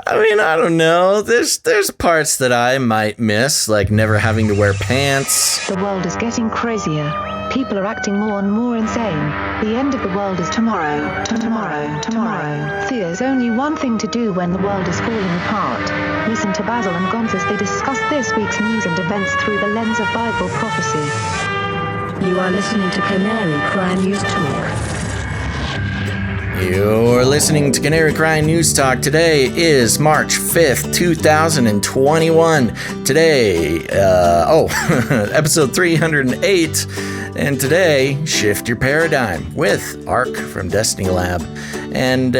I mean, I don't know. There's parts that I might miss, like never having to wear pants. The world is getting crazier. People are acting more and more insane. The end of the world is tomorrow. Tomorrow. There's only one thing to do when the world is falling apart. Listen to Basil and Gonz as they discuss this week's news and events through the lens of Bible prophecy. You are listening to Canary Cry News Talk. You're listening to Canary Cry News Talk. Today is March 5th, 2021. Today, episode 308. And today, shift your paradigm with Ark from Destiny Lab. And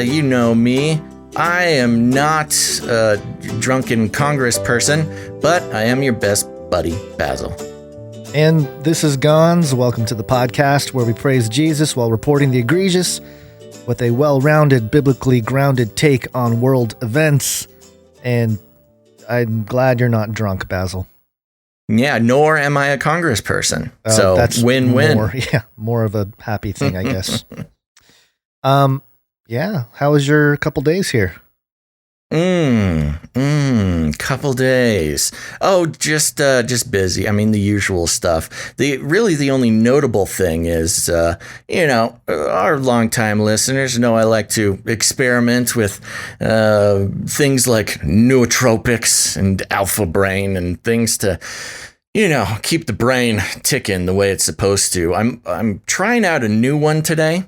you know me, I am not a drunken Congress person, but I am your best buddy, Basil. And this is Gonz. Welcome to the podcast where we praise Jesus while reporting the egregious with a well-rounded, biblically grounded take on world events. And I'm glad you're not drunk, Basil. Yeah, nor am I a congressperson. So that's win-win. More of a happy thing, I guess. Yeah. How was your couple days here? Couple days. Oh, just busy. I mean, the usual stuff. The only notable thing is, our longtime listeners know I like to experiment with things like nootropics and alpha brain and things to, keep the brain ticking the way it's supposed to. I'm trying out a new one today.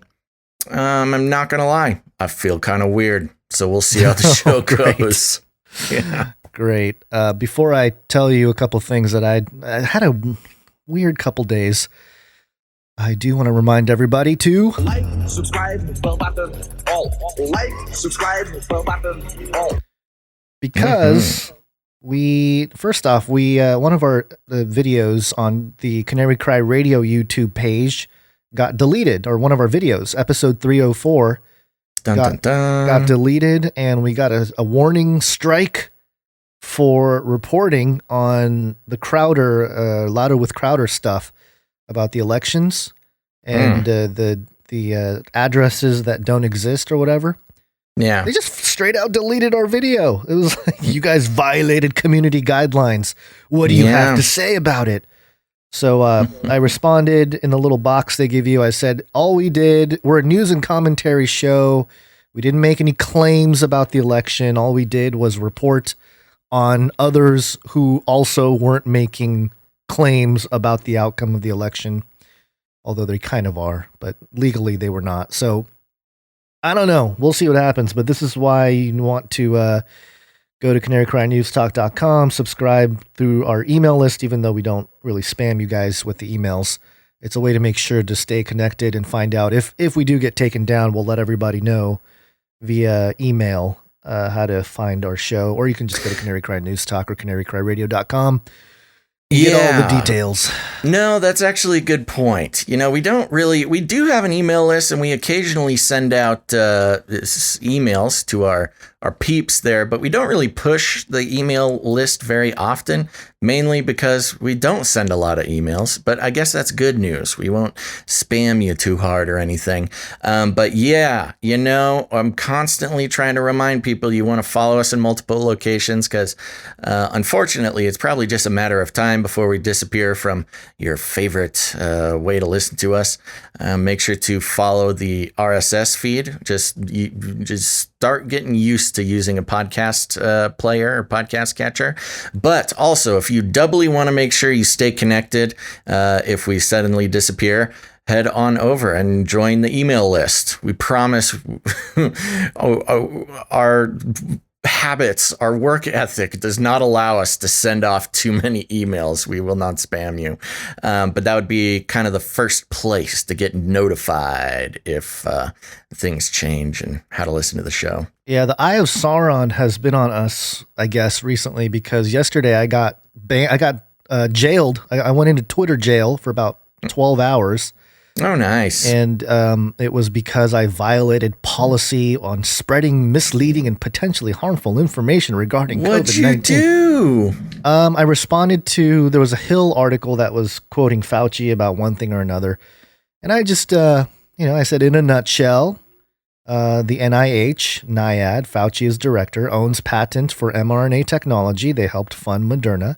I'm not gonna lie. I feel kind of weird. So we'll see how the show goes. Yeah. Great. Before I tell you a couple things that I had a weird couple days, I do want to remind everybody to like, subscribe, bell button, all. Like, subscribe, bell button, all. Because one of our videos on the Canary Cry Radio YouTube page got deleted, or one of our videos, episode 304. Got deleted, and we got a warning strike for reporting on the Crowder, Louder with Crowder stuff about the elections and the addresses that don't exist or whatever. Yeah. They just straight out deleted our video. It was like, you guys violated community guidelines. What do you have to say about it? So I responded in the little box they give you. I said, we're a news and commentary show. We didn't make any claims about the election. All we did was report on others who also weren't making claims about the outcome of the election, although they kind of are, but legally they were not. So I don't know. We'll see what happens, but this is why you want to go to canarycrynewstalk.com, subscribe through our email list, even though we don't really spam you guys with the emails. It's a way to make sure to stay connected and find out if we do get taken down, we'll let everybody know via email how to find our show, or you can just go to Canary Cry News Talk or canarycryradio.com. Get all the details. No, that's actually a good point. We do have an email list, and we occasionally send out emails to our peeps there, but we don't really push the email list very often, mainly because we don't send a lot of emails, but I guess that's good news. We won't spam you too hard or anything. But yeah, I'm constantly trying to remind people you want to follow us in multiple locations because unfortunately, it's probably just a matter of time before we disappear from your favorite way to listen to us. Make sure to follow the RSS feed. Just start getting used to using a podcast player or podcast catcher. But also, if you doubly want to make sure you stay connected, if we suddenly disappear, head on over and join the email list. We promise our habits, our work ethic does not allow us to send off too many emails. We will not spam you. But that would be kind of the first place to get notified if things change and how to listen to the show. Yeah, the Eye of Sauron has been on us, I guess, recently because yesterday I got jailed. I went into Twitter jail for about 12 hours. Oh, nice. And it was because I violated policy on spreading misleading and potentially harmful information regarding COVID-19. What'd you do? I responded to, there was a Hill article that was quoting Fauci about one thing or another. And I just, I said, in a nutshell, The NIH, NIAID, Fauci is director, owns patent for mRNA technology. They helped fund Moderna.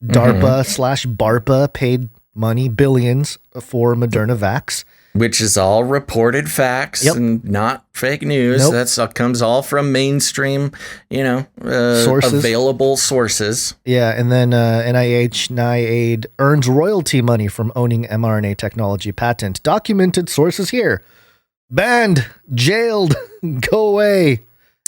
DARPA/BARPA paid money, billions, for Moderna vax. Which is all reported facts and not fake news. Nope. That's comes all from mainstream, Sources. available sources. Yeah, and then NIH, NIAID earns royalty money from owning mRNA technology patent. Documented sources here. Banned, jailed, go away.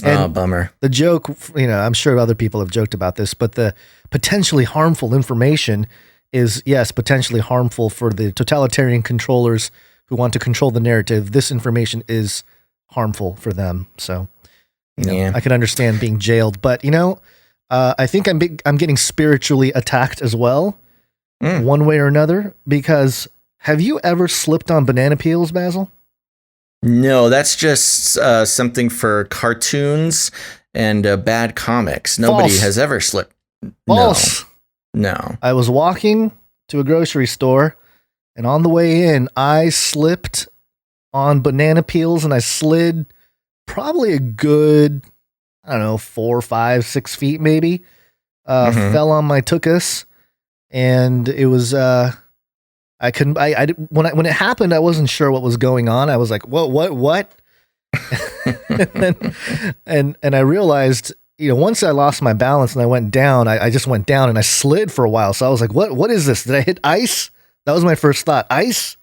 And Bummer. the joke, I'm sure other people have joked about this, but the potentially harmful information is, yes, potentially harmful for the totalitarian controllers who want to control the narrative. This information is harmful for them. So, I can understand being jailed, but I think I'm getting spiritually attacked as well, one way or another, because have you ever slipped on banana peels, Basil? No, that's just something for cartoons and bad comics. Nobody False. has ever slipped. False. No. I was walking to a grocery store, and on the way in, I slipped on banana peels, and I slid probably a good, 4, 5, 6 feet maybe. Fell on my tuchus, and it was I couldn't. When it happened, I wasn't sure what was going on. I was like, what? and I realized, once I lost my balance and I went down, I just went down and I slid for a while. So I was like, what is this? Did I hit ice? That was my first thought. Ice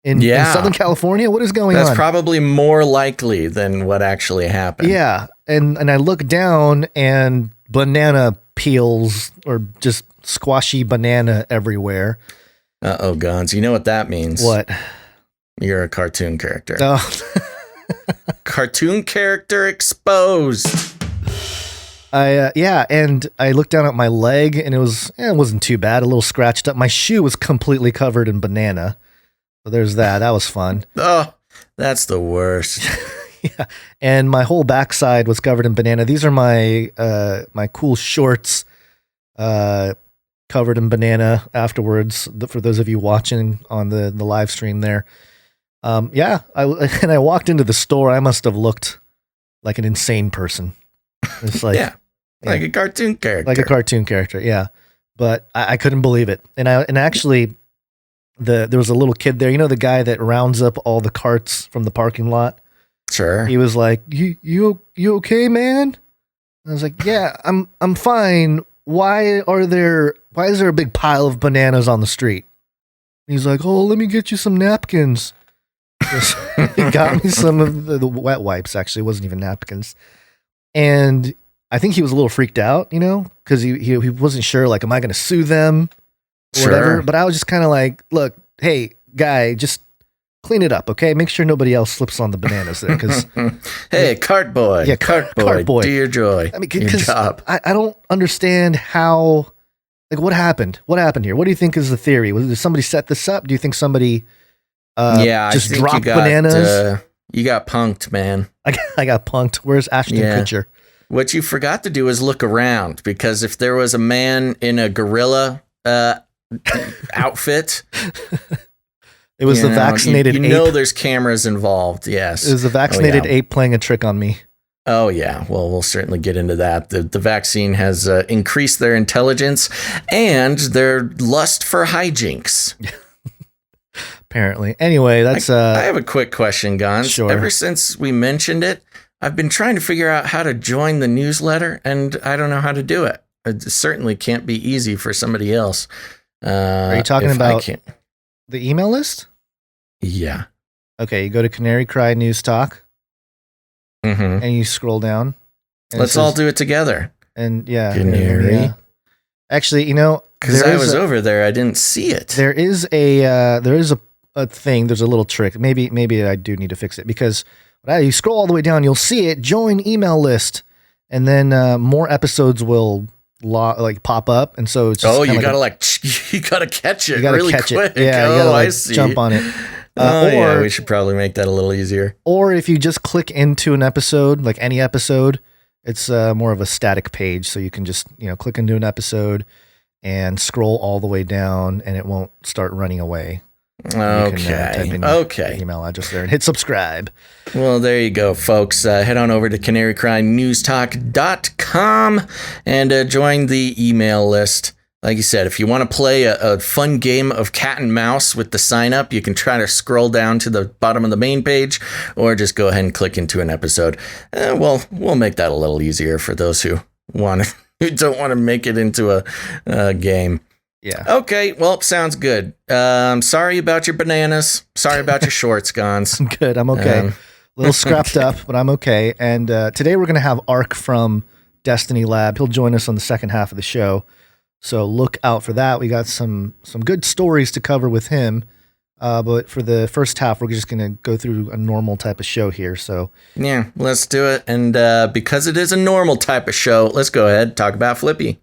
in Southern California? What is going on? That's probably more likely than what actually happened. Yeah. And I look down and banana peels or just squashy banana everywhere. Uh-oh, Guns. You know what that means? What? You're a cartoon character. Oh. Cartoon character exposed. And I looked down at my leg, and it wasn't too bad. A little scratched up. My shoe was completely covered in banana. So there's that. That was fun. Oh, that's the worst. Yeah, and my whole backside was covered in banana. These are my my cool shorts. Covered in banana afterwards, for those of you watching on the live stream there. I walked into the store. I must have looked like an insane person. It's like, like a cartoon character. Like a cartoon character, yeah. But I couldn't believe it. And actually, there was a little kid there. The guy that rounds up all the carts from the parking lot? Sure. He was like, you okay, man? I was like, yeah, I'm fine. Why is there a big pile of bananas on the street? And he's like, oh, let me get you some napkins. He got me some of the wet wipes. Actually, it wasn't even napkins. And I think he was a little freaked out, because he wasn't sure, like, am I going to sue them or whatever? But I was just kind of like, look, hey, guy, just clean it up, okay? Make sure nobody else slips on the bananas there. Cause, hey, cart boy. Yeah, cart boy. Do your joy. I mean, your job. I don't understand how, like, what happened? What happened here? What do you think is the theory? Did somebody set this up? Do you think somebody just dropped bananas? You got punked, man. I got punked. Where's Ashton Kutcher? What you forgot to do is look around, because if there was a man in a gorilla outfit... It was the vaccinated ape. There's cameras involved, yes. It was the vaccinated ape playing a trick on me. Oh, yeah. Well, we'll certainly get into that. The vaccine has increased their intelligence and their lust for hijinks. Apparently. Anyway, that's... I have a quick question, Gons. Sure. Ever since we mentioned it, I've been trying to figure out how to join the newsletter, and I don't know how to do it. It certainly can't be easy for somebody else. Are you talking about the email list? Yeah. Okay, you go to Canary Cry News Talk, and you scroll down. Let's all do it together. And Canary. Yeah. Actually, because I was over there, I didn't see it. There is a thing. There's a little trick. Maybe I do need to fix it, because you scroll all the way down, you'll see it. Join email list, and then more episodes will pop up, and so it's just you gotta catch it really quick. Yeah, you gotta jump on it. Or we should probably make that a little easier. Or if you just click into an episode, like any episode, it's more of a static page, so you can just click into an episode and scroll all the way down, and it won't start running away. Type in your Okay. email address there and hit subscribe. Well, there you go, folks. Head on over to canarycrimenewstalk.com and join the email list. Like you said, if you want to play a fun game of cat and mouse with the sign up, you can try to scroll down to the bottom of the main page or just go ahead and click into an episode. We'll make that a little easier for those who don't want to make it into a game. Yeah. Okay, well, sounds good. Sorry about your bananas. Sorry about your shorts, Gons. I'm good. I'm okay. A little scrapped up, but I'm okay. And today we're going to have Ark from Destiny Lab. He'll join us on the second half of the show. So look out for that. We got some good stories to cover with him. But for the first half, we're just going to go through a normal type of show here. So yeah, let's do it. And because it is a normal type of show, let's go ahead and talk about Flippy.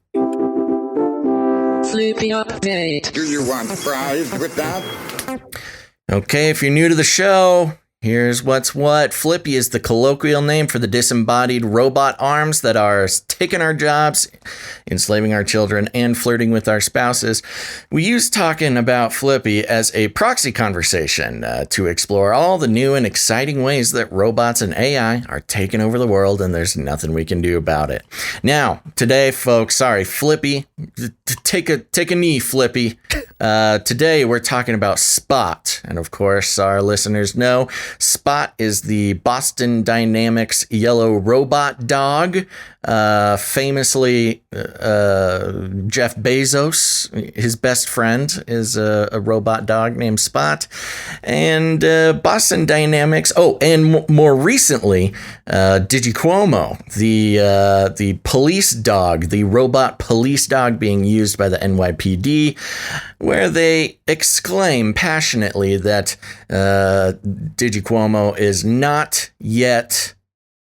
Flippy update. Do you want fries with that? Okay, if you're new to the show, here's what's what. Flippy is the colloquial name for the disembodied robot arms that are taking our jobs, enslaving our children, and flirting with our spouses. We use talking about Flippy as a proxy conversation to explore all the new and exciting ways that robots and AI are taking over the world, and there's nothing we can do about it. Now, today, folks, sorry, Flippy, take a knee, Flippy. Today, we're talking about Spot, and of course, our listeners know Spot is the Boston Dynamics yellow robot dog. Famously, Jeff Bezos, his best friend, is a robot dog named Spot. And Boston Dynamics, and more recently, DigiCuomo, the police dog, the robot police dog being used by the NYPD, where they exclaim passionately that DigiCuomo is not yet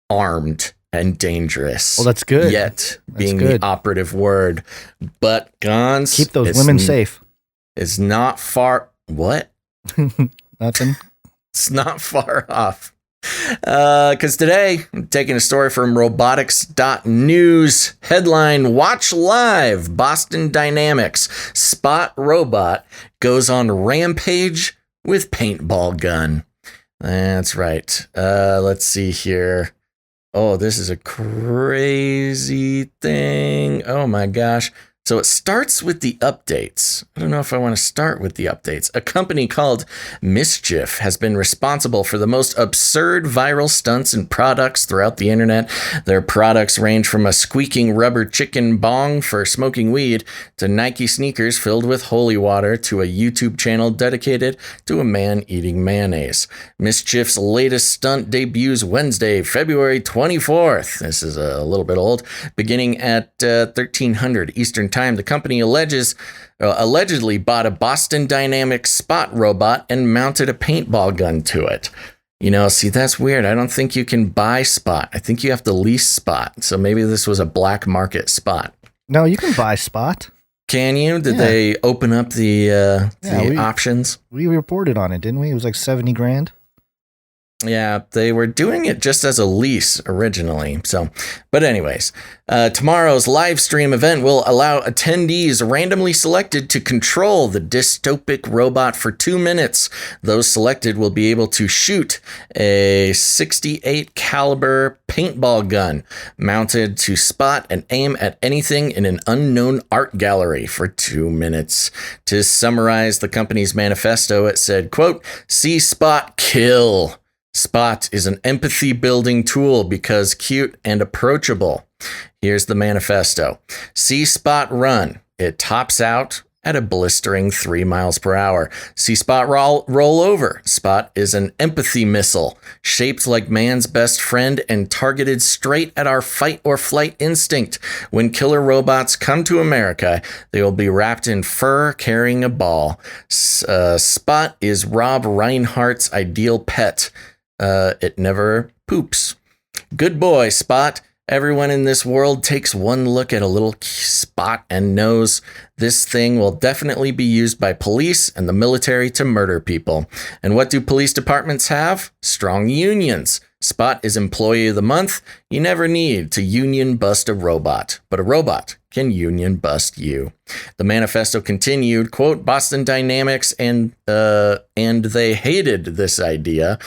armed and dangerous. Well, that's good. Yet being the operative word. But Gons, keep those women safe. It's not far. What? Nothing. It's not far off. Because today, I'm taking a story from robotics.news. Headline: Watch live. Boston Dynamics Spot robot goes on rampage with paintball gun. That's right. Let's see here. Oh, this is a crazy thing. Oh my gosh. So it starts with the updates. I don't know if I want to start with the updates. A company called Mischief has been responsible for the most absurd viral stunts and products throughout the internet. Their products range from a squeaking rubber chicken bong for smoking weed to Nike sneakers filled with holy water to a YouTube channel dedicated to a man eating mayonnaise. Mischief's latest stunt debuts Wednesday, February 24th. This is a little bit old. Beginning at 1300 Eastern Time, the company allegedly bought a Boston Dynamics Spot robot and mounted a paintball gun to it. You know, see, that's weird. I don't think you can buy Spot. I think you have to lease Spot. So maybe this was a black market Spot. No, you can buy Spot. Can you? Did they open up the options? We reported on it, didn't we? It was like $70,000. Yeah, they were doing it just as a lease originally. But anyways, tomorrow's live stream event will allow attendees randomly selected to control the dystopic robot for 2 minutes. Those selected will be able to shoot a .68 caliber paintball gun mounted to spot and aim at anything in an unknown art gallery for 2 minutes. To summarize the company's manifesto, it said, quote, "See Spot kill. Spot is an empathy-building tool because cute and approachable." Here's the manifesto. See Spot run. It tops out at a blistering 3 miles per hour. See Spot roll over. Spot is an empathy missile, shaped like man's best friend and targeted straight at our fight or flight instinct. When killer robots come to America, they will be wrapped in fur carrying a ball. Spot is Rob Reinhardt's ideal pet. It never poops. Good boy, Spot. Everyone in this world takes one look at a little Spot and knows this thing will definitely be used by police and the military to murder people. And what do police departments have? Strong unions. Spot is Employee of the Month. You never need to union bust a robot, but a robot can union bust you. The manifesto continued, quote, Boston Dynamics and they hated this idea.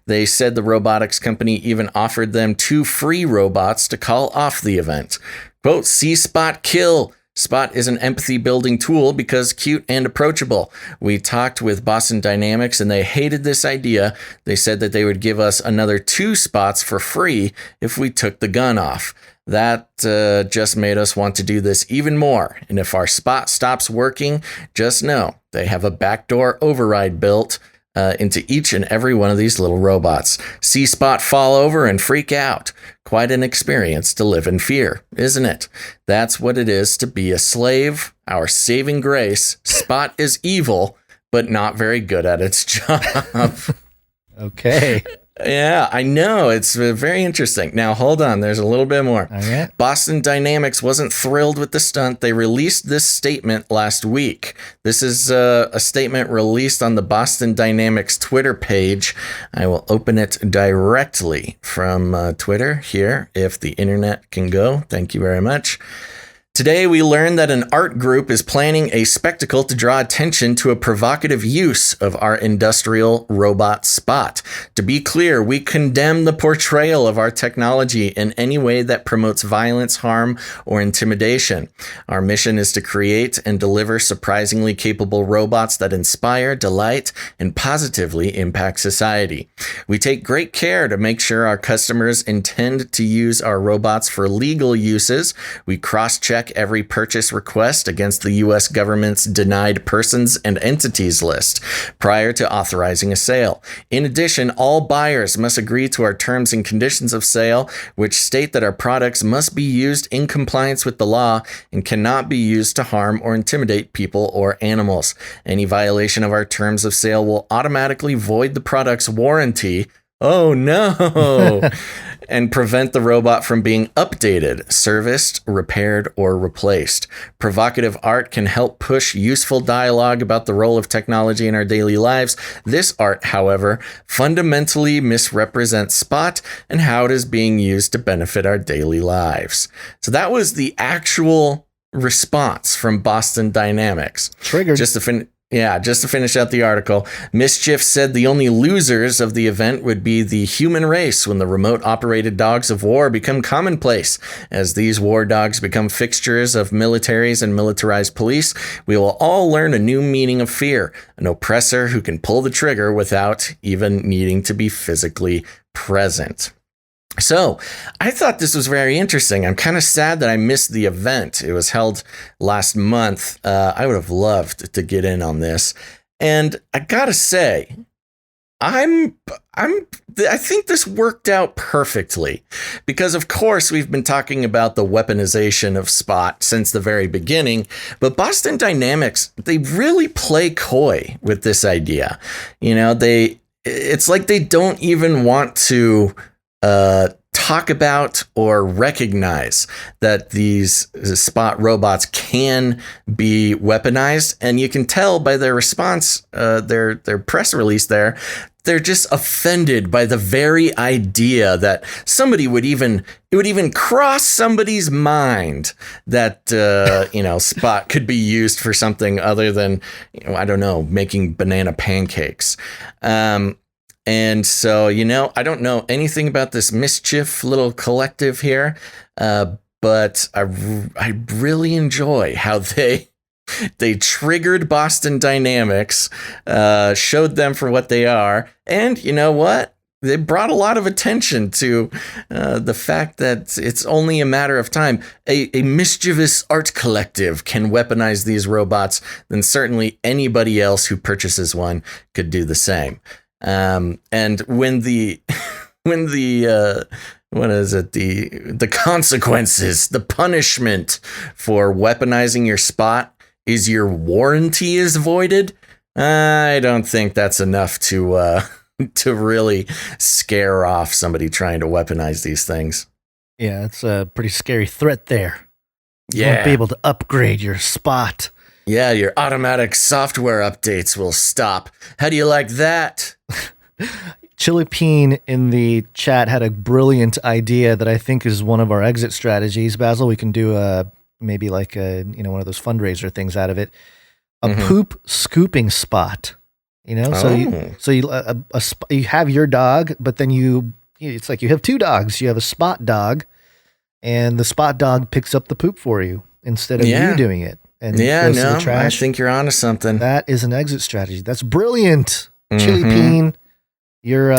They said the robotics company even offered them 2 free robots to call off the event. Quote, see Spot kill. Spot is an empathy building tool because cute and approachable. We talked with Boston Dynamics and they hated this idea. They said that they would give us another 2 spots for free if we took the gun off. That just made us want to do this even more. And if our Spot stops working, just know they have a backdoor override built into each and every one of these little robots. See Spot fall over and freak out. Quite an experience to live in fear, isn't it? That's what it is to be a slave. Our saving grace. Spot is evil, but not very good at its job. Okay. Yeah, I know. It's very interesting. Now, hold on. There's a little bit more. Okay. Boston Dynamics wasn't thrilled with the stunt. They released this statement last week. This is a statement released on the Boston Dynamics Twitter page. I will open it directly from Twitter here, if the internet can go. Thank you very much. Today, we learned that an art group is planning a spectacle to draw attention to a provocative use of our industrial robot Spot. To be clear, we condemn the portrayal of our technology in any way that promotes violence, harm, or intimidation. Our mission is to create and deliver surprisingly capable robots that inspire, delight, and positively impact society. We take great care to make sure our customers intend to use our robots for legal uses. We cross-check every purchase request against the U.S. government's denied persons and entities list prior to authorizing a sale. In addition, all buyers must agree to our terms and conditions of sale, which state that our products must be used in compliance with the law and cannot be used to harm or intimidate people or animals. Any violation of our terms of sale will automatically void the product's warranty. Oh no! And prevent the robot from being updated, serviced, repaired, or replaced. Provocative art can help push useful dialogue about the role of technology in our daily lives. This art, however, fundamentally misrepresents Spot and how it is being used to benefit our daily lives. So that was the actual response from Boston Dynamics. Triggered. Just to finish out the article, Mischief said the only losers of the event would be the human race when the remote-operated dogs of war become commonplace. As these war dogs become fixtures of militaries and militarized police, we will all learn a new meaning of fear, an oppressor who can pull the trigger without even needing to be physically present. So I thought this was very interesting. I'm kind of sad that I missed the event. It was held last month. I would have loved to get in on this. And I gotta say, I think this worked out perfectly because, of course, we've been talking about the weaponization of Spot since the very beginning. But Boston Dynamics, they really play coy with this idea. You know, it's like they don't even want to talk about or recognize that these Spot robots can be weaponized. And you can tell by their response, their press release there, they're just offended by the very idea that it would even cross somebody's mind that, Spot could be used for something other than, I don't know, making banana pancakes. And so, I don't know anything about this Mischief little collective here, but I really enjoy how they triggered Boston Dynamics, showed them for what they are, and you know what? They brought a lot of attention to the fact that it's only a matter of time. A mischievous art collective can weaponize these robots, then certainly anybody else who purchases one could do the same. And when the consequences, the punishment for weaponizing your Spot is your warranty is voided, I don't think that's enough to really scare off somebody trying to weaponize these things. Yeah, it's a pretty scary threat there. You Yeah. won't be able to upgrade your Spot. Yeah, your automatic software updates will stop. How do you like that? Chili Peen in the chat had a brilliant idea that I think is one of our exit strategies. Basil, we can do maybe like one of those fundraiser things out of it. A poop scooping spot. So you have your dog, but then it's like you have two dogs. You have a spot dog, and the spot dog picks up the poop for you instead of you doing it. And goes to the trash. I think you're onto something. That is an exit strategy. That's brilliant. Chili Peen. Your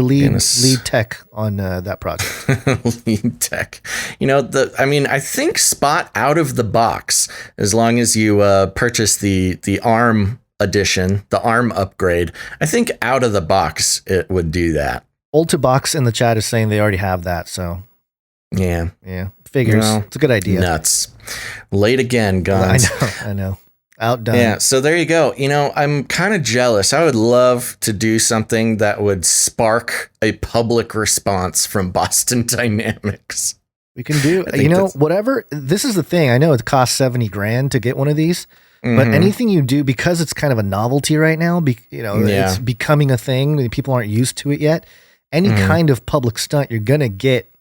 lead tech on that project. Lead tech. I think Spot out of the box, as long as you purchase the ARM edition, the ARM upgrade, I think out of the box it would do that. Ultibox in the chat is saying they already have that, so yeah, figures. It's a good idea. Nuts. Late again, guns. I know. Outdone. Yeah, so there you go. I'm kind of jealous. I would love to do something that would spark a public response from Boston Dynamics. We can do, whatever. This is the thing. I know it costs $70,000 to get one of these, but anything you do, because it's kind of a novelty right now, it's becoming a thing. People aren't used to it yet. Any kind of public stunt, you're gonna get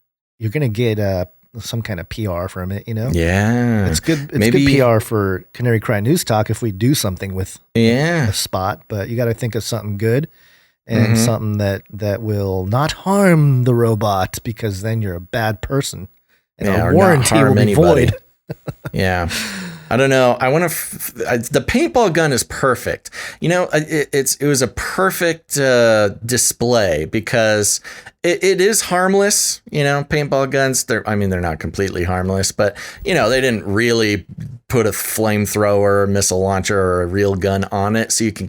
some kind of PR from it, Yeah. It's good. It's good PR for Canary Cry News Talk if we do something with a spot, but you got to think of something good and something that will not harm the robot, because then you're a bad person and our warranty will be void. Yeah. I don't know. I want to. The paintball gun is perfect. It was a perfect display because it is harmless. Paintball guns. They're not completely harmless, but they didn't really put a flamethrower, missile launcher, or a real gun on it, so you can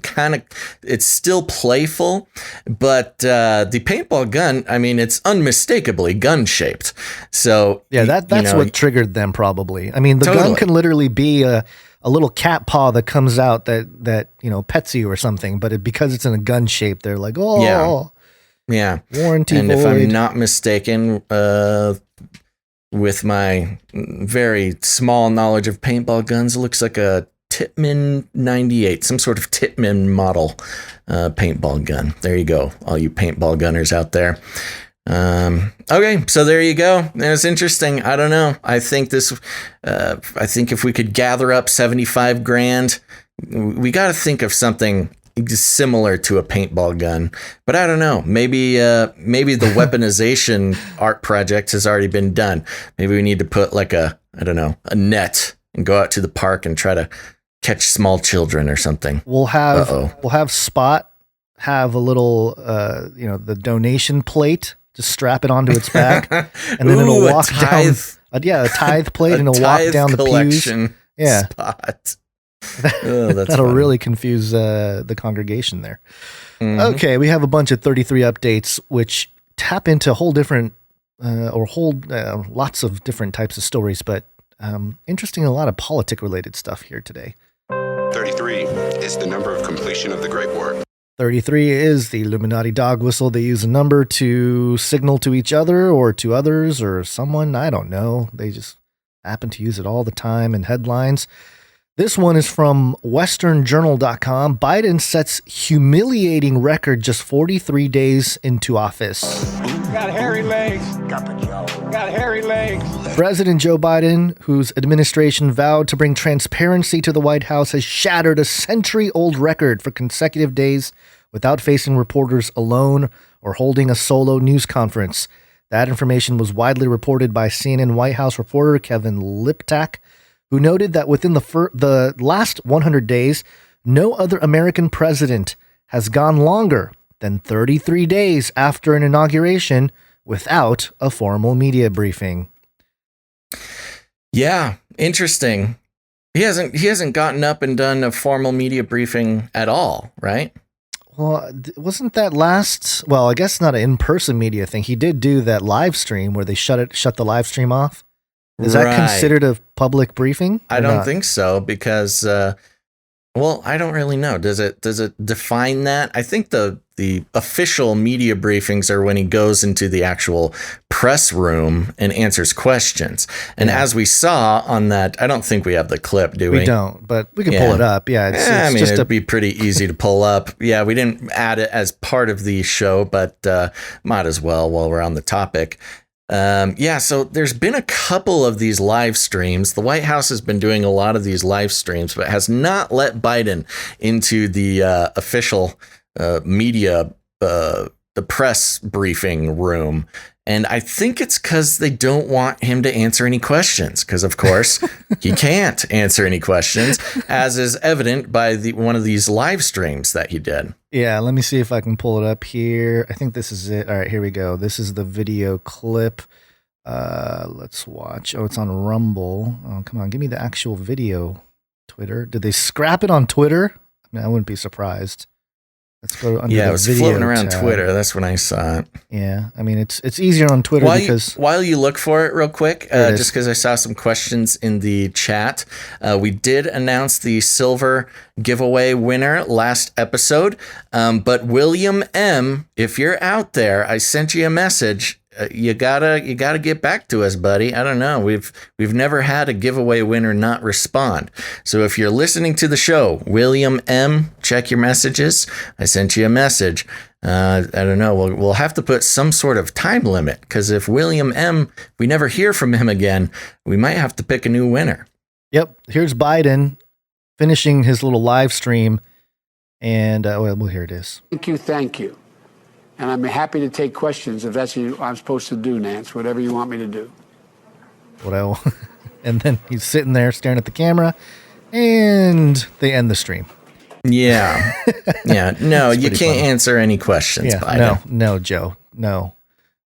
it's still playful. But the paintball gun, it's unmistakably gun shaped. So yeah, that's what triggered them probably. The gun can literally be a little cat paw that comes out that pets you or something, but because it's in a gun shape, they're like, yeah, warranty and void. If I'm not mistaken, with my very small knowledge of paintball guns, it looks like a Tippmann 98, some sort of Tippmann model paintball gun. There you go, all you paintball gunners out there. Okay, so there you go. It's interesting. I don't know. I think if we could gather up $75,000, we got to think of something similar to a paintball gun. But I don't know. Maybe the weaponization art project has already been done. Maybe we need to put like a net and go out to the park and try to catch small children or something. We'll have Spot have a little the donation plate. Just strap it onto its back, and then it'll walk down. A tithe plate, and it'll walk down the pews. Yeah, Spot. That'll really confuse the congregation there. Okay, we have a bunch of 33 updates, which tap into whole different lots of different types of stories, but interesting, a lot of politic-related stuff here today. 33 is the number of completion of the Great War. 33 is the Illuminati dog whistle. They use a number to signal to each other or to others or someone. I don't know. They just happen to use it all the time in headlines. This one is from westernjournal.com. Biden sets humiliating record just 43 days into office. Got hairy legs. Got hairy legs. President Joe Biden, whose administration vowed to bring transparency to the White House, has shattered a century-old record for consecutive days without facing reporters alone or holding a solo news conference. That information was widely reported by CNN White House reporter Kevin Liptak, who noted that within the last 100 days, no other American president has gone longer than 33 days after an inauguration without a formal media briefing. Yeah, interesting. He hasn't gotten up and done a formal media briefing at all, right? Well, wasn't that I guess not an in-person media thing. He did do that live stream where they shut the live stream off. Is that considered a public briefing? I don't think so, because Well, I don't really know. Does it define that? I think the official media briefings are when he goes into the actual press room and answers questions. And as we saw on that, I don't think we have the clip, do we? We don't, but we can pull it up. Yeah, it's I mean, just it'd be pretty easy to pull up. Yeah, we didn't add it as part of the show, but might as well while we're on the topic. So there's been a couple of these live streams. The White House has been doing a lot of these live streams, but has not let Biden into the official media, the press briefing room. And I think it's because they don't want him to answer any questions, because, of course, he can't answer any questions, as is evident by one of these live streams that he did. Yeah, let me see if I can pull it up here. I think this is it. All right, here we go. This is the video clip. Let's watch. Oh, it's on Rumble. Oh, come on. Give me the actual video. Twitter. Did they scrap it on Twitter? I mean, I wouldn't be surprised. Let's go under it the was video floating around tab. Twitter. That's when I saw it. Yeah, I mean, it's easier on Twitter because... While you look for it real quick, just because I saw some questions in the chat, we did announce the silver giveaway winner last episode, but William M., if you're out there, I sent you a message. You gotta get back to us, buddy. I don't know. We've never had a giveaway winner not respond. So if you're listening to the show, William M., check your messages. I sent you a message. I don't know. We'll have to put some sort of time limit, because if William M., we never hear from him again, we might have to pick a new winner. Yep. Here's Biden finishing his little live stream, and well, here it is. Thank you. And I'm happy to take questions if that's what I'm supposed to do, Nance, whatever you want me to do. And then he's sitting there staring at the camera, and they end the stream. Yeah. Yeah. No, you can't answer any questions, Biden. No, Joe. No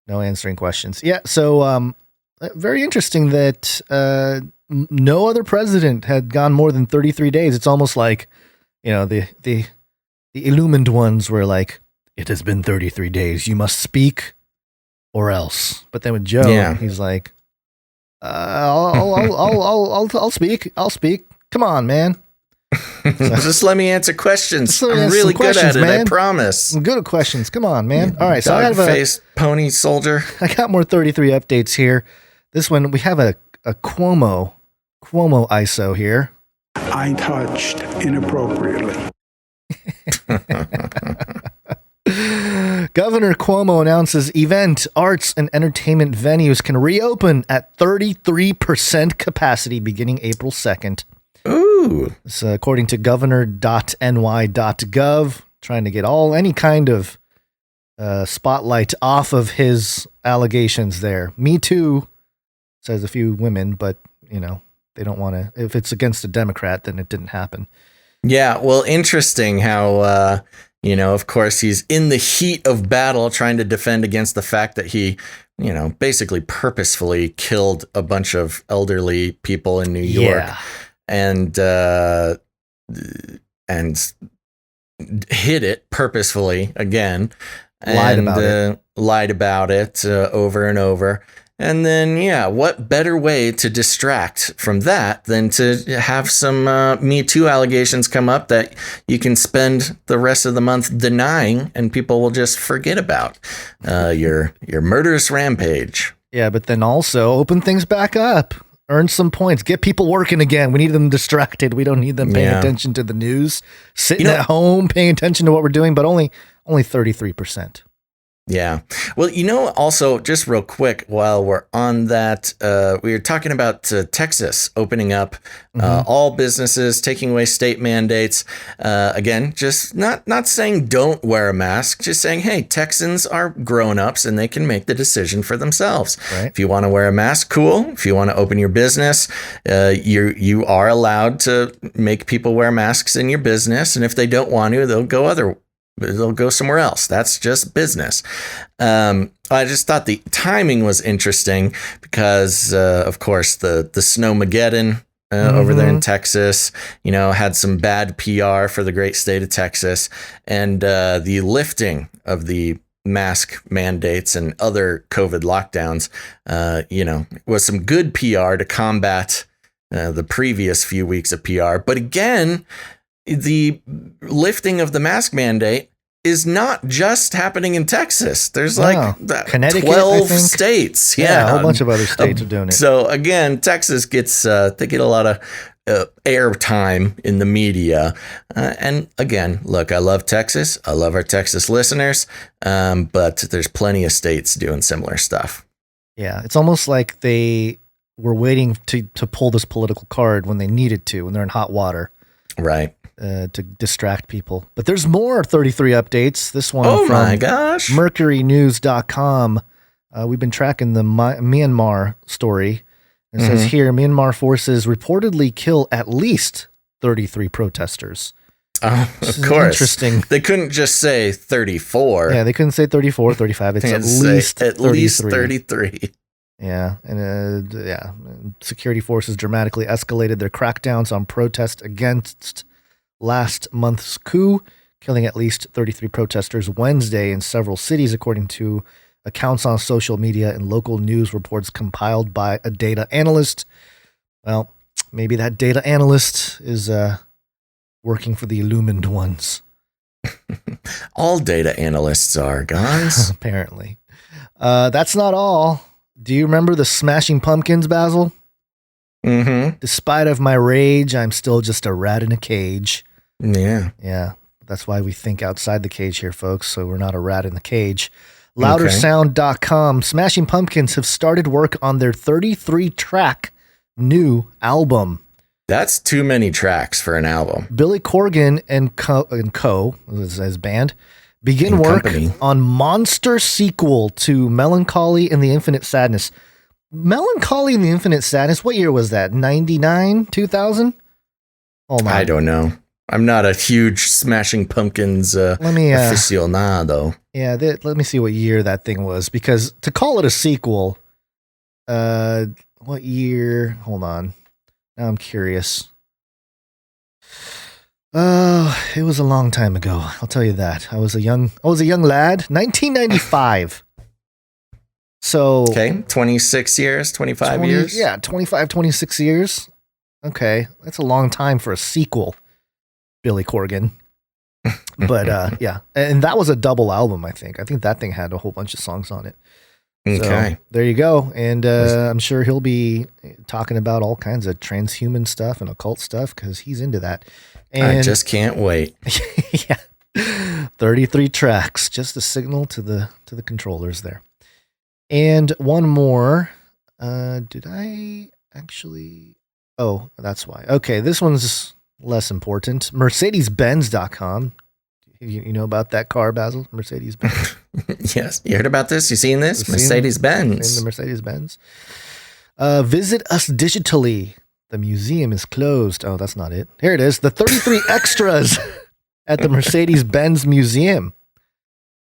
answering questions. Yeah. So, very interesting that no other president had gone more than 33 days. It's almost like, the illumined ones were like, it has been 33 days. You must speak or else. But then with Joe, he's like, I'll speak. I'll speak. Come on, man. Just let me answer questions. I'm really good at it, man. I promise. I'm good at questions. Come on, man. All right. So I have face pony soldier. I got more 33 updates here. This one, we have a Cuomo ISO here. I touched inappropriately. Governor Cuomo announces event, arts, and entertainment venues can reopen at 33% capacity beginning April 2nd. Ooh. It's according to governor.ny.gov, trying to get any kind of spotlight off of his allegations there. Me Too, says a few women, but, they don't want to. If it's against a Democrat, then it didn't happen. Yeah, well, interesting how... of course, he's in the heat of battle trying to defend against the fact that he, basically purposefully killed a bunch of elderly people in New York and hid it purposefully again. Lied about it over and over. And then, what better way to distract from that than to have some Me Too allegations come up that you can spend the rest of the month denying, and people will just forget about your murderous rampage. Yeah, but then also open things back up. Earn some points. Get people working again. We need them distracted. We don't need them paying attention to the news. Sitting at home, paying attention to what we're doing, but only 33%. Yeah. Well, also just real quick, while we're on that, we were talking about Texas opening up all businesses, taking away state mandates. Again, just not saying don't wear a mask, just saying, hey, Texans are grown-ups and they can make the decision for themselves. Right. If you want to wear a mask, cool. If you want to open your business, you are allowed to make people wear masks in your business. And if they don't want to, they'll go somewhere else. That's just business. I just thought the timing was interesting because, of course, the Snowmageddon over there in Texas, had some bad PR for the great state of Texas, and the lifting of the mask mandates and other COVID lockdowns, was some good PR to combat the previous few weeks of PR. But again, the lifting of the mask mandate is not just happening in Texas. There's Connecticut, 12 states. Yeah, a whole bunch of other states are doing it. So again, Texas gets they get a lot of airtime in the media. And again, look, I love Texas. I love our Texas listeners. But there's plenty of states doing similar stuff. Yeah, it's almost like they were waiting to pull this political card when they needed to, when they're in hot water. Right. To distract people. But there's more 33 updates. This one from my gosh. mercurynews.com. We've been tracking the Myanmar story. It says here, Myanmar forces reportedly kill at least 33 protesters. Oh, of course. Interesting. They couldn't just say 34. Yeah, they couldn't say 34, 35. It's at least 33. Yeah, and security forces dramatically escalated their crackdowns on protests against last month's coup, killing at least 33 protesters Wednesday in several cities, according to accounts on social media and local news reports compiled by a data analyst. Well, maybe that data analyst is working for the illumined ones. All data analysts are, guys. Apparently. That's not all. Do you remember the Smashing Pumpkins, Basil? Mm-hmm. Despite of my rage, I'm still just a rat in a cage. Yeah. Yeah. That's why we think outside the cage here, folks. So we're not a rat in the cage. Loudersound.com. Smashing Pumpkins have started work on their 33-track new album. That's too many tracks for an album. Billy Corgan and Co. His band begin work on monster sequel to Melancholy and the Infinite Sadness. Melancholy and the Infinite Sadness. What year was that? 99? 2000? Hold on. I don't know. I'm not a huge Smashing Pumpkins aficionado. Yeah, let me see what year that thing was, because to call it a sequel, what year? Hold on. Now I'm curious. It was a long time ago. I'll tell you that. I was a young lad. 1995. So okay, 26 years, 25 years. Yeah, 25, 26 years. Okay, that's a long time for a sequel, Billy Corgan. But yeah, and that was a double album, I think. I think that thing had a whole bunch of songs on it. Okay. So, there you go. And I'm sure he'll be talking about all kinds of transhuman stuff and occult stuff because he's into that. And I just can't wait. Yeah. 33 tracks, just a signal to the controllers there. And one more. Did I actually? Oh, that's why. Okay, this one's less important. Mercedes-Benz.com. You know about that car, Basil? Mercedes-Benz. Yes. You heard about this? You seen this? Mercedes-Benz. In the Mercedes-Benz. Visit us digitally. The museum is closed. Oh, that's not it. Here it is. The 33 extras at the Mercedes-Benz Museum.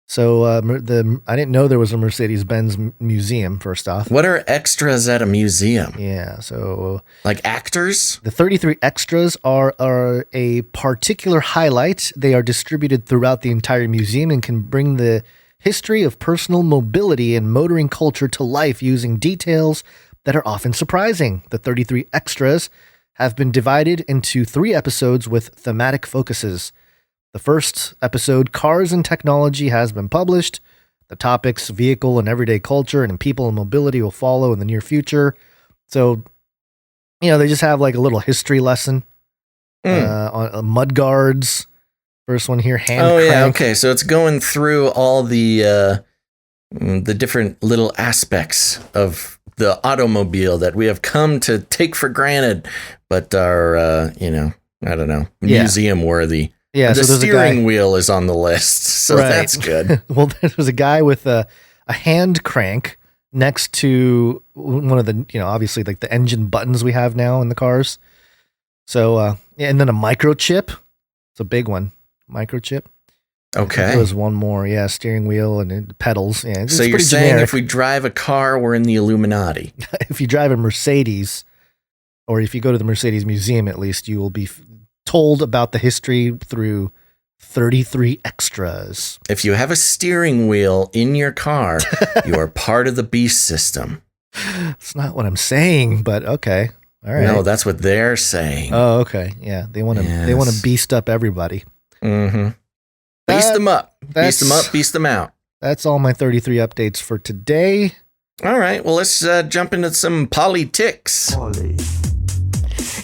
So I didn't know there was a Mercedes-Benz museum, first off. What are extras at a museum? Yeah, so... like actors? The 33 extras are a particular highlight. They are distributed throughout the entire museum and can bring the history of personal mobility and motoring culture to life using details that are often surprising. The 33 extras have been divided into 3 episodes with thematic focuses. The first episode, Cars and Technology, has been published. The topics, vehicle and everyday culture and people and mobility will follow in the near future. So, they just have like a little history lesson on mud guards. First one here, hand crank. Yeah, okay. So it's going through all the different little aspects of the automobile that we have come to take for granted, but are, I don't know, museum worthy. Yeah, the steering wheel is on the list, so that's good. Well, there was a guy with a hand crank next to one of the, obviously like the engine buttons we have now in the cars. So, and then a microchip. It's a big one. Microchip. Okay. There was one more. Yeah, steering wheel and pedals. Yeah, so you're saying generic. If we drive a car, we're in the Illuminati. If you drive a Mercedes, or if you go to the Mercedes Museum, at least you will be told about the history through 33 extras. If you have a steering wheel in your car, you are part of the beast system. It's not what I'm saying, but okay. All right. No, that's what they're saying. Oh, okay. Yeah, they want to beast up everybody. Mm-hmm. Beast them up. Beast them up. Beast them out. That's all my 33 updates for today. All right. Well, let's jump into some politics.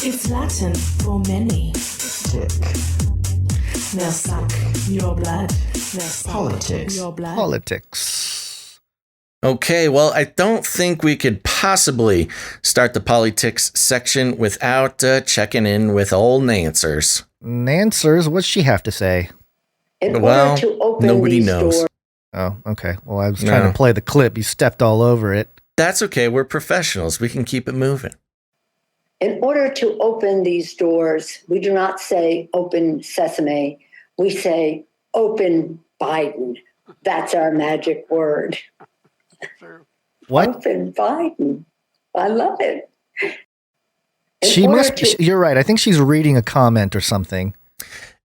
It's Latin for many. Tick. They'll suck your blood. They'll suck your blood. Politics. Okay, well, I don't think we could possibly start the politics section without checking in with old Nancers. Nancers, what's she have to say? Well, nobody knows. Oh, okay. Well, I was trying to play the clip. You stepped all over it. That's okay. We're professionals. We can keep it moving. In order to open these doors, we do not say open sesame. We say open Biden. That's our magic word. What? Open Biden. I love it. You're right. I think she's reading a comment or something.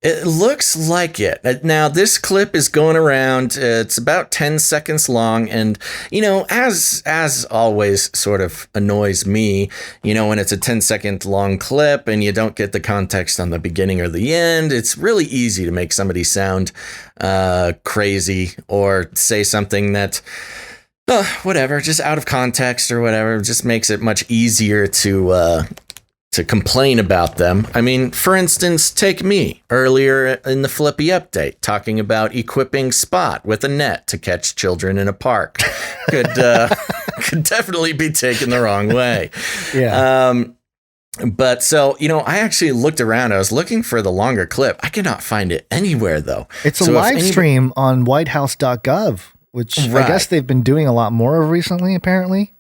It looks like it. Now, this clip is going around. It's about 10 seconds long. And, as always sort of annoys me, when it's a 10-second long clip and you don't get the context on the beginning or the end, it's really easy to make somebody sound crazy or say something that, whatever, just out of context or whatever. It just makes it much easier to complain about them. I mean, for instance, take me earlier in the Flippy update talking about equipping Spot with a net to catch children in a park. Could definitely be taken the wrong way. Yeah. But so, I actually looked around. I was looking for the longer clip. I cannot find it anywhere, though. It's a live stream on whitehouse.gov, which I guess they've been doing a lot more of recently, apparently.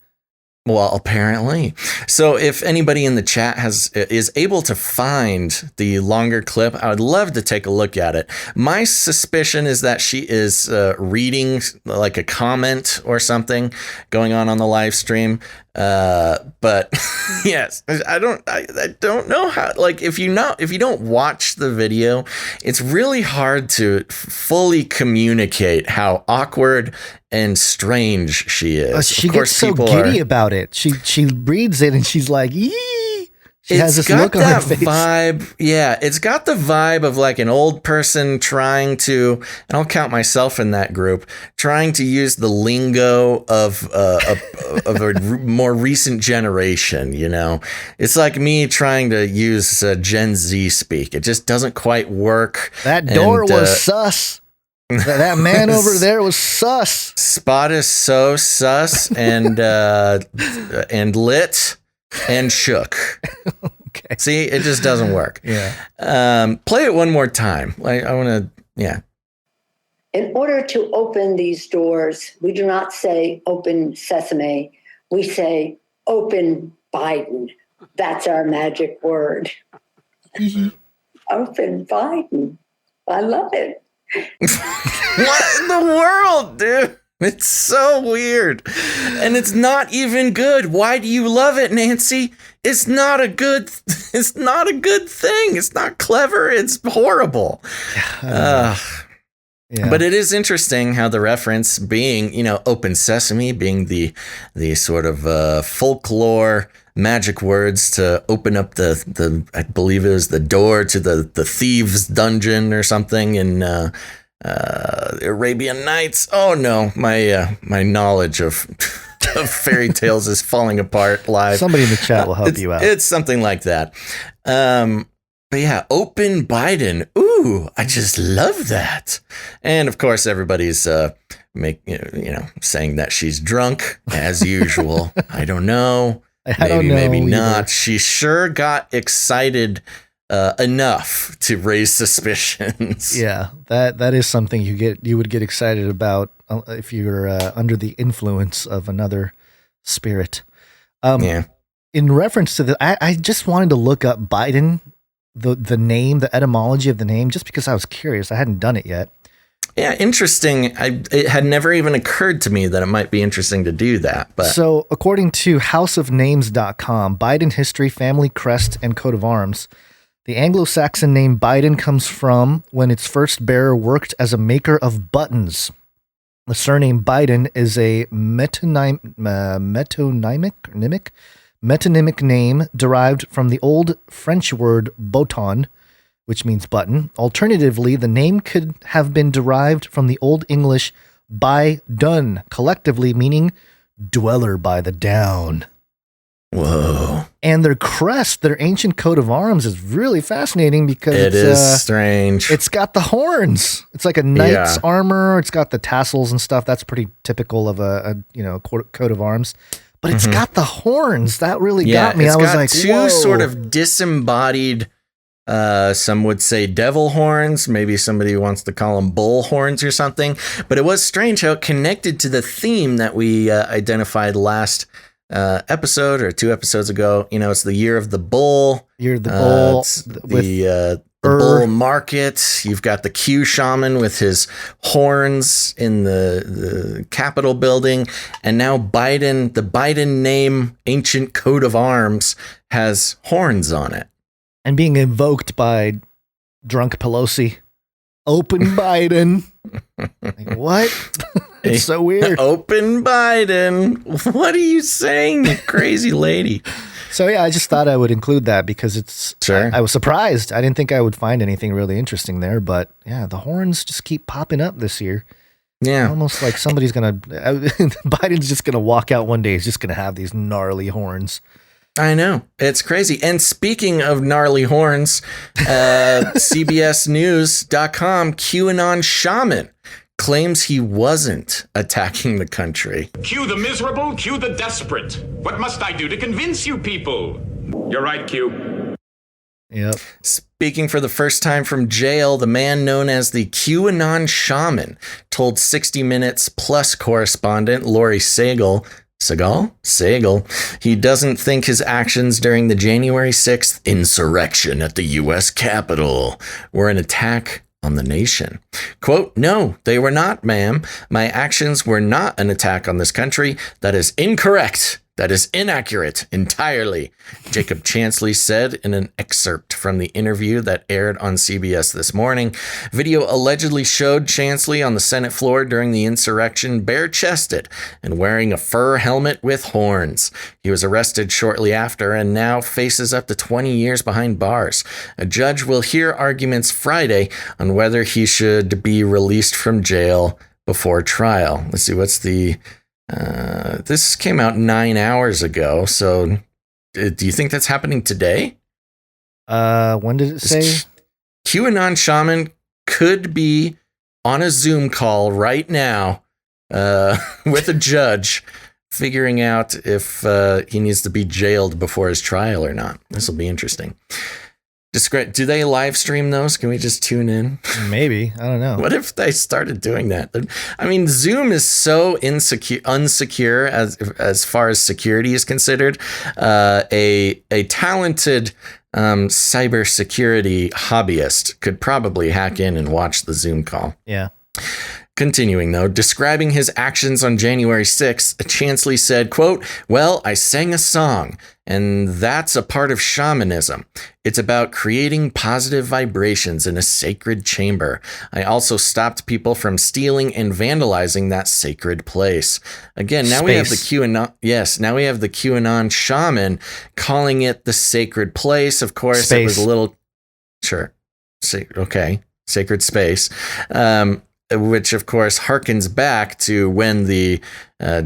Well, apparently. So if anybody in the chat is able to find the longer clip, I would love to take a look at it. My suspicion is that she is reading like a comment or something going on the live stream. But yes, I don't know how, like, if you don't watch the video, it's really hard to fully communicate how awkward and strange she is. She gets so giddy about it. She reads it and she's like, yee. She has this look on her face. Vibe. Yeah, it's got the vibe of like an old person trying to, and I'll count myself in that group, trying to use the lingo of a more recent generation. It's like me trying to use Gen Z speak. It just doesn't quite work. That door was sus. That man over there was sus. Spot is so sus and lit and shook. Okay. See, it just doesn't work. Yeah. Play it one more time. I want to. Yeah. In order to open these doors, we do not say open sesame. We say open Biden. That's our magic word. Open Biden. I love it. What in the world, dude? It's so weird. And it's not even good. Why do you love it, Nancy? It's not a good thing. It's not clever. It's horrible. Yeah. But it is interesting how the reference being, open sesame being the sort of folklore magic words to open up the I believe it was the door to the thieves' dungeon or something in Arabian Nights. Oh no, my knowledge of fairy tales is falling apart live. Somebody in the chat will help you out. It's something like that. But yeah, open Biden. Ooh, I just love that. And of course, everybody's saying that she's drunk as usual. I don't know. Maybe not. She sure got excited enough to raise suspicions. Yeah, that is something you would get excited about if you're under the influence of another spirit. In reference to I just wanted to look up Biden, the name, the etymology of the name, just because I was curious. I hadn't done it yet. Yeah, interesting. It had never even occurred to me that it might be interesting to do that. But so, according to houseofnames.com, Biden history, family crest, and coat of arms, the Anglo-Saxon name Biden comes from when its first bearer worked as a maker of buttons. The surname Biden is a metonymic metonymic name derived from the Old French word bouton, which means button. Alternatively, the name could have been derived from the Old English by dun, collectively meaning dweller by the down. Whoa. And their crest, their ancient coat of arms, is really fascinating because it is strange. It's got the horns. It's like a knight's armor. It's got the tassels and stuff. That's pretty typical of a coat of arms. But it's got the horns. That really got me. I was like, two whoa. sort of disembodied, some would say devil horns. Maybe somebody wants to call them bull horns or something. But it was strange how it connected to the theme that we identified last episode or 2 episodes ago. It's the year of the bull. Year of the bull. The bull market. You've got the Q shaman with his horns in the Capitol building. And now the Biden name, ancient coat of arms, has horns on it. And being invoked by drunk Pelosi. Open Biden. Like, what? It's so weird. Open Biden. What are you saying, you crazy lady? So yeah, I just thought I would include that because it's. Sure. I was surprised. I didn't think I would find anything really interesting there, but yeah, the horns just keep popping up this year. Yeah, almost like somebody's Biden's just gonna walk out one day. He's just gonna have these gnarly horns. I know. It's crazy. And speaking of gnarly horns, CBSNews.com QAnon shaman claims he wasn't attacking the country. Cue the miserable, cue the desperate. What must I do to convince you people? You're right, Q. Yep. Speaking for the first time from jail, the man known as the QAnon shaman told 60 Minutes Plus correspondent Lori Sagal he doesn't think his actions during the January 6th insurrection at the U.S. Capitol were an attack on the nation. Quote, "No, they were not, ma'am. My actions were not an attack on this country. That is incorrect. That is inaccurate entirely," Jacob Chansley said in an excerpt from the interview that aired on CBS this morning. Video allegedly showed Chansley on the Senate floor during the insurrection, bare-chested and wearing a fur helmet with horns. He was arrested shortly after and now faces up to 20 years behind bars. A judge will hear arguments Friday on whether he should be released from jail before trial. Let's see, what's the... this came out 9 hours ago, so do you think that's happening today? When did it say? QAnon shaman could be on a Zoom call right now with a judge figuring out if he needs to be jailed before his trial or not. This will be interesting. Do they live stream those? Can we just tune in? Maybe. I don't know. What if they started doing that? I mean, Zoom is so unsecure as far as security is considered. A talented cybersecurity hobbyist could probably hack in and watch the Zoom call. Yeah. Continuing, though, describing his actions on January 6th, Chansley said, quote, "Well, I sang a song, and that's a part of shamanism. It's about creating positive vibrations in a sacred chamber. I also stopped people from stealing and vandalizing that sacred place." Again, now we have the QAnon. Yes, now we have the QAnon shaman calling it the sacred place. Of course, it was a little, sure, okay, sacred space. Which, of course, harkens back to when the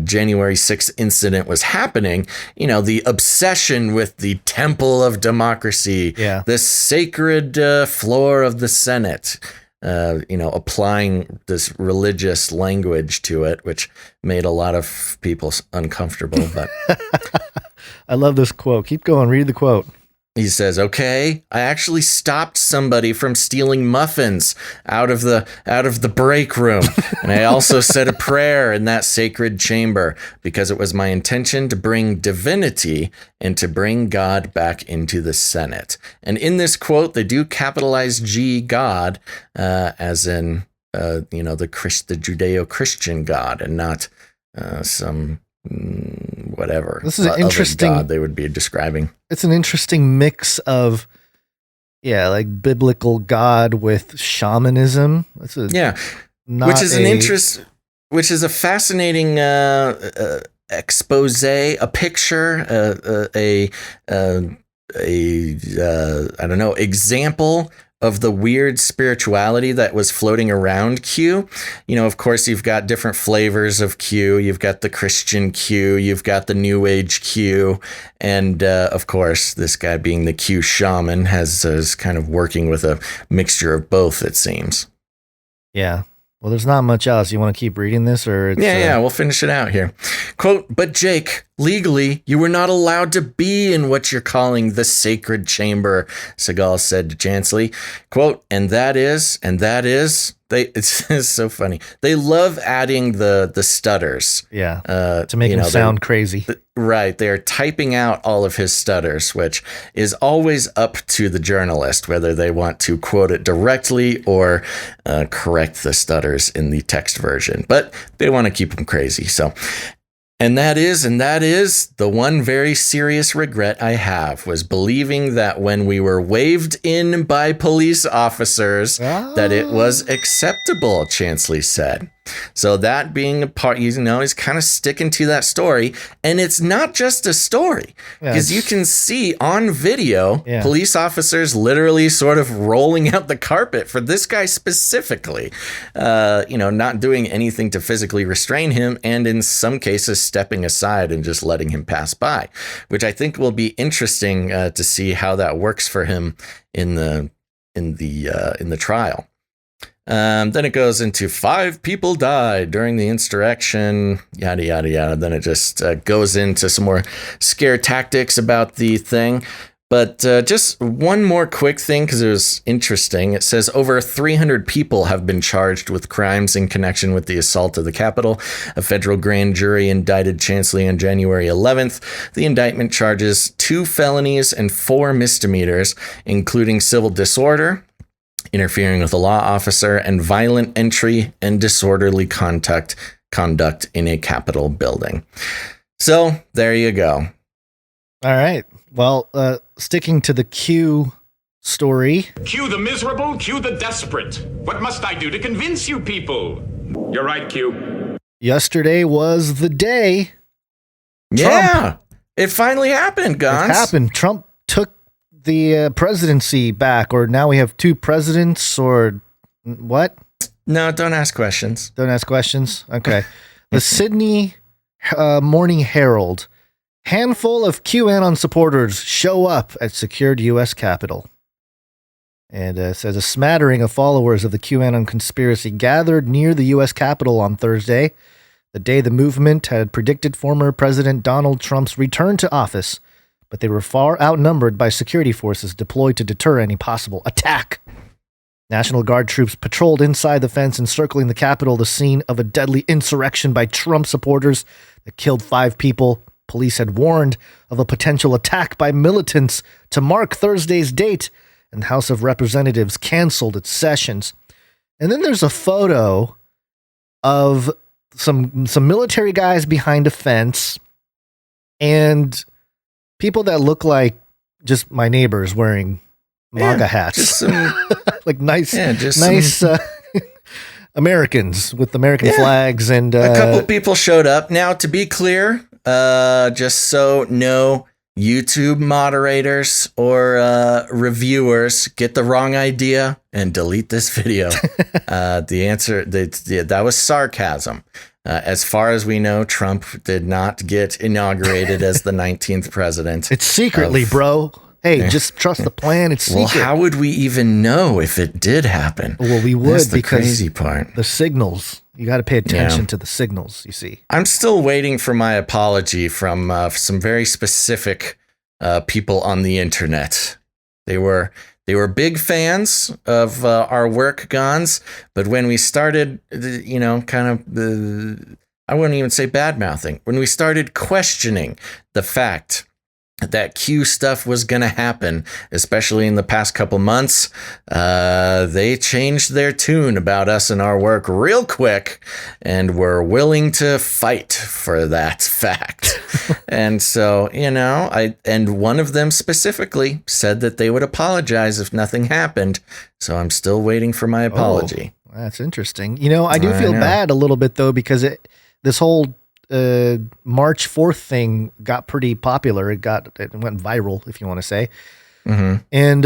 January 6th incident was happening. You know, the obsession with the temple of democracy, the sacred floor of the Senate, applying this religious language to it, which made a lot of people uncomfortable. But I love this quote. Keep going. Read the quote. He says, "Okay, I actually stopped somebody from stealing muffins out of the break room. And I also said a prayer in that sacred chamber because it was my intention to bring divinity and to bring God back into the Senate." And in this quote, they do capitalize G, God, as in, the Judeo-Christian God, and not some whatever. This is an interesting God they would be describing. It's an interesting mix of, like biblical God with shamanism. Which is a fascinating expose, a picture, I don't know, example of the weird spirituality that was floating around Q. You know, of course, you've got different flavors of Q. You've got the Christian Q, you've got the New Age Q, and of course, this guy being the Q shaman is kind of working with a mixture of both, it seems. Yeah. Well, there's not much else. You want to keep reading this, or it's, yeah, we'll finish it out here. Quote, but Jake, legally, you were not allowed to be in what you're calling the sacred chamber, Seagal said to Chansley. Quote, and that is, it's so funny. They love adding the stutters. Yeah, to make him sound crazy. Right. They are typing out all of his stutters, which is always up to the journalist, whether they want to quote it directly or correct the stutters in the text version. But they want to keep him crazy. So, and that is the one very serious regret I have, was believing that when we were waved in by police officers, that it was acceptable, Chansley said. So that being a part, he's kind of sticking to that story. And it's not just a story, because you can see on video, police officers literally sort of rolling out the carpet for this guy specifically, not doing anything to physically restrain him. And in some cases, stepping aside and just letting him pass by, which I think will be interesting to see how that works for him in the trial. Then it goes into 5 people died during the insurrection, yada, yada, yada. Then it just goes into some more scare tactics about the thing. But just one more quick thing, because it was interesting. It says over 300 people have been charged with crimes in connection with the assault of the Capitol. A federal grand jury indicted Chansley on January 11th. The indictment charges 2 felonies and 4 misdemeanors, including civil disorder, interfering with a law officer, and violent entry and disorderly conduct in a Capitol building. So there you go. All right. Well, sticking to the Q story. Q the miserable, Q the desperate. What must I do to convince you people? You're right, Q. Yesterday was the day. Yeah, it finally happened, Gons. It happened. Trump took the presidency back, or now we have 2 presidents, or what? No, don't ask questions. Don't ask questions? Okay. The Sydney Morning Herald. Handful of QAnon supporters show up at secured U.S. Capitol. And it says a smattering of followers of the QAnon conspiracy gathered near the U.S. Capitol on Thursday, the day the movement had predicted former President Donald Trump's return to office, but they were far outnumbered by security forces deployed to deter any possible attack. National Guard troops patrolled inside the fence encircling the Capitol, the scene of a deadly insurrection by Trump supporters that killed 5 people. Police had warned of a potential attack by militants to mark Thursday's date, and the House of Representatives canceled its sessions. And then there's a photo of some military guys behind a fence and people that look like just my neighbors wearing MAGA hats. Just some, like nice Americans with American flags. And a couple people showed up. Now, to be clear, just so no YouTube moderators or reviewers get the wrong idea and delete this video. The answer, that was sarcasm. As far as we know, Trump did not get inaugurated as the 19th president. It's secretly, bro. Hey, just trust the plan. It's secret. Well, how would we even know if it did happen? Well, we would. That's the because crazy part. The signals. You got to pay attention to the signals, you see. I'm still waiting for my apology from some very specific people on the internet. They were big fans of our work, Gons, but when we started, I wouldn't even say bad-mouthing. When we started questioning the fact that Q stuff was going to happen, especially in the past couple months, they changed their tune about us and our work real quick and were willing to fight for that fact. And so, and one of them specifically said that they would apologize if nothing happened. So I'm still waiting for my apology. Oh, that's interesting. I do feel bad a little bit, though, because this whole March 4th thing got pretty popular. It went viral, if you want to say. Mm-hmm. And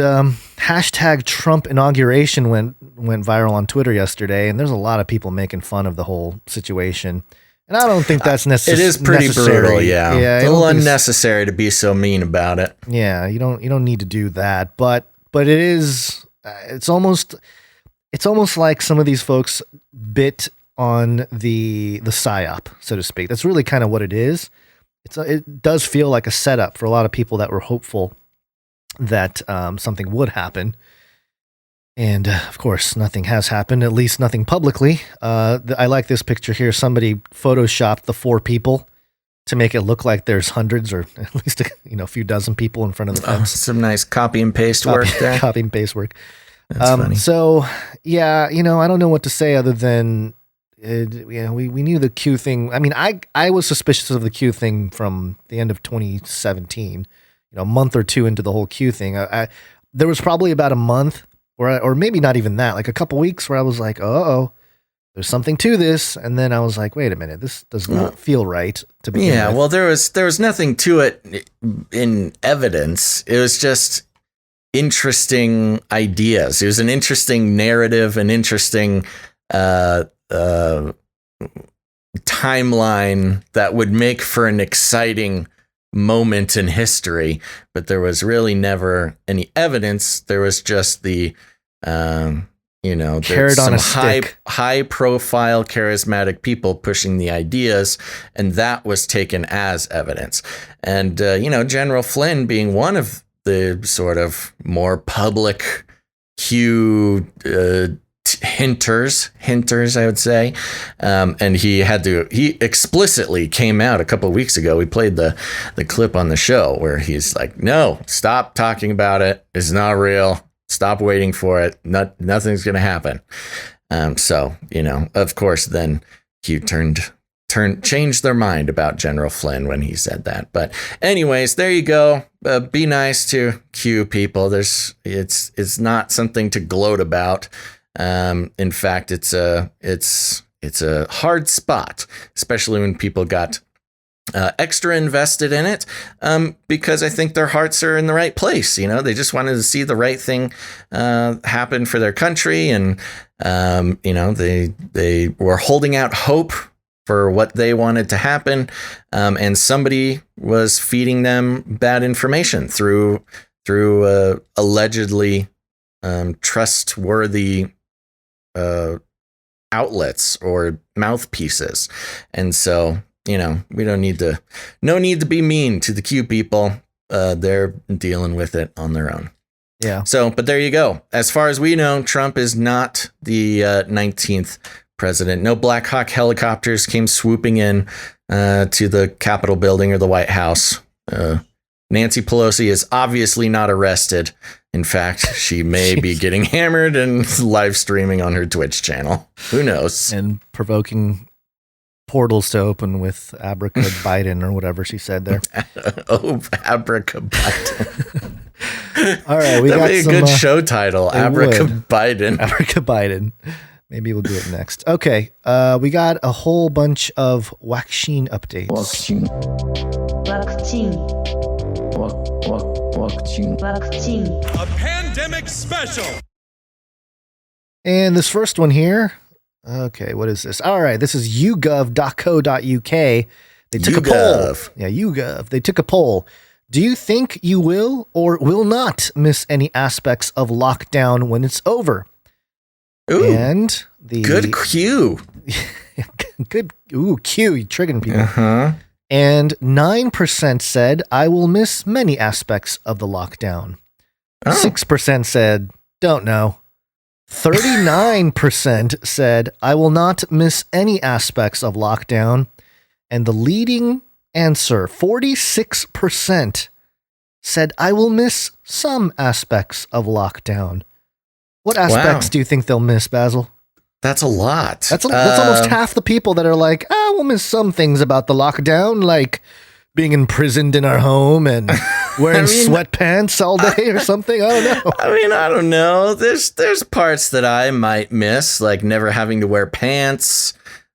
hashtag Trump inauguration went viral on Twitter yesterday, and there's a lot of people making fun of the whole situation. And I don't think that's necessary. It is pretty brutal, yeah. It's a little unnecessary to be so mean about it. Yeah, you don't need to do that, but it is. It's almost like some of these folks bit on the psyop, so to speak. That's really kind of what it is. It does feel like a setup for a lot of people that were hopeful that something would happen. And of course, nothing has happened, at least nothing publicly. I like this picture here. Somebody photoshopped the 4 people to make it look like there's hundreds or at least a few dozen people in front of the fence. Some nice copy and paste work there. Copy and paste work. That's funny. So, yeah, I don't know what to say other than, we knew the Q thing. I mean, I was suspicious of the Q thing from the end of 2017, a month or two into the whole Q thing. There was probably about a month or maybe not even that, like a couple weeks where I was like, there's something to this. And then I was like, wait a minute, this does not feel right to begin with. Well, there was nothing to it in evidence. It was just interesting ideas. It was an interesting narrative, an interesting timeline that would make for an exciting moment in history, but there was really never any evidence. There was just the carrot on a stick. high profile charismatic people pushing the ideas, and that was taken as evidence. And General Flynn being one of the sort of more public Q hinters, I would say. And he explicitly came out a couple of weeks ago. We played the clip on the show where he's like, no, stop talking about it. It's not real. Stop waiting for it. Nothing's going to happen. So, of course, then Q changed their mind about General Flynn when he said that. But anyways, there you go. Be nice to Q people. It's not something to gloat about. In fact, it's a hard spot, especially when people got extra invested in it, because I think their hearts are in the right place. They just wanted to see the right thing happen for their country, and they were holding out hope for what they wanted to happen, and somebody was feeding them bad information through allegedly trustworthy outlets or mouthpieces. And so, we no need to be mean to the Q people. They're dealing with it on their own. Yeah. So, but there you go. As far as we know, Trump is not the 19th president. No Black Hawk helicopters came swooping in to the Capitol building or the White House. Nancy Pelosi is obviously not arrested. In fact, she may be getting hammered and live streaming on her Twitch channel. Who knows? And provoking portals to open with Abraca Biden or whatever she said there. Abraca Biden. All right, that'd be a good show title. Abraca Biden. Abraca Biden. Maybe we'll do it next. Okay, we got a whole bunch of vaccine updates. Vaccine. A pandemic special. And this first one here. Okay, what is this? All right, this is yougov.co.uk. They took a poll. Yeah, YouGov. They took a poll. Do you think you will or will not miss any aspects of lockdown when it's over? Ooh, and good Q. Good. Ooh, Q. You triggering people. Uh-huh. And 9% said, I will miss many aspects of the lockdown. 6% said, don't know. 39% said, I will not miss any aspects of lockdown. And the leading answer, 46%, said, I will miss some aspects of lockdown. What aspects do you think they'll miss, Basil? That's a lot. That's almost half the people that are like, we'll miss some things about the lockdown, like being imprisoned in our home and wearing sweatpants all day or something. I don't know. I don't know. There's parts that I might miss, like never having to wear pants,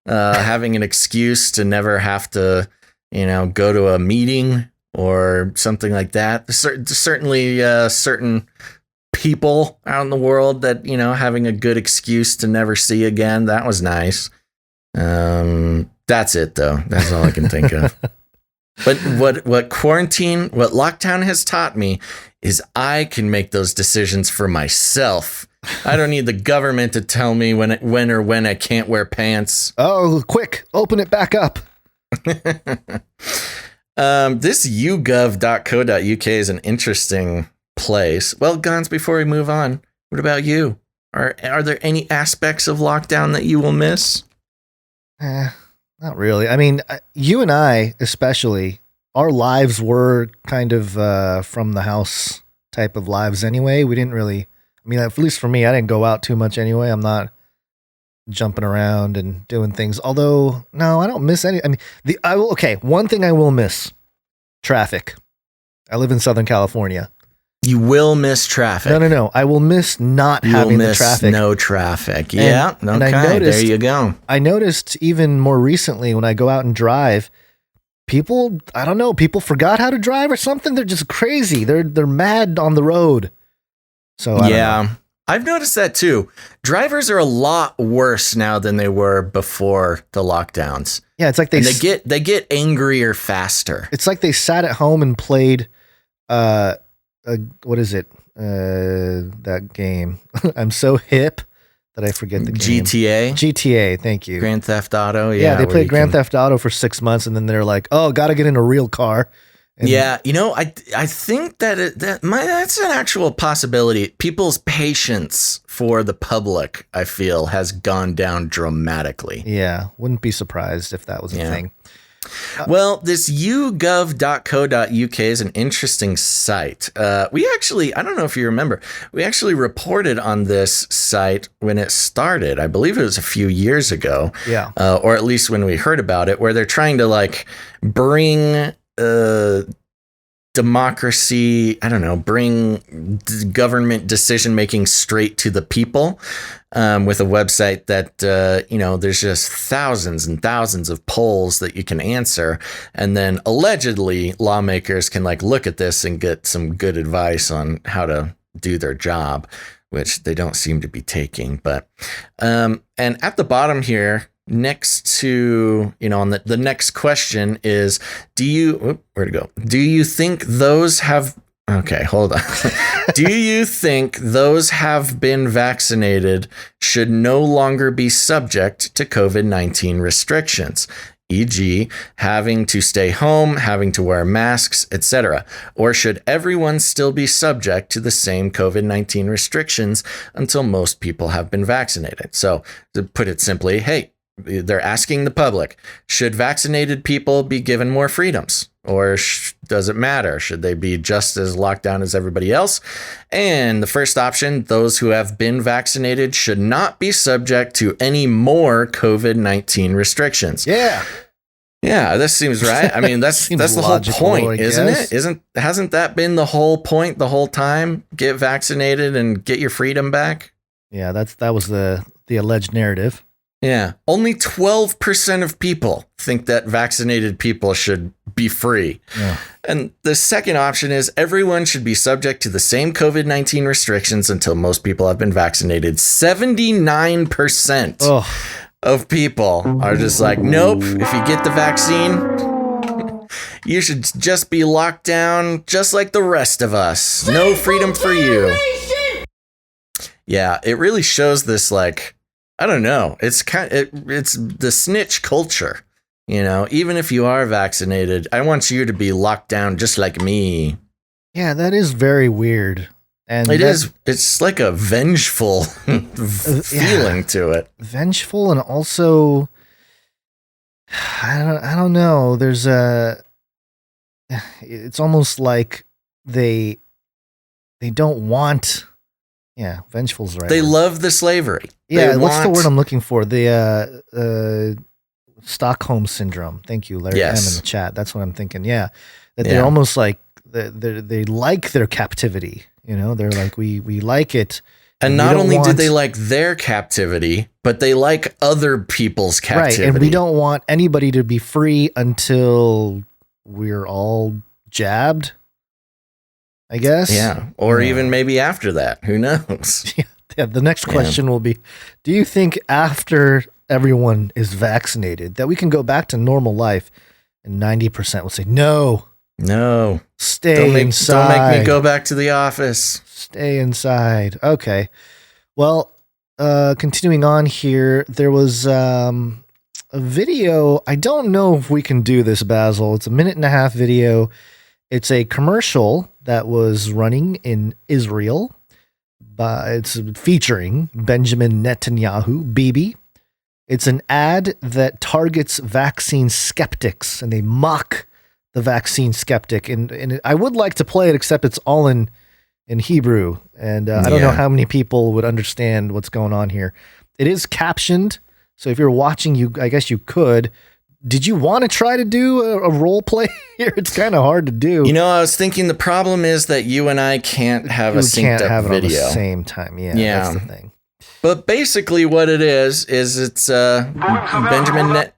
having an excuse to never have to, go to a meeting or something like that. Certainly, certain people out in the world that, having a good excuse to never see again. That was nice. That's it though. That's all I can think of. But what lockdown has taught me is I can make those decisions for myself. I don't need the government to tell me when I can't wear pants. Oh, quick, open it back up. This yougov.co.uk is an interesting place. Well, Gons, before we move on, what about you? Are there any aspects of lockdown that you will miss? Not really. I mean, you and I, especially, our lives were kind of from the house type of lives anyway. We didn't really, at least for me, I didn't go out too much anyway. I'm not jumping around and doing things. Although, no, I don't miss any. One thing I will miss, traffic. I live in Southern California. You will miss traffic. No. I will miss not having the traffic. No traffic. Yeah. And there you go. I noticed even more recently when I go out and drive, people forgot how to drive or something. They're just crazy. They're mad on the road. So I don't know. I've noticed that too. Drivers are a lot worse now than they were before the lockdowns. Yeah, it's like they get angrier faster. It's like they sat at home and played what is it? That game. I'm so hip that I forget the game. GTA, thank you. Grand Theft Auto. Yeah, they played Grand Theft Auto for 6 months and then they're like, "Oh, got to get in a real car." And I think that's an actual possibility. People's patience for the public, I feel, has gone down dramatically. Yeah, wouldn't be surprised if that was a thing. Well, this yougov.co.uk is an interesting site. We actually, I don't know if you remember, we actually reported on this site when it started. I believe it was a few years ago. Yeah. Or at least when we heard about it, where they're trying to bring democracy, bring government decision making straight to the people, with a website that there's just thousands and thousands of polls that you can answer, and then allegedly lawmakers can look at this and get some good advice on how to do their job, which they don't seem to be taking. But and at the bottom here, next to, on the next question is, do you think those have, okay, hold on. Do you think those have been vaccinated should no longer be subject to COVID-19 restrictions, e.g., having to stay home, having to wear masks, etc.? Or should everyone still be subject to the same COVID-19 restrictions until most people have been vaccinated? So to put it simply, hey, they're asking the public, should vaccinated people be given more freedoms? Or does it matter? Should they be just as locked down as everybody else? And the first option, those who have been vaccinated should not be subject to any more COVID-19 restrictions. Yeah. Yeah, this seems right. I mean, that's the whole point, isn't it? Hasn't that been the whole point the whole time? Get vaccinated and get your freedom back? Yeah, that was the alleged narrative. Yeah. Only 12% of people think that vaccinated people should be free. Yeah. And the second option is everyone should be subject to the same COVID-19 restrictions until most people have been vaccinated. 79% of people are just like, nope, if you get the vaccine, you should just be locked down just like the rest of us. No freedom for you. Yeah, it really shows this, I don't know. It's it's the snitch culture, even if you are vaccinated, I want you to be locked down just like me. Yeah, that is very weird. And it's like a vengeful feeling to it. Vengeful. And also, I don't know. It's almost like they don't want. Yeah, vengeful's right. They love the slavery. Yeah, what's the word I'm looking for? The Stockholm syndrome. Thank you, Larry M in the chat. That's what I'm thinking. Yeah, that they're almost like they like their captivity. They're like we like it And not only did they like their captivity, but they like other people's captivity. Right, and we don't want anybody to be free until we're all jabbed, I guess. Yeah, or even maybe after that. Who knows? Yeah, the next question will be, do you think after everyone is vaccinated that we can go back to normal life? And 90% will say, no. No. Stay inside. Don't make me go back to the office. Stay inside. Okay. Well, continuing on here, there was a video. I don't know if we can do this, Basil. It's a 1.5-minute video. It's a commercial that was running in Israel. It's featuring Benjamin Netanyahu, Bibi. It's an ad that targets vaccine skeptics, and they mock the vaccine skeptic. And I would like to play it, except it's all in Hebrew, and I don't know how many people would understand what's going on here. It is captioned, so if you're watching, I guess you could. Did you want to try to do a role play here? It's kind of hard to do. You know, I was thinking the problem is that you and I can't have a synced up video. It at the same time. Yeah, that's the thing. But basically what it is it's Benjamin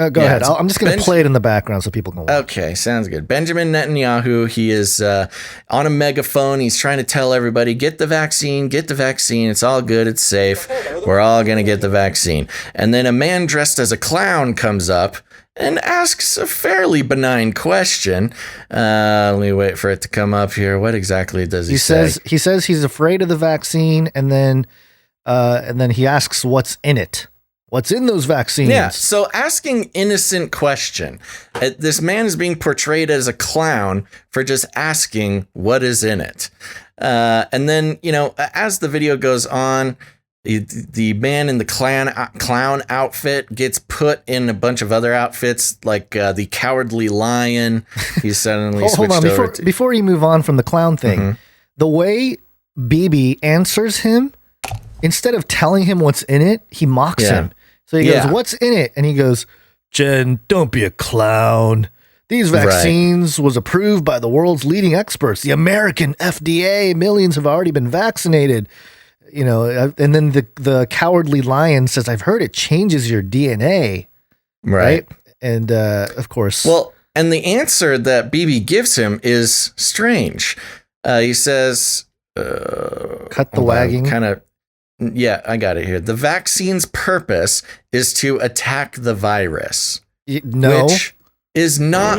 go ahead. I'm just going to play it in the background so people can watch. Okay, sounds good. Benjamin Netanyahu, he is on a megaphone. He's trying to tell everybody, get the vaccine. It's all good. It's safe. We're all going to get the vaccine. And then a man dressed as a clown comes up and asks a fairly benign question. Let me wait for it to come up here. What exactly does he say? He says he's afraid of the vaccine, and then he asks what's in it. What's in those vaccines? Yeah, so asking innocent question. This man is being portrayed as a clown for just asking what is in it. And then, as the video goes on, the man in the clown outfit gets put in a bunch of other outfits, like the Cowardly Lion. He's suddenly switched over to... Before you move on from the clown thing, the way Bibi answers him, instead of telling him what's in it, he mocks him. So he goes, what's in it? And he goes, Jen, don't be a clown. These vaccines was approved by the world's leading experts, the American FDA. Millions have already been vaccinated. And then the Cowardly Lion says, I've heard it changes your DNA. Right. And of course. Well, and the answer that Bibi gives him is strange. He says, cut the wagging. Yeah, I got it here. The vaccine's purpose is to attack the virus. No. Which is not...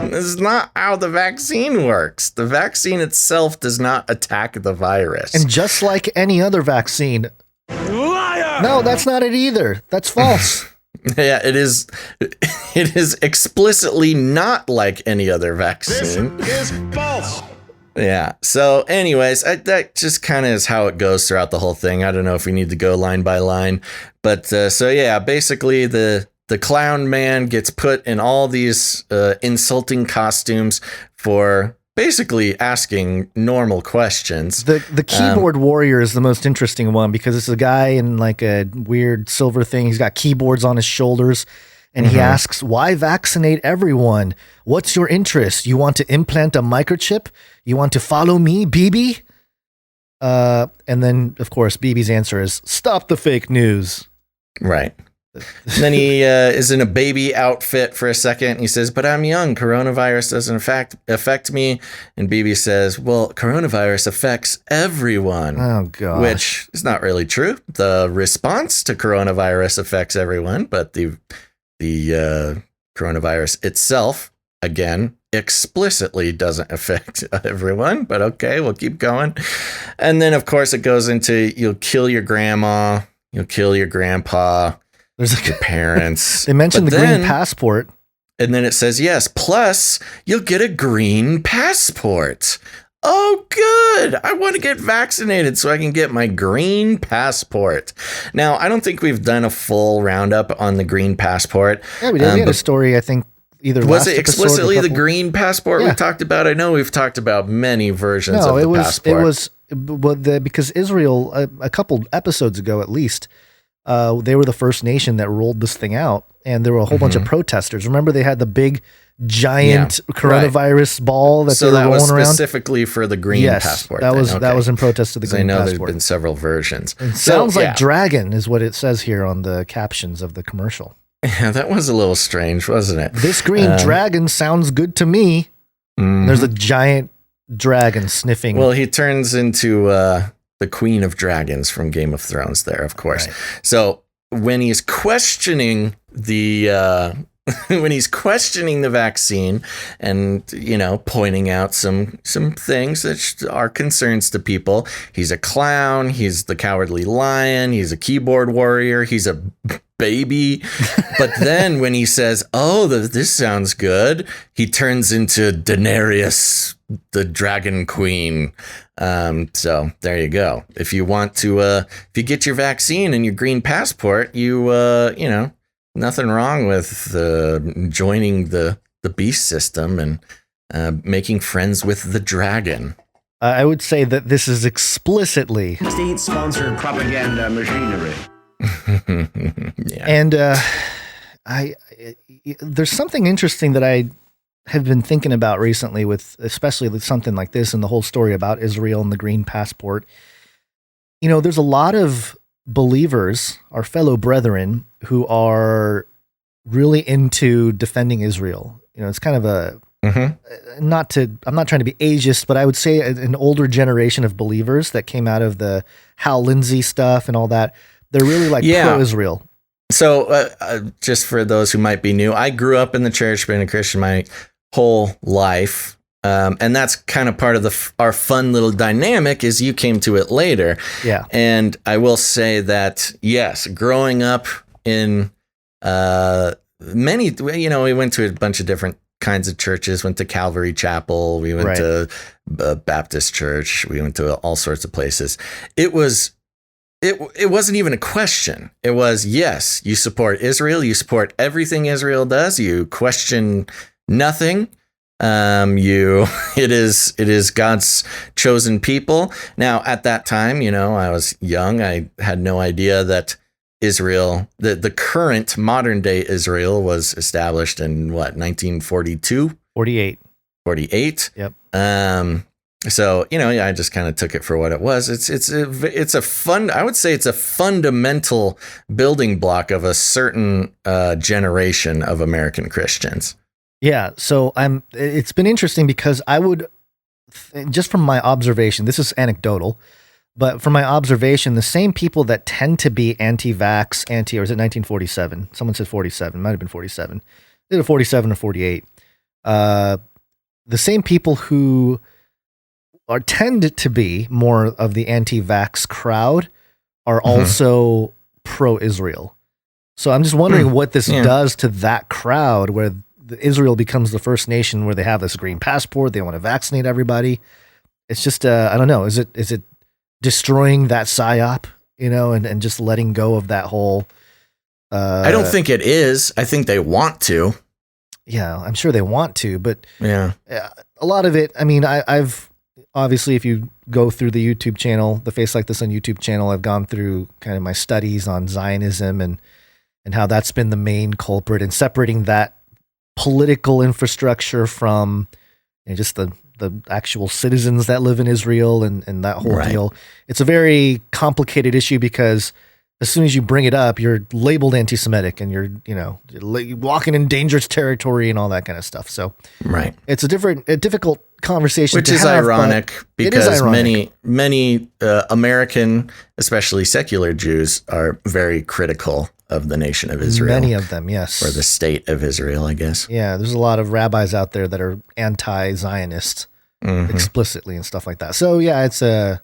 This is not how the vaccine works. The vaccine itself does not attack the virus. And just like any other vaccine... Liar! No, that's not it either. That's false. Yeah, it is. It is explicitly not like any other vaccine. This is false. Yeah. So anyways, that just kind of is how it goes throughout the whole thing. I don't know if we need to go line by line, but so yeah, basically the clown man gets put in all these insulting costumes for basically asking normal questions. The keyboard warrior is the most interesting one because it's a guy in like a weird silver thing. He's got keyboards on his shoulders. And he asks, why vaccinate everyone? What's your interest? You want to implant a microchip? You want to follow me, Bibi? And then, of course, Bibi's answer is, stop the fake news. Right. Then he is in a baby outfit for a second. He says, but I'm young. Coronavirus doesn't affect me. And Bibi says, well, coronavirus affects everyone. Oh, God. Which is not really true. The response to coronavirus affects everyone, but the coronavirus itself, again, explicitly doesn't affect everyone, but okay, we'll keep going. And then, of course, it goes into you'll kill your grandma, you'll kill your grandpa, there's your parents. They mentioned green passport. And then it says, yes, plus you'll get a green passport. Oh, good. I want to get vaccinated so I can get my green passport. Now, I don't think we've done a full roundup on the green passport. Yeah, we did. We had a story, I think, either was it explicitly the green passport we talked about? I know we've talked about many versions of the passport. It was because Israel, a couple episodes ago at least, They were the first nation that rolled this thing out, and there were a whole bunch of protesters. Remember, they had the big, giant coronavirus ball that they were rolling around. So that was specifically for the green passport. That was in protest of the green passport. I know there's been several versions. It sounds like dragon is what it says here on the captions of the commercial. Yeah, that was a little strange, wasn't it? This green dragon sounds good to me. There's a giant dragon sniffing. Well, he turns into the Queen of Dragons from Game of Thrones there, of course. Right. So when he's questioning the vaccine and, pointing out some things that are concerns to people, he's a clown, he's the Cowardly Lion, he's a keyboard warrior, he's a baby. But then when he says, this sounds good, he turns into Daenerys, the Dragon Queen. So there you go. If you want to, if you get your vaccine and your green passport, nothing wrong with joining the beast system and making friends with the dragon. I would say that this is explicitly state-sponsored propaganda machinery. Yeah. And there's something interesting that I have been thinking about recently, with especially with something like this and the whole story about Israel and the green passport. There's a lot of believers, our fellow brethren, who are really into defending Israel. It's kind of a I'm not trying to be ageist, but I would say an older generation of believers that came out of the Hal Lindsey stuff and all that. They're really pro-Israel. So just for those who might be new, I grew up in the church, been a Christian my whole life. And that's kind of part of our fun little dynamic is you came to it later. Yeah. And I will say that, yes, growing up in we went to a bunch of different kinds of churches, went to Calvary Chapel, we went to Baptist Church, we went to all sorts of places. It wasn't even a question. It was, yes, you support Israel, you support everything Israel does, you question nothing. It is God's chosen people. Now, at that time, I was young. I had no idea that Israel, the current modern day Israel, was established in 1942? 48. Yep. So, I just kind of took it for what it was. I would say it's a fundamental building block of a certain generation of American Christians. Yeah, so it's been interesting because I would, just from my observation, this is anecdotal, but from my observation, the same people that tend to be anti-vax, or is it 1947? Someone said 47, might have been 47. Either 47 or 48. The same people who tend to be more of the anti-vax crowd are also pro-Israel. So I'm just wondering what this does to that crowd where Israel becomes the first nation where they have this green passport. They want to vaccinate everybody. It's just, I don't know. Is it destroying that psyop, and just letting go of that whole, I don't think it is. I think they want to. Yeah, I'm sure they want to, but yeah, a lot of it, I've obviously, if you go through the YouTube channel, the Face Like This on YouTube channel, I've gone through kind of my studies on Zionism and how that's been the main culprit in separating that political infrastructure from just the actual citizens that live in Israel and that whole deal. It's a very complicated issue because as soon as you bring it up, you're labeled anti-Semitic and you're walking in dangerous territory and all that kind of stuff. So it's a difficult conversation, which is ironic because many American, especially secular Jews, are very critical of the nation of Israel. Many of them, yes, or the state of Israel, I guess. Yeah, there's a lot of rabbis out there that are anti-Zionist explicitly and stuff like that. So yeah, it's a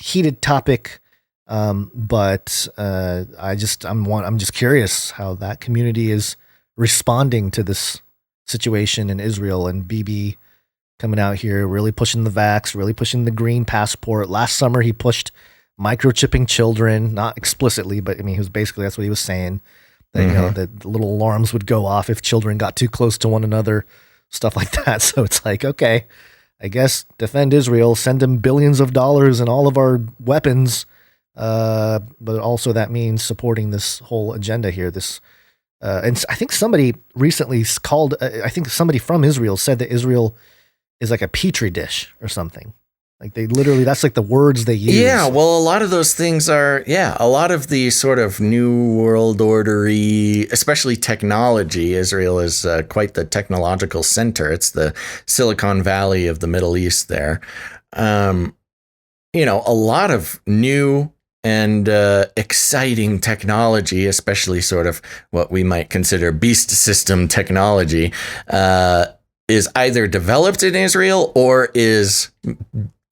heated topic. But I'm just curious how that community is responding to this situation in Israel, and Bibi coming out here really pushing the vax, really pushing the green passport. Last summer he pushed microchipping children, not explicitly, but he was basically, that's what he was saying, that that the little alarms would go off if children got too close to one another, stuff like that. So it's like, okay, I guess defend Israel, send them billions of dollars and all of our weapons. but also that means supporting this whole agenda here. And I think somebody recently called, I think somebody from Israel said that Israel is like a petri dish or something. Like they literally, that's like the words they use. Yeah, well, a lot of those things are, a lot of the sort of new world ordery, especially technology. Israel is quite the technological center. It's the Silicon Valley of the Middle East there. A lot of new and exciting technology, especially sort of what we might consider beast system technology, is either developed in Israel or is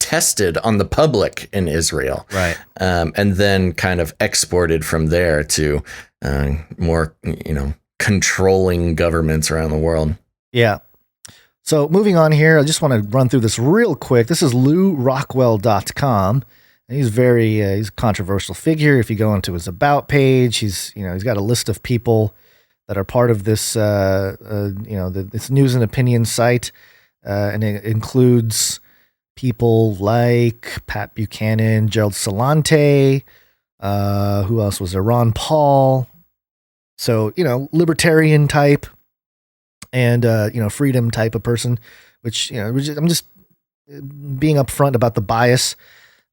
tested on the public in Israel, right? And then kind of exported from there to more, controlling governments around the world. Yeah. So moving on here, I just want to run through this real quick. This is LewRockwell.com. And he's he's a controversial figure. If you go into his about page, he's got a list of people that are part of this, this news and opinion site, and it includes people like Pat Buchanan, Gerald Celente, who else was there? Ron Paul. So, libertarian type and, freedom type of person, which, I'm just being upfront about the bias.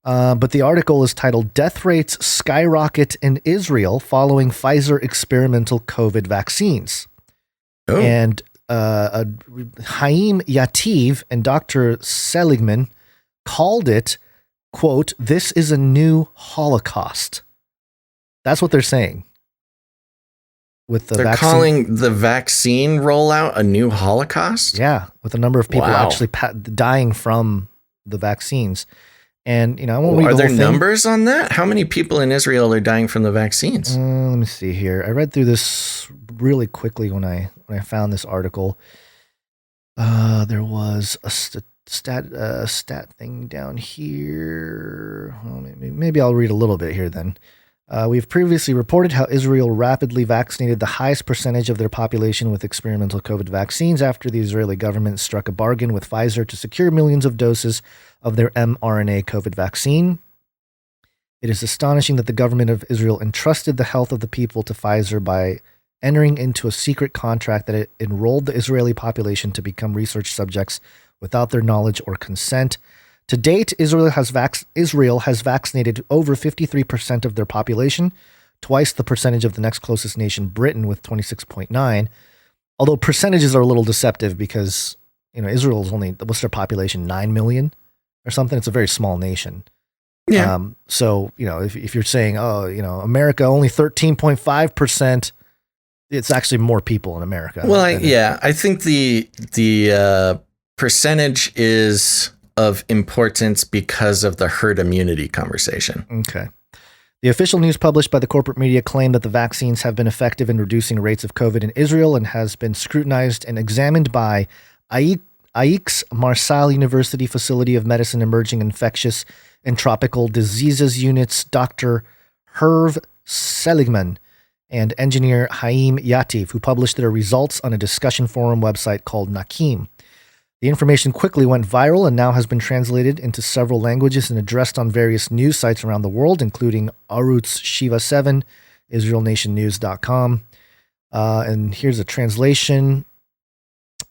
But the article is titled "Death Rates Skyrocket in Israel Following Pfizer Experimental COVID Vaccines." Oh. And Haim Yativ and Dr. Seligman called it, quote, "This is a new Holocaust." That's what they're saying. They're calling the vaccine rollout a new Holocaust? Yeah, with a number of people actually dying from the vaccines. And, I won't read Are the there whole thing. numbers on that? How many people in Israel are dying from the vaccines? Let me see here. I read through this really quickly when I found this article. There was a stat thing down here. Well, maybe I'll read a little bit here then. We've previously reported how Israel rapidly vaccinated the highest percentage of their population with experimental COVID vaccines after the Israeli government struck a bargain with Pfizer to secure millions of doses of their mRNA COVID vaccine. It is astonishing that the government of Israel entrusted the health of the people to Pfizer by entering into a secret contract that it enrolled the Israeli population to become research subjects without their knowledge or consent. To date, Israel has vaccinated over 53% of their population, twice the percentage of the next closest nation, Britain, with 26.9. Although percentages are a little deceptive because, Israel is only, what's their population, 9 million or something? It's a very small nation. Yeah. So, if you're saying, America only 13.5%, it's actually more people in America. Well, I think the percentage is of importance because of the herd immunity conversation. Okay. The official news published by the corporate media claimed that the vaccines have been effective in reducing rates of COVID in Israel and has been scrutinized and examined by Aix Marsal University Facility of Medicine Emerging Infectious and Tropical Diseases Units Dr. Herve Seligman and engineer Haim Yativ, who published their results on a discussion forum website called Nakim. The information quickly went viral and now has been translated into several languages and addressed on various news sites around the world, including Arutz Shiva 7, IsraelNationNews.com. And here's a translation.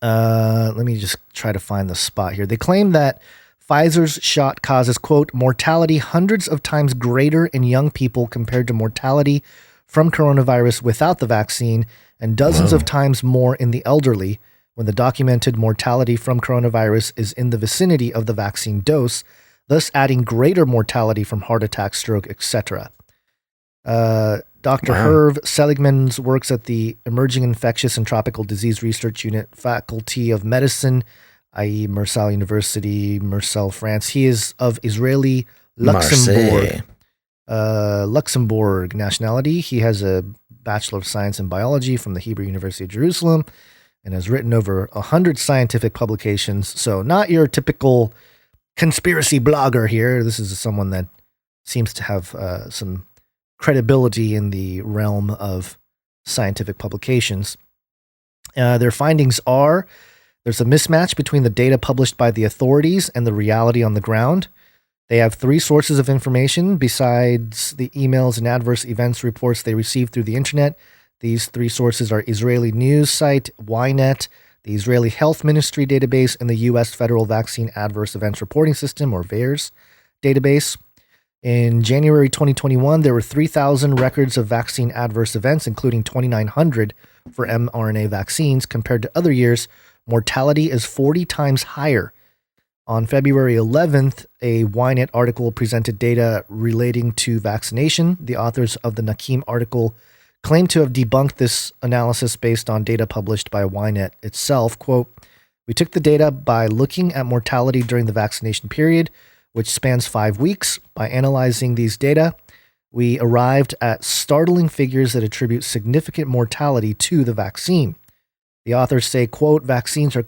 Let me just try to find the spot here. They claim that Pfizer's shot causes, quote, mortality hundreds of times greater in young people compared to mortality from coronavirus without the vaccine, and dozens of times more in the elderly, when the documented mortality from coronavirus is in the vicinity of the vaccine dose, thus adding greater mortality from heart attack, stroke, etc. Dr. Herve Seligman works at the Emerging Infectious and Tropical Disease Research Unit, Faculty of Medicine, i.e. Marsal University, Marseille, France. He is of Israeli Luxembourg nationality. He has a Bachelor of Science in Biology from the Hebrew University of Jerusalem and has written over 100 scientific publications. So not your typical conspiracy blogger here. This is someone that seems to have some credibility in the realm of scientific publications. Their findings are there's a mismatch between the data published by the authorities and the reality on the ground. They have 3 sources of information besides the emails and adverse events reports they receive through the internet. These 3 sources are Israeli news site Ynet, the Israeli Health Ministry database, and the U.S. Federal Vaccine Adverse Events Reporting System, or VAERS, database. In January 2021, there were 3,000 records of vaccine adverse events, including 2,900 for mRNA vaccines. Compared to other years, mortality is 40 times higher. On February 11th, a Ynet article presented data relating to vaccination. The authors of the Nakim article claimed to have debunked this analysis based on data published by Ynet itself. Quote, "We took the data by looking at mortality during the vaccination period, which spans 5 weeks. By analyzing these data, we arrived at startling figures that attribute significant mortality to the vaccine." The authors say, quote, vaccines have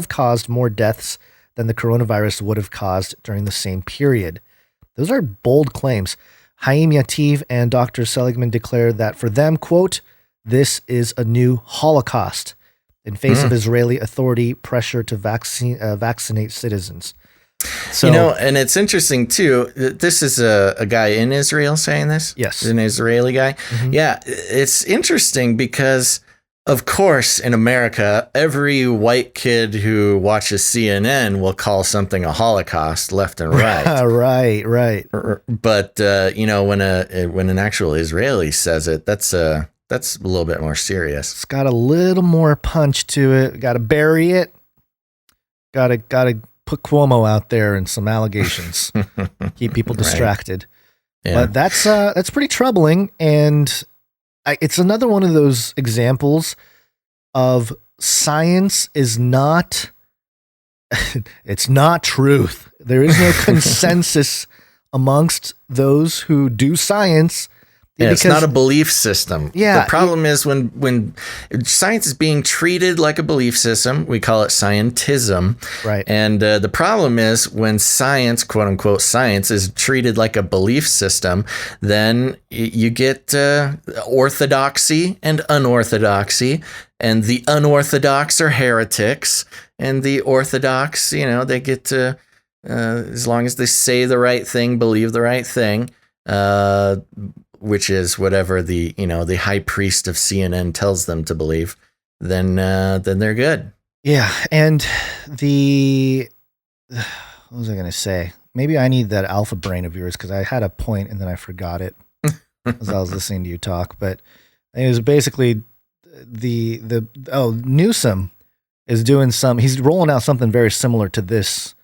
caused more deaths than the coronavirus would have caused during the same period. Those are bold claims. Haim Yativ and Dr. Seligman declared that for them, quote, "This is a new Holocaust in face of Israeli authority pressure to vaccinate citizens." So, and it's interesting too. This is a guy in Israel saying this. Yes. An Israeli guy. Mm-hmm. Yeah. It's interesting because, of course, in America, every white kid who watches CNN will call something a Holocaust left and right. Right. But, when an actual Israeli says it, that's a little bit more serious. It's got a little more punch to it. Got to bury it. Got to put Cuomo out there and some allegations. Keep people distracted. Right. Yeah. But that's pretty troubling. And it's another one of those examples of science is not, it's not truth. There is no consensus amongst those who do science. Yeah, it's not a belief system. Yeah, the problem is when science is being treated like a belief system, we call it scientism. Right. And the problem is when science, quote unquote, science is treated like a belief system, then you get orthodoxy and unorthodoxy. And the unorthodox are heretics. And the orthodox, they get to, as long as they say the right thing, believe the right thing, which is whatever the high priest of CNN tells them to believe, then they're good. Yeah, and what was I going to say? Maybe I need that alpha brain of yours because I had a point and then I forgot it as I was listening to you talk. But it was basically Newsom is doing he's rolling out something very similar to this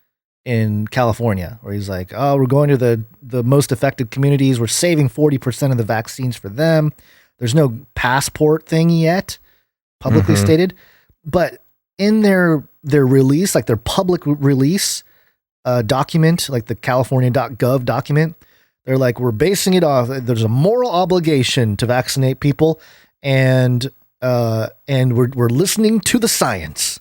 in California, where he's like, "Oh, we're going to the most affected communities. We're saving 40% of the vaccines for them." There's no passport thing yet, publicly stated, but in their release, like their public release document, like the California.gov document, they're like, "We're basing it off. There's a moral obligation to vaccinate people, and we're listening to the science."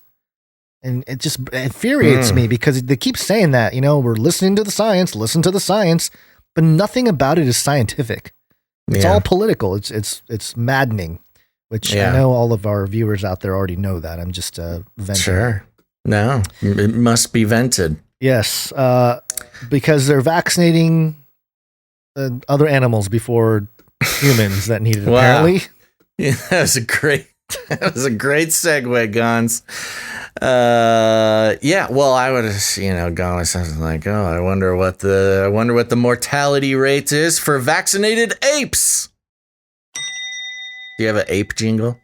And it just infuriates me because they keep saying that, we're listening to the science, listen to the science, but nothing about it is scientific. It's all political. It's maddening, which I know all of our viewers out there already know that. I'm just venting. Sure. No, it must be vented. Yes. Because they're vaccinating other animals before humans that need it, apparently. Yeah, that was a great segue, Gons. Well, I would have, gone with something like, "Oh, I wonder what the mortality rate is for vaccinated apes." Do you have an ape jingle?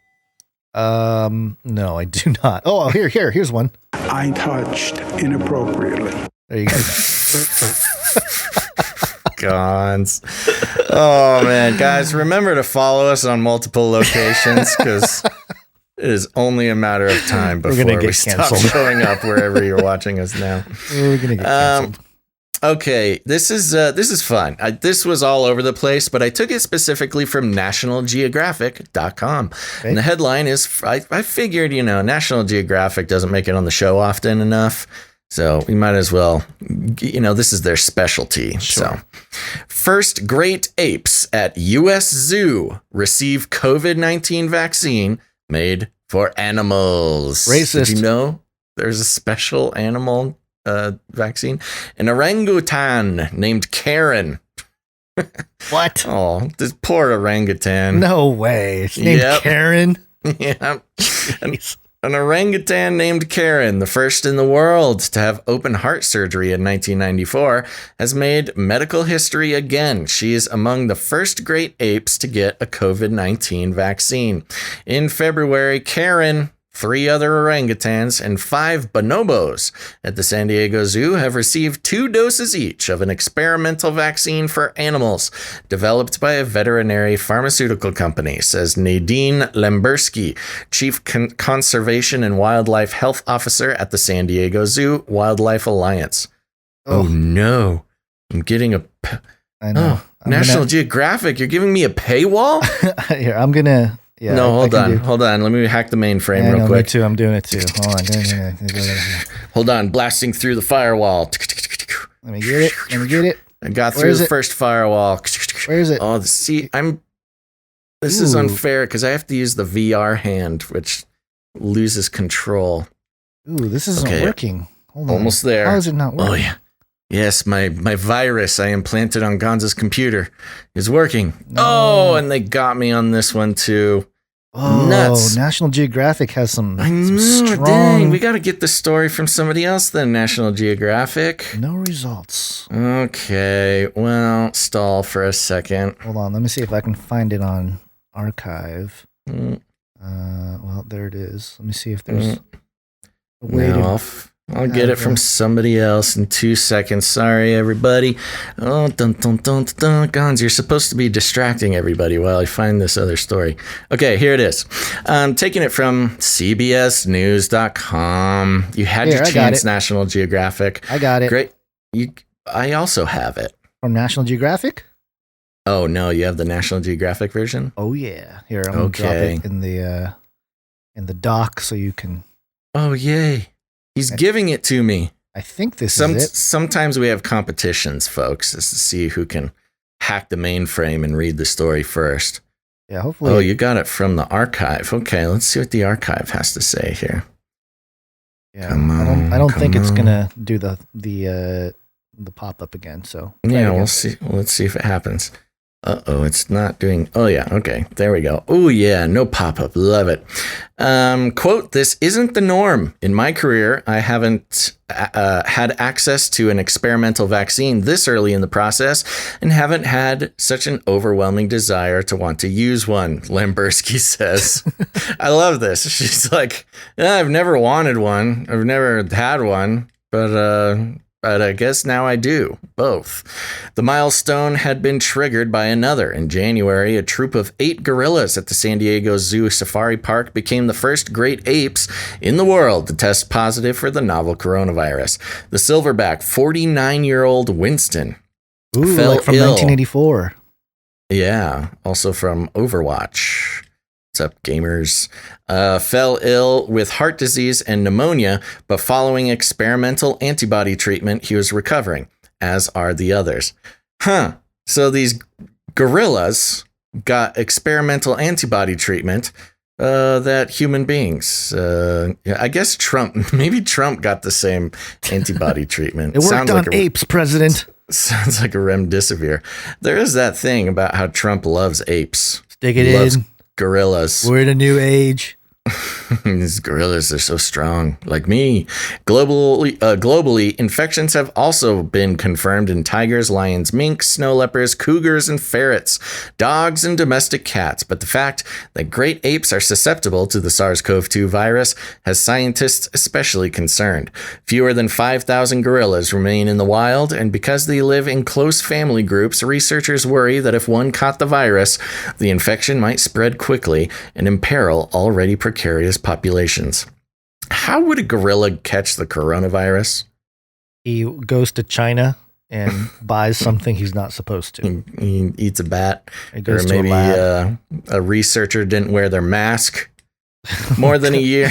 No, I do not. Oh, here's one. I touched inappropriately. There you go. Gons. Oh man, guys, remember to follow us on multiple locations because it is only a matter of time before we stop showing up wherever you're watching us now. We're gonna get canceled. Okay, this is fun. This was all over the place, but I took it specifically from NationalGeographic.com. Okay. And the headline is, I figured, National Geographic doesn't make it on the show often enough, so we might as well, this is their specialty. Sure. So, first great apes at U.S. Zoo receive COVID-19 vaccine made for animals. Racist. Did you know there's a special animal vaccine. An orangutan named Karen. What? Oh, this poor orangutan. No way. It's named Karen. Yeah. An orangutan named Karen, the first in the world to have open heart surgery in 1994, has made medical history again. She is among the first great apes to get a COVID-19 vaccine. In February, Karen, 3 other orangutans, and 5 bonobos at the San Diego Zoo have received 2 doses each of an experimental vaccine for animals developed by a veterinary pharmaceutical company, says Nadine Lemberski, Chief Conservation and Wildlife Health Officer at the San Diego Zoo Wildlife Alliance. Oh no, I'm getting I know. National Geographic, you're giving me a paywall? Here, I'm going to... Yeah, no, hold on. Let me hack the mainframe real quick. Me too. I'm doing it too. Hold on. Hold on. Blasting through the firewall. Let me get it. I got through the first firewall. Where is it? Oh, see, this is unfair because I have to use the VR hand, which loses control. Ooh, this isn't working. Hold on. Almost there. How is it not working? Oh, yeah. Yes, my virus I implanted on Gonza's computer is working. No. Oh, and they got me on this one too. Oh, nuts. National Geographic has some strong... Dang, we got to get the story from somebody else then, National Geographic. No results. Okay, well, stall for a second. Hold on, let me see if I can find it on archive. Well, there it is. Let me see if there's a way to... I'll get it from somebody else in 2 seconds. Sorry, everybody. Oh, Gonz, you're supposed to be distracting everybody while I find this other story. Okay, here it is. I'm taking it from CBSNews.com. You had your chance, National Geographic. I got it. Great. I also have it. From National Geographic? Oh, no, you have the National Geographic version? Oh, yeah. Here, I'm going to drop it in the doc so you can... Oh, yay. He's giving it to me. I think this is it. Sometimes we have competitions, folks, just to see who can hack the mainframe and read the story first. Yeah, hopefully. Oh, you got it from the archive. Okay, let's see what the archive has to say here. Yeah, I don't think it's gonna do the pop up again. So yeah, we'll see. Let's see if it happens. It's not doing... Oh, yeah. Okay. There we go. Oh, yeah. No pop-up. Love it. Quote, this isn't the norm. In my career, I haven't had access to an experimental vaccine this early in the process and haven't had such an overwhelming desire to want to use one, Lemberski says. I love this. She's like, I've never wanted one. I've never had one, but I guess now I do, both. The milestone had been triggered by another. In January, a troop of 8 gorillas at the San Diego Zoo Safari Park became the first great apes in the world to test positive for the novel coronavirus. The silverback 49-year-old Winston fell like from ill. 1984. Yeah, also from Overwatch. What's up, gamers? Fell ill with heart disease and pneumonia, but following experimental antibody treatment, he was recovering, as are the others. So these gorillas got experimental antibody treatment that human beings, I guess maybe Trump got the same antibody treatment. It worked on apes, President. Sounds like a remdesivir. There is that thing about how Trump loves apes. Stick it in. Gorillas. We're in a new age. These gorillas are so strong, like me. Globally, infections have also been confirmed in tigers, lions, minks, snow leopards, cougars, and ferrets, dogs, and domestic cats. But the fact that great apes are susceptible to the SARS-CoV-2 virus has scientists especially concerned. Fewer than 5,000 gorillas remain in the wild, and because they live in close family groups, researchers worry that if one caught the virus, the infection might spread quickly and imperil already precarious populations. How would a gorilla catch the coronavirus? He goes to China and buys something he's not supposed to. He eats a bat. He goes or maybe a researcher didn't wear their mask. More than a year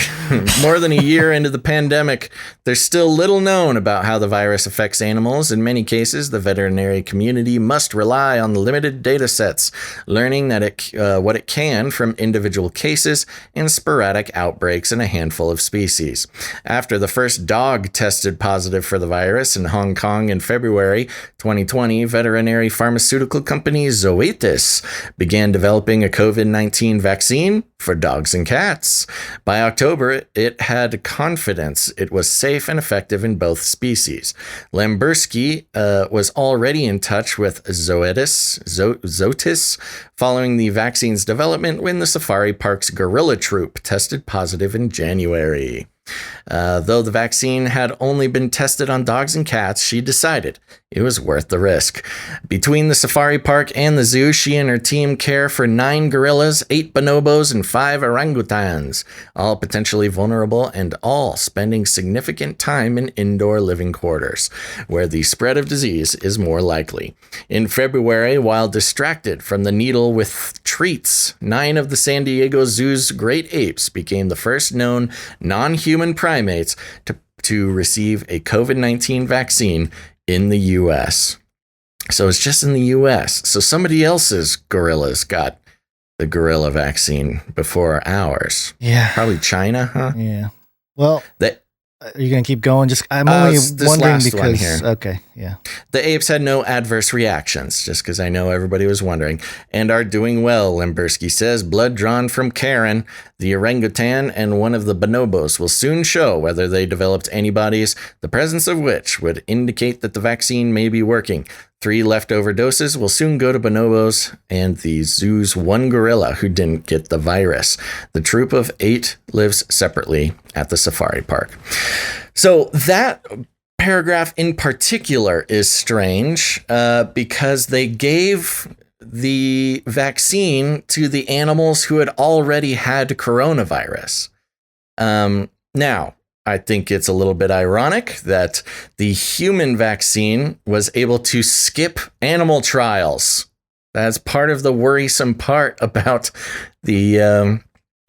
into the pandemic, there's still little known about how the virus affects animals. In many cases, the veterinary community must rely on the limited data sets, learning that what it can from individual cases and sporadic outbreaks in a handful of species. After the first dog tested positive for the virus in Hong Kong in February 2020, veterinary pharmaceutical company Zoetis began developing a COVID-19 vaccine for dogs and cats. By October, it had confidence it was safe and effective in both species. Lamberski was already in touch with Zoetis following the vaccine's development when the safari park's gorilla troop tested positive in January. Though the vaccine had only been tested on dogs and cats, she decided it was worth the risk. Between the safari park and the zoo, she and her team care for 9 gorillas, 8 bonobos, and 5 orangutans, all potentially vulnerable and all spending significant time in indoor living quarters, where the spread of disease is more likely. In February, while distracted from the needle with treats, 9 of the San Diego Zoo's great apes became the first known non-human primates to receive a COVID-19 vaccine in the U.S. So it's just in the U.S. So somebody else's gorillas got the gorilla vaccine before ours. Yeah. Probably China, huh? Yeah. Well, are you going to keep going? I'm only wondering because... Okay, yeah. The apes had no adverse reactions, just because I know everybody was wondering, and are doing well, Lamberski says. Blood drawn from Karen, the orangutan, and one of the bonobos will soon show whether they developed antibodies, the presence of which would indicate that the vaccine may be working. 3 leftover doses will soon go to bonobos and the zoo's 1 gorilla who didn't get the virus. The troop of 8 lives separately at the safari park. So that paragraph in particular is strange because they gave the vaccine to the animals who had already had coronavirus. Now, I think it's a little bit ironic that the human vaccine was able to skip animal trials. That's part of the worrisome part about the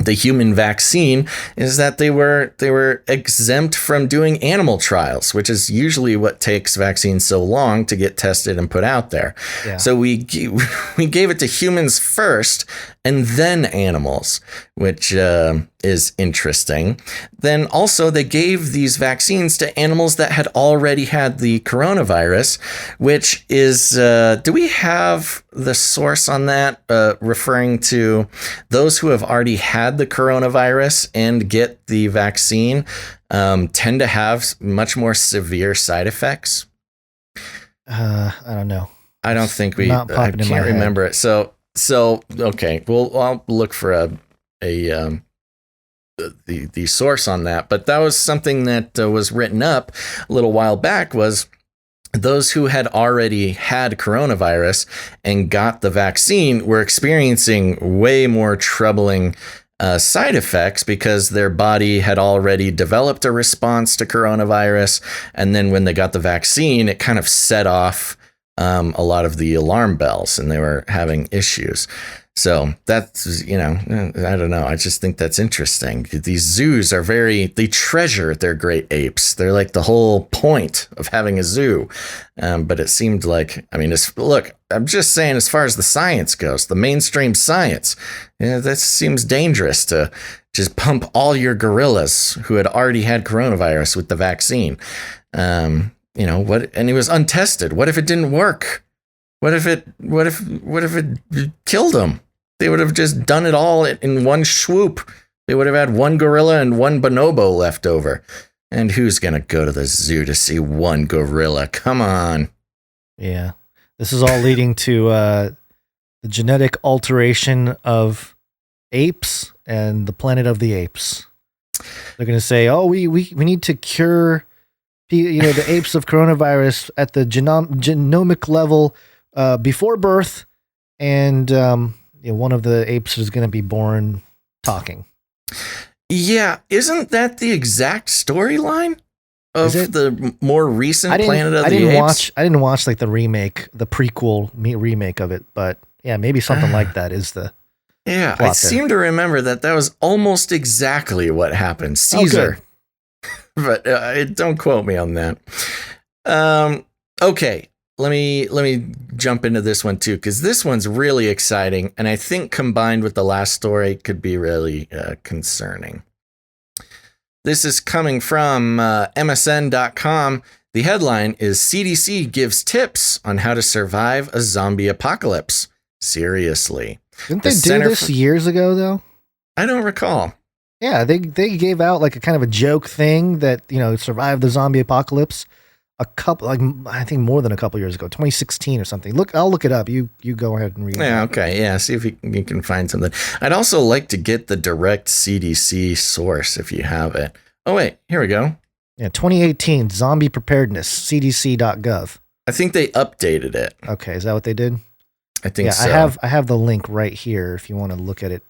human vaccine is that they were exempt from doing animal trials, which is usually what takes vaccines so long to get tested and put out there. Yeah. So we gave it to humans first and then animals, which is interesting. Then also they gave these vaccines to animals that had already had the coronavirus, which is, do we have the source on that, referring to those who have already had the coronavirus and get the vaccine tend to have much more severe side effects? I don't know. I don't think I can't remember it. So okay, well, I'll look for the source on that. But that was something that was written up a little while back, was those who had already had coronavirus and got the vaccine were experiencing way more troubling side effects because their body had already developed a response to coronavirus. And then when they got the vaccine, it kind of set off a lot of the alarm bells and they were having issues. So that's, I don't know. I just think that's interesting. These zoos are they treasure their great apes. They're like the whole point of having a zoo. But it seemed like, look, I'm just saying, as far as the science goes, the mainstream science, that seems dangerous to just pump all your gorillas who had already had coronavirus with the vaccine. And it was untested. What if it didn't work? What if it killed them? They would have just done it all in one swoop. They would have had 1 gorilla and 1 bonobo left over. And who's going to go to the zoo to see 1 gorilla? Come on. Yeah. This is all leading to the genetic alteration of apes and the Planet of the Apes. They're going to say, oh, we need to cure the apes of coronavirus at the genomic level before birth, and one of the apes is going to be born talking. Yeah, isn't that the exact storyline of the more recent Planet of the Apes? I didn't watch like the prequel remake of it, but yeah, maybe something like that is the Yeah, I seem to remember that was almost exactly what happened. Caesar. But don't quote me on that. Okay, let me jump into this one too, because this one's really exciting, and I think combined with the last story could be really concerning. This is coming from MSN.com. The headline is CDC gives tips on how to survive a zombie apocalypse. Seriously. Didn't they do this years ago, though? I don't recall. Yeah, they gave out like a kind of a joke thing that, survive the zombie apocalypse I think more than a couple years ago, 2016 or something. I'll look it up. You go ahead and read it. Yeah, okay. Yeah, see if you can find something. I'd also like to get the direct CDC source if you have it. Oh, wait, here we go. Yeah, 2018, zombie preparedness, cdc.gov. I think they updated it. Okay, is that what they did? I think so. I have the link right here if you want to look at it.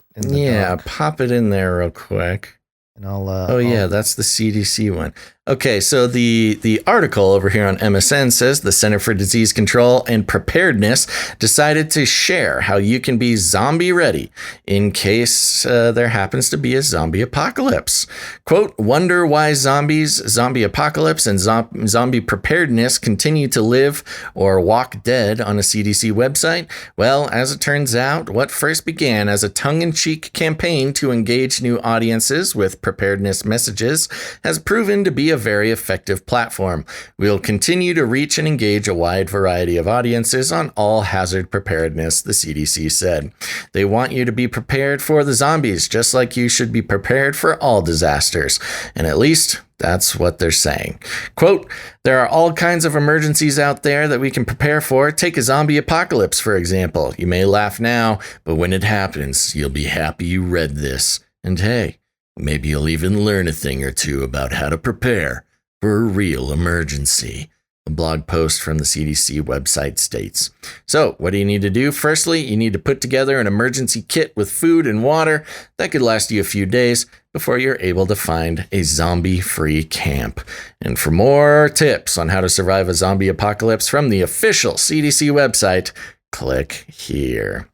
Pop it in there real quick. And I'll. That's the CDC one. Okay, so the article over here on MSN says the Center for Disease Control and Preparedness decided to share how you can be zombie ready in case there happens to be a zombie apocalypse. Quote, wonder why zombie apocalypse, and zombie preparedness continue to live or walk dead on a CDC website? Well, as it turns out, what first began as a tongue-in-cheek campaign to engage new audiences with preparedness messages has proven to be a very effective platform. We'll continue to reach and engage a wide variety of audiences on all hazard preparedness, the CDC said. They want you to be prepared for the zombies, just like you should be prepared for all disasters. And at least that's what they're saying. Quote, there are all kinds of emergencies out there that we can prepare for. Take a zombie apocalypse, for example. You may laugh now, but when it happens, you'll be happy you read this. And hey, maybe you'll even learn a thing or two about how to prepare for a real emergency. A blog post from the CDC website states. So, what do you need to do? Firstly, you need to put together an emergency kit with food and water that could last you a few days before you're able to find a zombie-free camp. And for more tips on how to survive a zombie apocalypse from the official CDC website, click here.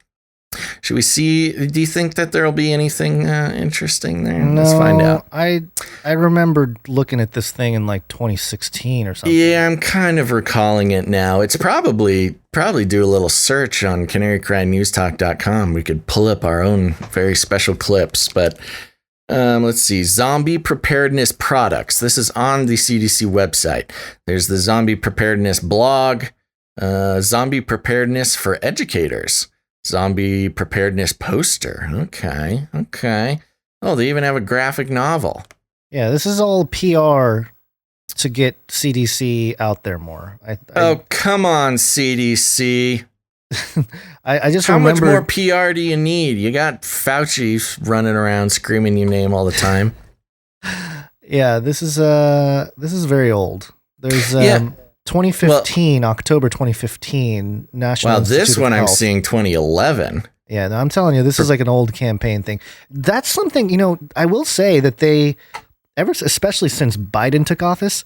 Should we see? Do you think that there'll be anything interesting there? No, let's find out. I remembered looking at this thing in like 2016 or something. Yeah, I'm kind of recalling it now. It's probably do a little search on canarycrynewstalk.com. We could pull up our own very special clips, but let's see. Zombie preparedness products. This is on the CDC website. There's the zombie preparedness blog, zombie preparedness for educators. Zombie preparedness poster. Okay. Oh, they even have a graphic novel. Yeah, this is all PR to get CDC out there more. Come on, CDC. I just How remember... much more PR do you need? You got Fauci running around screaming your name all the time. Yeah, this is very old. There's 2015, October 2015, National Institute this one of Health. I'm seeing 2011. Yeah, no, I'm telling you, this is like an old campaign thing. That's something, I will say that they, especially since Biden took office,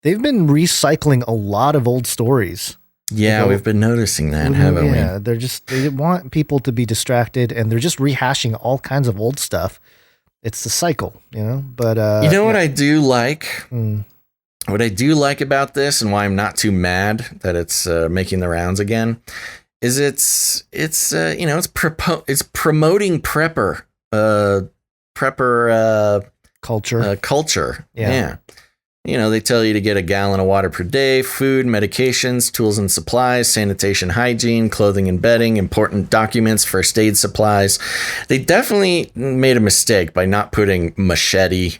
they've been recycling a lot of old stories. Yeah, we've been noticing that, haven't we? Yeah, they want people to be distracted, and they're just rehashing all kinds of old stuff. It's the cycle, but... what I do like? What I do like about this, and why I'm not too mad that it's making the rounds again, is it's promoting prepper culture. Yeah. They tell you to get a gallon of water per day, food, medications, tools and supplies, sanitation, hygiene, clothing and bedding, important documents, first aid supplies. They definitely made a mistake by not putting machete.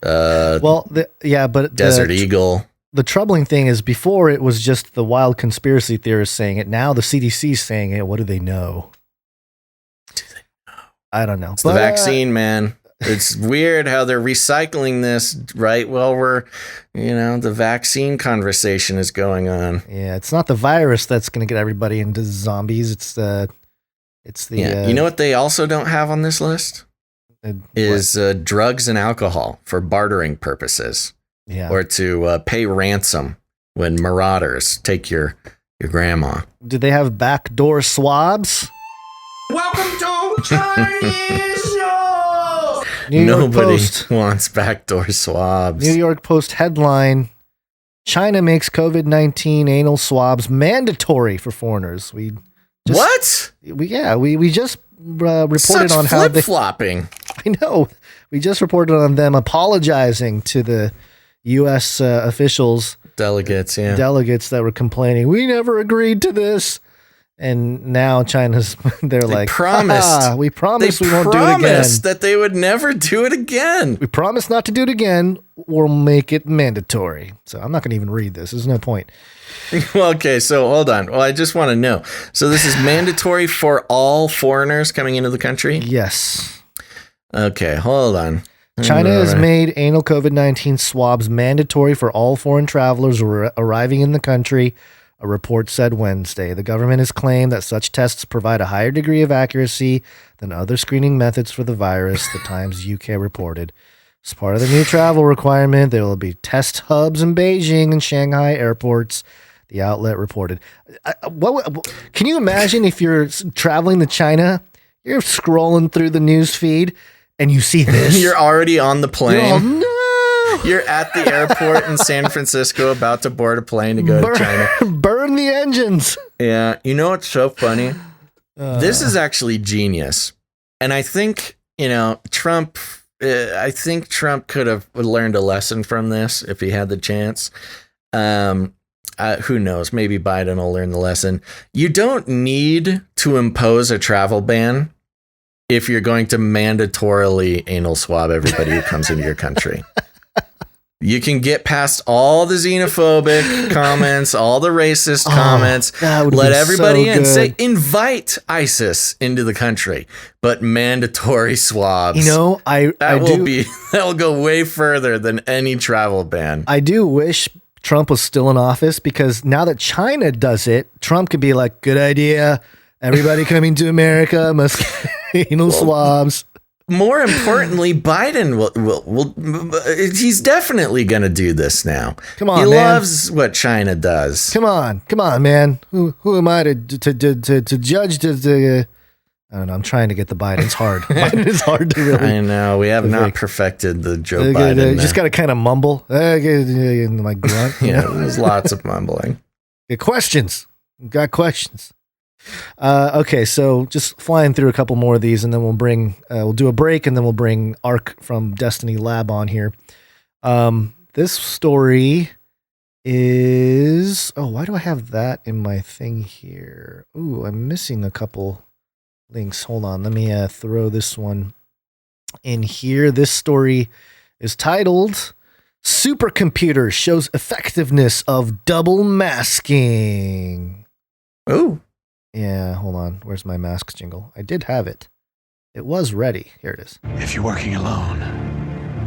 Desert Eagle. The troubling thing is before it was just the wild conspiracy theorists saying it. Now the CDC's saying it. What do they know? I don't know. It's the vaccine, man. It's weird how they're recycling this right while we're, the vaccine conversation is going on. Yeah, it's not the virus that's going to get everybody into zombies. It's the. You know what they also don't have on this list? Is drugs and alcohol for bartering purposes, or to pay ransom when marauders take your grandma. Do they have backdoor swabs? Welcome to Chinese Show. Nobody wants backdoor swabs. New York Post headline: China makes COVID-19 anal swabs mandatory for foreigners. We just reported Such on how they flip-flopping. I know. We just reported on them apologizing to the U.S. officials, delegates that were complaining. We never agreed to this, and now China's they promised we won't do it again. Promised that they would never do it again. We promised not to do it again. We'll make it mandatory. So I'm not going to even read this. There's no point. Well, okay, so hold on. Well, I just want to know. So this is mandatory for all foreigners coming into the country? Yes. Okay, hold on. China has made anal COVID-19 swabs mandatory for all foreign travelers arriving in the country, a report said Wednesday. The government has claimed that such tests provide a higher degree of accuracy than other screening methods for the virus, the Times UK reported. As part of the new travel requirement, there will be test hubs in Beijing and Shanghai airports, the outlet reported. Can you imagine if you're traveling to China, you're scrolling through the news feed, and you see this? You're already on the plane. Oh, no! You're at the airport in San Francisco about to board a plane to go to China. Burn the engines. Yeah. You know what's so funny? This is actually genius. And I think, Trump could have learned a lesson from this if he had the chance. Who knows? Maybe Biden will learn the lesson. You don't need to impose a travel ban if you're going to mandatorily anal swab everybody who comes into your country. You can get past all the xenophobic comments, all the racist comments, let everybody in. Say, invite ISIS into the country, but mandatory swabs. That'll go way further than any travel ban. I do wish Trump was still in office, because now that China does it, Trump could be like, good idea. Everybody coming to America must get anal swabs. More importantly, Biden will he's definitely going to do this now. Come on, he man. loves what China does. Come on, man. Who am I to judge? I don't know. I'm trying to get the Biden. It's hard. Biden is hard to really. I know. We have not perfected the Joe Biden. You just got to kind of mumble. Like grunt. Yeah, there's lots of mumbling. Got questions. Okay, so just flying through a couple more of these, and then we'll do a break, and then we'll bring Ark from Destiny Lab on here. This story is, why do I have that in my thing here? Ooh, I'm missing a couple links. Hold on, let me throw this one in here. This story is titled "Supercomputer Shows Effectiveness of Double Masking." Ooh. Yeah, hold on. Where's my masks jingle? I did have it. It was ready. Here it is. If you're working alone,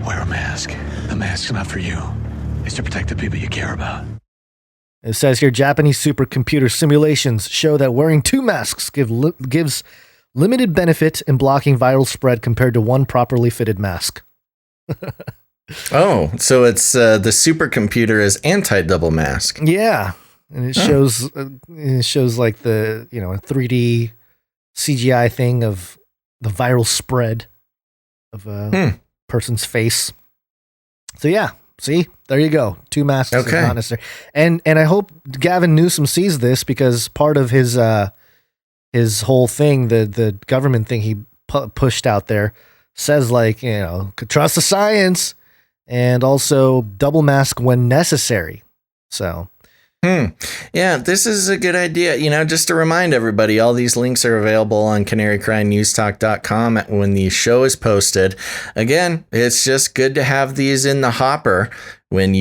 wear a mask. The mask's not for you. It's to protect the people you care about. It says here, Japanese supercomputer simulations show that wearing two masks gives limited benefit in blocking viral spread compared to one properly fitted mask. Oh, so it's the supercomputer is anti-double mask. Yeah. And it shows like the, a 3D CGI thing of the viral spread of a person's face. So yeah, see, there you go. Two masks is not necessary. And I hope Gavin Newsom sees this, because part of his whole thing, the government thing he pushed out there, says trust the science, and also double mask when necessary. So. Yeah, this is a good idea. Just to remind everybody, all these links are available on canarycrynewstalk.com when the show is posted. Again, it's just good to have these in the hopper when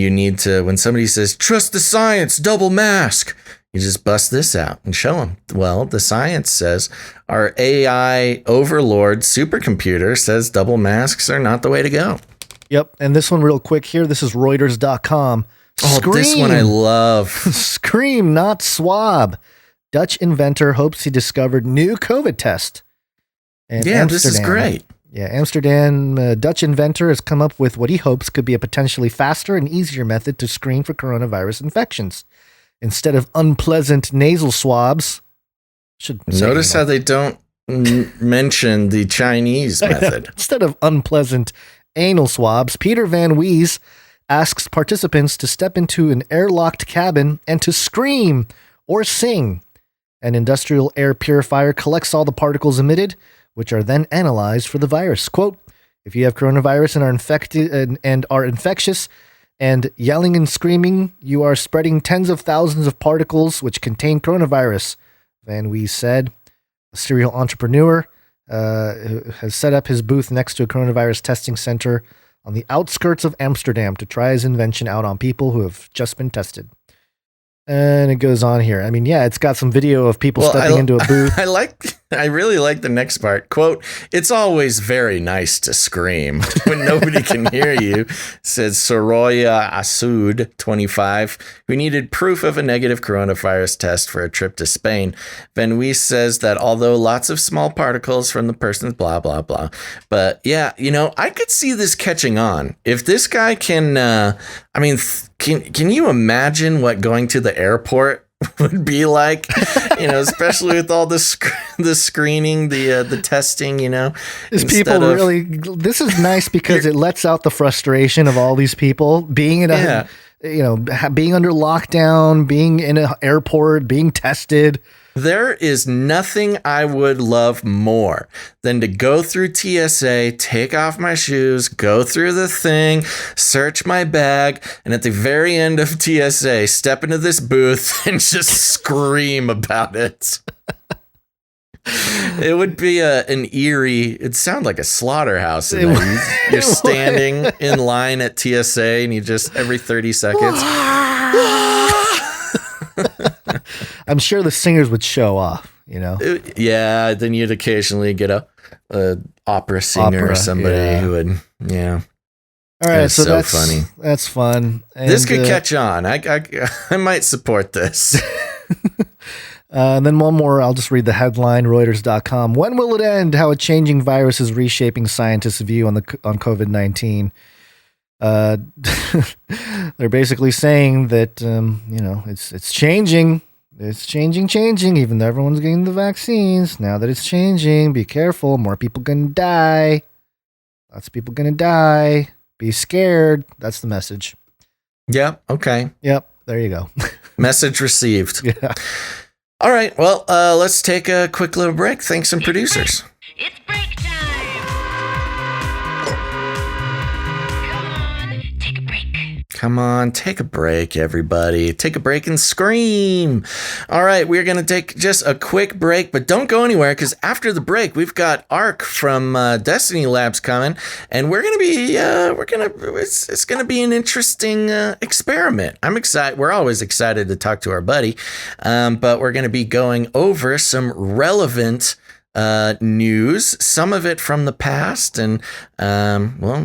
somebody says, trust the science, double mask. You just bust this out and show them. Well, the science says our AI overlord supercomputer says double masks are not the way to go. Yep. And this one real quick here. This is Reuters.com. Scream. This one I love. Scream, not swab. Dutch inventor hopes he discovered new COVID test. And this is great. Yeah, Amsterdam Dutch inventor has come up with what he hopes could be a potentially faster and easier method to screen for coronavirus infections. Instead of unpleasant nasal swabs. Notice how they don't mention the Chinese method. Instead of unpleasant anal swabs, Peter Van Wees asks participants to step into an airlocked cabin and to scream or sing. An industrial air purifier collects all the particles emitted, which are then analyzed for the virus. Quote, if you have coronavirus and are infected and are infectious and yelling and screaming, you are spreading tens of thousands of particles which contain coronavirus, Van Wees said. A serial entrepreneur has set up his booth next to a coronavirus testing center on the outskirts of Amsterdam to try his invention out on people who have just been tested. And it goes on here. I mean, yeah, it's got some video of people stepping into a booth. I really like the next part. Quote, it's always very nice to scream when nobody can hear you, said Soraya Assoud, 25, who needed proof of a negative coronavirus test for a trip to Spain. Van Wees says that although lots of small particles from the person's blah, blah, blah. But yeah, I could see this catching on. If this guy can, can you imagine what going to the airport would be like, especially with all the screening, the testing, Is people really, this is nice because it lets out the frustration of all these people being at being under lockdown, being in an airport, being tested. There is nothing I would love more than to go through TSA, take off my shoes, go through the thing, search my bag, and at the very end of TSA, step into this booth and just scream about it. It would be an eerie, it'd sound like a slaughterhouse. You're standing in line at TSA and you just, every 30 seconds. I'm sure the singers would show off, Yeah, then you'd occasionally get a opera singer or somebody who would, yeah. All right, so that's funny. That's fun. And this could catch on. I might support this. And then one more, I'll just read the headline, Reuters.com. When will it end? How a changing virus is reshaping scientists' view on COVID-19. They're basically saying that, it's changing. It's changing, even though everyone's getting the vaccines. Now that it's changing, be careful. More people going to die. Lots of people going to die. Be scared. That's the message. Yep. Okay. Yep. There you go. Message received. Yeah. All right. Well, let's take a quick little break. Thanks, some producers. It's break time. Come on, take a break, everybody. Take a break and scream. All right, we're going to take just a quick break, but don't go anywhere because after the break, we've got Ark from Destiny Labs coming, and we're going to be, it's going to be an interesting experiment. I'm excited. We're always excited to talk to our buddy, but we're going to be going over some relevant news, some of it from the past, and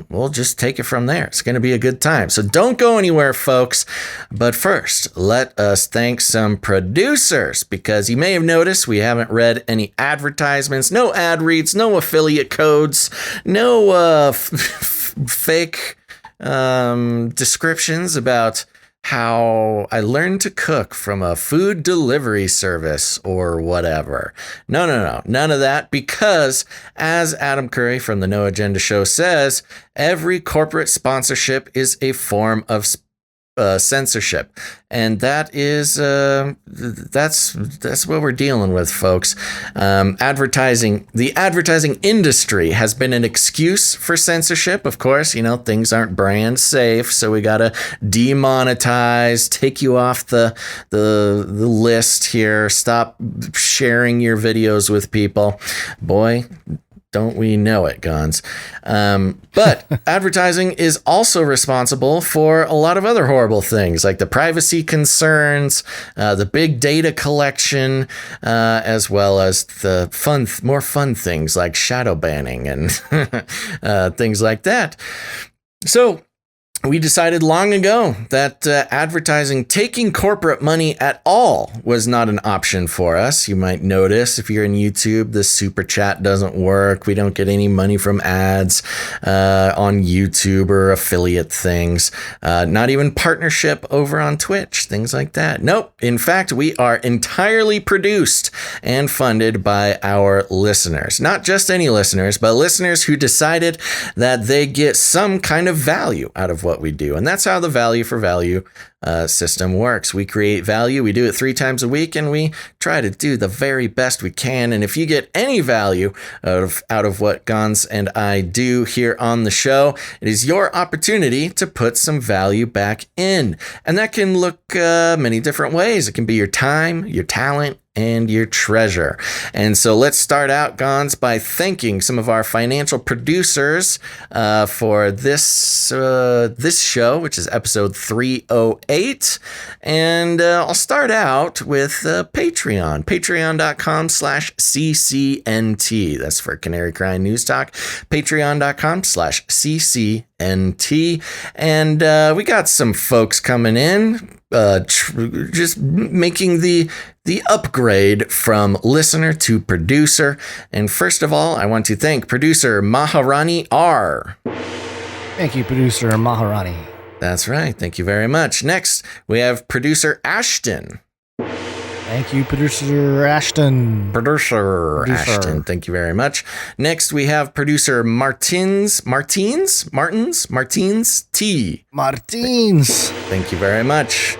we'll just take it from there. It's going to be a good time. So don't go anywhere, folks. But first, let us thank some producers, because you may have noticed we haven't read any advertisements, no ad reads, no affiliate codes, no fake descriptions about how I learned to cook from a food delivery service or whatever. No, none of that, because as Adam Curry from the No Agenda Show says, every corporate sponsorship is a form of censorship, and that is that's what we're dealing with, folks. The advertising industry has been an excuse for censorship. Of course, things aren't brand safe, so we gotta demonetize, take you off the list here, stop sharing your videos with people. Boy, don't we know it, Gons? But advertising is also responsible for a lot of other horrible things, like the privacy concerns, the big data collection, as well as the more fun things like shadow banning and things like that. So We decided long ago that advertising taking corporate money at all was not an option for us. You might notice if you're in YouTube, the super chat doesn't work. We don't get any money from ads on YouTube or affiliate things. Not even partnership over on Twitch, things like that. Nope. In fact, we are entirely produced and funded by our listeners. Not just any listeners, but listeners who decided that they get some kind of value out of what we do. And that's how the value for value system works. We create value. We do it 3 times a week, and we try to do the very best we can. And if you get any value out of what Gonz and I do here on the show, it is your opportunity to put some value back in. And that can look many different ways. It can be your time, your talent, and your treasure. And so let's start out, Gonz, by thanking some of our financial producers for this show, which is episode 308. And I'll start out with Patreon. Patreon.com/CCNT. That's for Canary Cry News Talk. Patreon.com/CCNT. And we got some folks coming in, just making the upgrade from listener to producer. And first of all, I want to thank producer Maharani R. Thank you, producer Maharani. That's right. Thank you very much. Next, we have producer Ashton. Thank you, producer Ashton. Producer Ashton. Thank you very much. Next, we have producer Martins T. Martins. Thank you very much.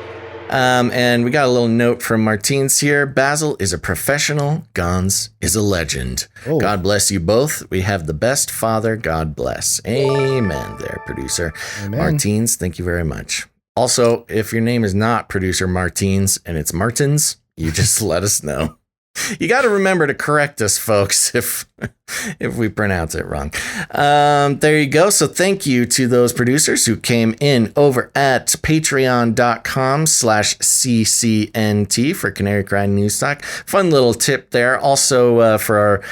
And we got a little note from Martins here. Basil is a professional. Gonz is a legend. Oh. God bless you both. We have the best father. God bless. Amen there, producer. Amen. Martins, thank you very much. Also, if your name is not producer Martins and it's Martins, you just let us know. You got to remember to correct us, folks, if we pronounce it wrong. There you go. So thank you to those producers who came in over at patreon.com/CCNT for Canary Cry News Talk. Fun little tip there. Also for our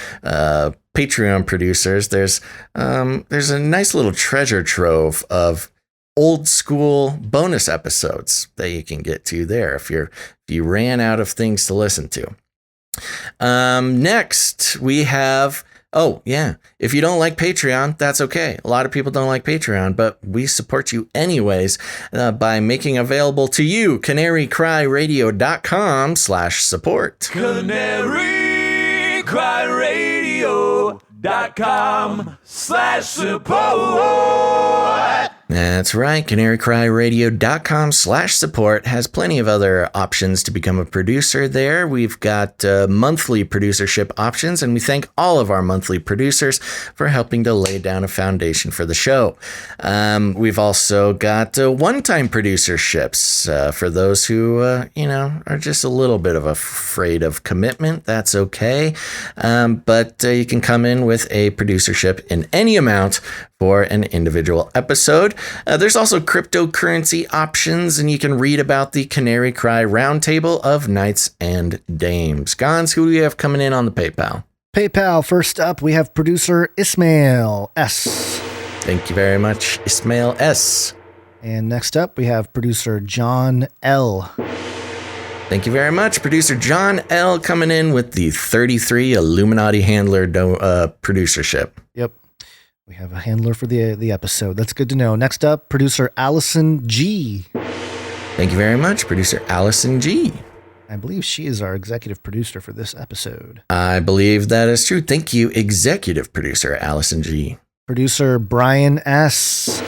Patreon producers, there's a nice little treasure trove of old school bonus episodes that you can get to there if you ran out of things to listen to. Next we have, if you don't like Patreon, that's okay. A lot of people don't like Patreon, but we support you anyways by making available to you canarycryradio.com/support. canarycryradio.com/support. That's right. canarycryradio.com/support has plenty of other options to become a producer there. We've got monthly producership options, and we thank all of our monthly producers for helping to lay down a foundation for the show. We've also got one-time producerships for those who, are just a little bit of afraid of commitment. That's okay. But you can come in with a producership in any amount for an individual episode. There's also cryptocurrency options, and you can read about the Canary Cry Roundtable of Knights and Dames. Gonz, who do we have coming in on the PayPal? PayPal, first up, we have producer Ismail S. Thank you very much, Ismail S. And next up, we have producer John L. Thank you very much, producer John L. coming in with the 33 Illuminati Handler producership. Yep. We have a handler for the episode. That's good to know. Next up, producer Allison G. Thank you very much, producer Allison G. I believe she is our executive producer for this episode. I believe that is true. Thank you, executive producer Allison G. Producer Brian S.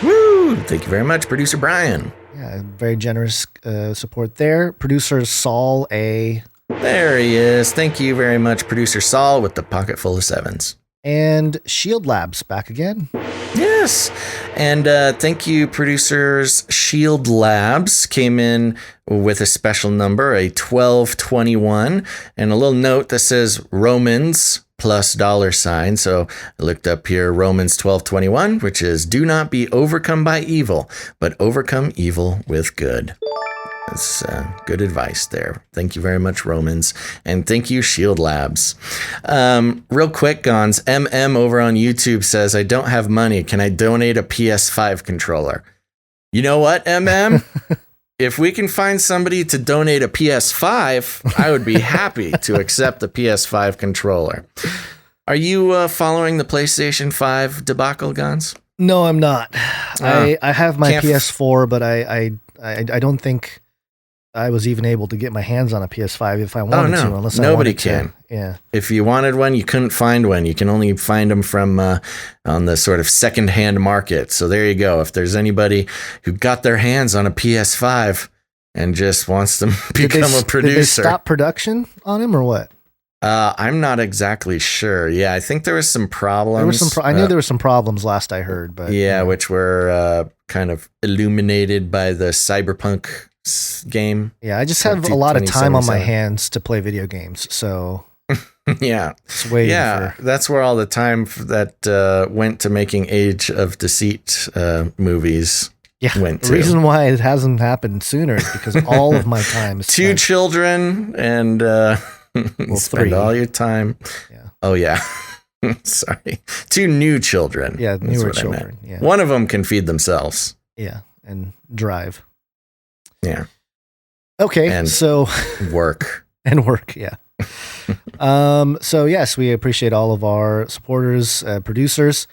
Woo! Thank you very much, producer Brian. Yeah, very generous support there. Producer Saul A. There he is. Thank you very much, producer Saul, with the pocket full of sevens. And Shield Labs back again. Yes. And thank you, producers. Shield Labs came in with a special number, a 1221, and a little note that says Romans plus $. So I looked up here Romans 12:21, which is do not be overcome by evil, but overcome evil with good. That's good advice there. Thank you very much, Romans. And thank you, Shield Labs. Real quick, Gonz, MM over on YouTube says, I don't have money. Can I donate a PS5 controller? You know what, MM? If we can find somebody to donate a PS5, I would be happy to accept the PS5 controller. Are you following the PlayStation 5 debacle, Guns? No, I'm not. I have my PS4, but I don't think I was even able to get my hands on a PS5 if I wanted to. Unless nobody I wanted can. To. Yeah. If you wanted one, you couldn't find one. You can only find them from on the sort of secondhand market. So there you go. If there's anybody who got their hands on a PS5 and just wants to become a producer, did they stop production on him or what? I'm not exactly sure. Yeah, I think there was some problems. I knew there were some problems last I heard, but which were kind of illuminated by the Cyberpunk game. Yeah, I just have a lot of time on my hands to play video games, so yeah, that's where all the time that went to making Age of Deceit movies. Went to. The reason why it hasn't happened sooner is because all of my time is 2 children and spend 3. all your time. Yeah. Oh yeah. Sorry. 2 new children. Yeah, newer children. Yeah. One of them can feed themselves. Yeah, and drive. Yeah. Okay, and so work. And work, yeah. So yes, we appreciate all of our supporters, producers.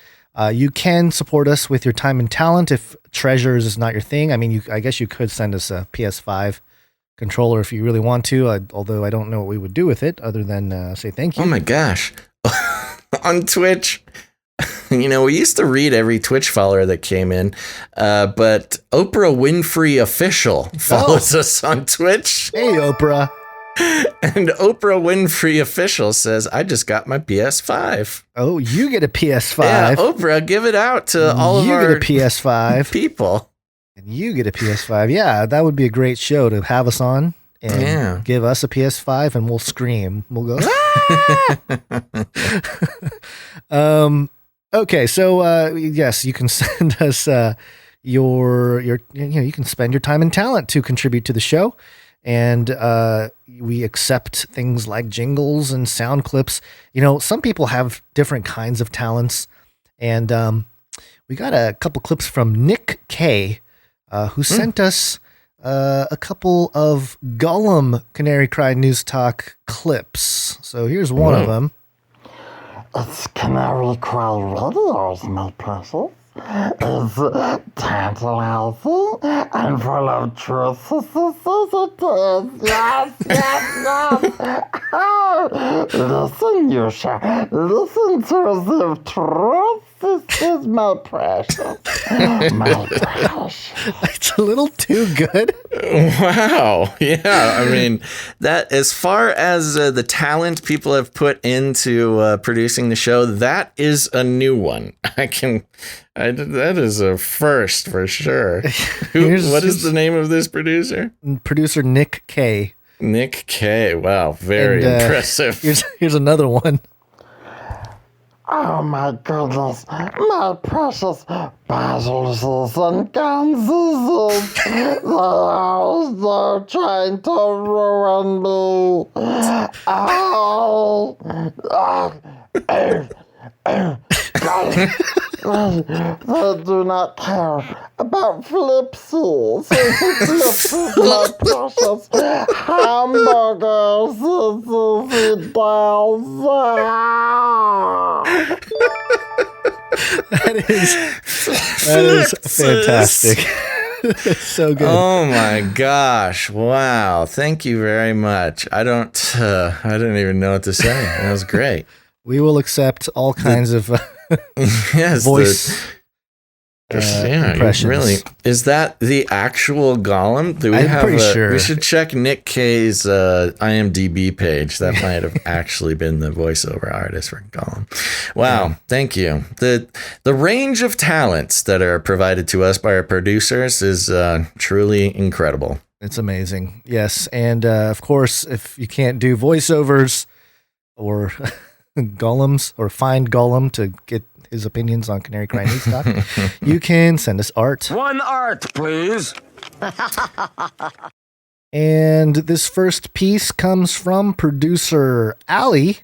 You can support us with your time and talent if treasures is not your thing. I mean, I guess you could send us a PS5 controller if you really want to, although I don't know what we would do with it other than say thank you. Oh my gosh. On Twitch, we used to read every Twitch follower that came in, but Oprah Winfrey Official follows us on Twitch. Hey, Oprah. And Oprah Winfrey Official says, I just got my PS5. Oh, you get a PS5. Yeah, Oprah, give it out to all of our You get a PS5. people. And you get a PS5. Yeah, that would be a great show to have us on and give us a PS5 and we'll scream. We'll go. Okay, so yes, you can send us you can spend your time and talent to contribute to the show. And we accept things like jingles and sound clips. Some people have different kinds of talents. And we got a couple clips from Nick K, who sent us a couple of Gollum Canary Cry News Talk clips. So here's one of them. It's Canary Cry Radios, my precious. Is tantalizing and full of truth. Yes. Listen, you shall listen to the truth. This is my precious. My precious. It's a little too good. Wow. Yeah. I mean, that as far as the talent people have put into producing the show, that is a new one. That is a first for sure. What is the name of this producer? Producer Nick K. Nick K. Wow, very impressive. Here's another one. Oh my goodness, my precious Basils and Ganses. They're trying to ruin me. They do not care about Flipsies. Flipsies, my precious hamburgers. That is fantastic. So good. Oh my gosh. Wow. Thank you very much. I don't even know what to say. That was great. We will accept all kinds of voice impressions. Really. Is that the actual Gollum? Do we I'm pretty sure. We should check Nick K's IMDb page. That might have actually been the voiceover artist for Gollum. Wow. Yeah. Thank you. The range of talents that are provided to us by our producers is truly incredible. It's amazing. Yes. And of course, if you can't do voiceovers or Gollums or find Gollum to get his opinions on Canary Cry News Talk, you can send us art. One art, please. And this first piece comes from producer Allie.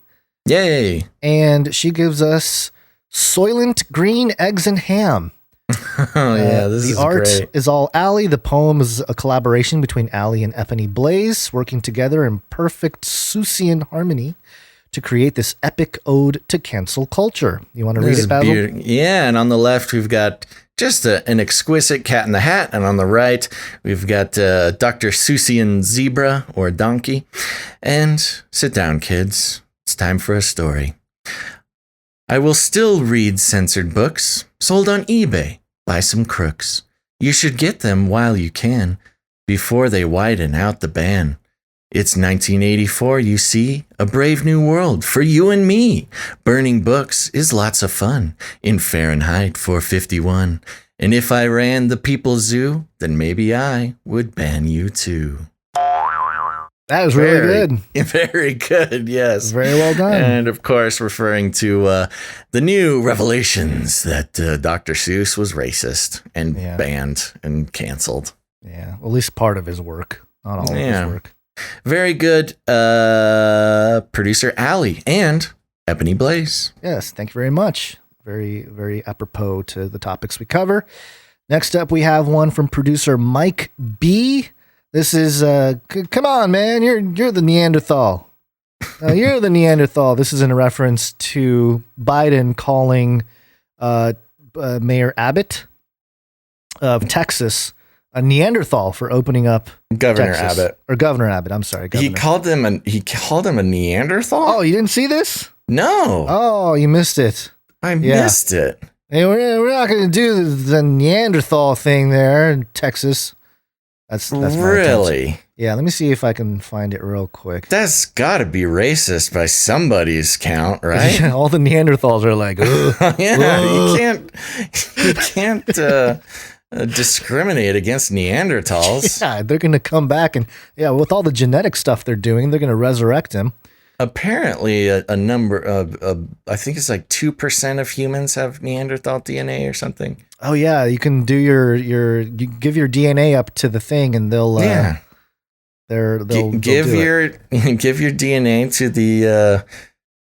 Yay. And she gives us Soylent Green Eggs and Ham. Oh, yeah, this the is art great. is all Allie. The poem is a collaboration between Allie and Ebony Blaze, working together in perfect Seussian harmony to create this epic ode to cancel culture. You want to read This it, is Basil? Yeah, and on the left, we've got just an exquisite cat in the hat. And on the right, we've got Dr. Seussian zebra or donkey. And sit down, kids. It's time for a story. I will still read censored books sold on eBay by some crooks. You should get them while you can, before they widen out the ban. It's 1984, you see, a brave new world for you and me. Burning books is lots of fun in Fahrenheit 451. And if I ran the People's Zoo, then maybe I would ban you too. That was really good. Very good, yes. Very well done. And of course, referring to the new revelations that Dr. Seuss was racist and banned and canceled. Yeah, well, at least part of his work, not all of his work. Very good, producer Allie and Ebony Blaze. Yes, thank you very much. Very, very apropos to the topics we cover. Next up, we have one from producer Mike B. This is, come on, man, you're the Neanderthal. You're the Neanderthal. This is in reference to Biden calling Mayor Abbott of Texas a Neanderthal for opening up Governor Texas. Abbott. Or Governor Abbott, I'm sorry. Governor. He called him a Neanderthal? Oh, you didn't see this? No. Oh, you missed it. I missed it. Hey, we're not going to do the Neanderthal thing there in Texas. That's really? Yeah, let me see if I can find it real quick. That's got to be racist by somebody's count, right? Yeah, all the Neanderthals are like, ugh, yeah, ugh. you can't discriminate against Neanderthals. Yeah, they're going to come back and with all the genetic stuff they're doing, they're going to resurrect him. Apparently, a number of I think it's like 2% of humans have Neanderthal DNA or something. Oh yeah, you can do you give your DNA up to the thing, and they'll give your DNA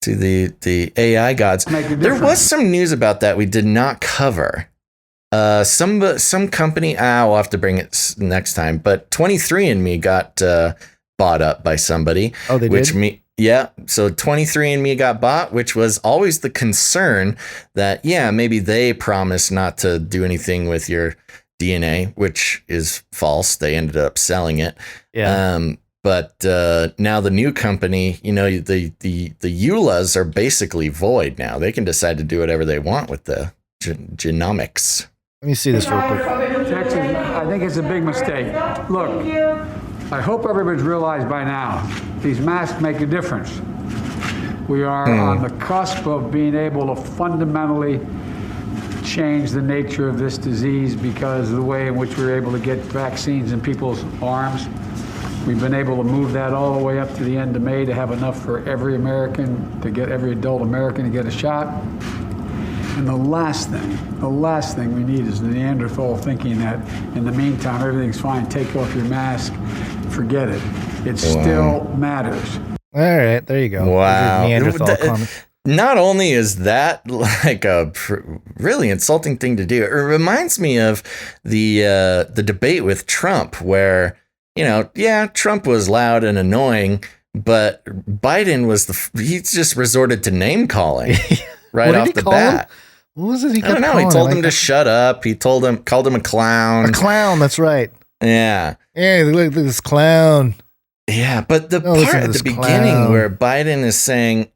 to the AI gods. There was some news about that we did not cover. Some company. We'll have to bring it next time. But 23andMe got bought up by somebody. Oh, they did. Yeah, so 23andMe got bought, which was always the concern that, maybe they promised not to do anything with your DNA, which is false. They ended up selling it. Yeah. But now the new company, the EULAs are basically void now. They can decide to do whatever they want with the genomics. Let me see this real quick. Texas, I think it's a big mistake. Look, I hope everybody's realized by now, these masks make a difference. We are on the cusp of being able to fundamentally change the nature of this disease because of the way in which we're able to get vaccines in people's arms. We've been able to move that all the way up to the end of May to have enough for every American, to get every adult American to get a shot. And the last thing we need is the Neanderthal thinking that in the meantime, everything's fine, take off your mask, forget it. It still matters. All right, there you go. Wow. Neanderthal comment. Not only is that like a really insulting thing to do, it reminds me of the debate with Trump where, Trump was loud and annoying, but Biden he just resorted to name calling right off the bat. What was it? I don't know. He told him to shut up. He called him a clown. A clown. That's right. Yeah. Hey, look at this clown. Yeah, but the part at the beginning where Biden is saying,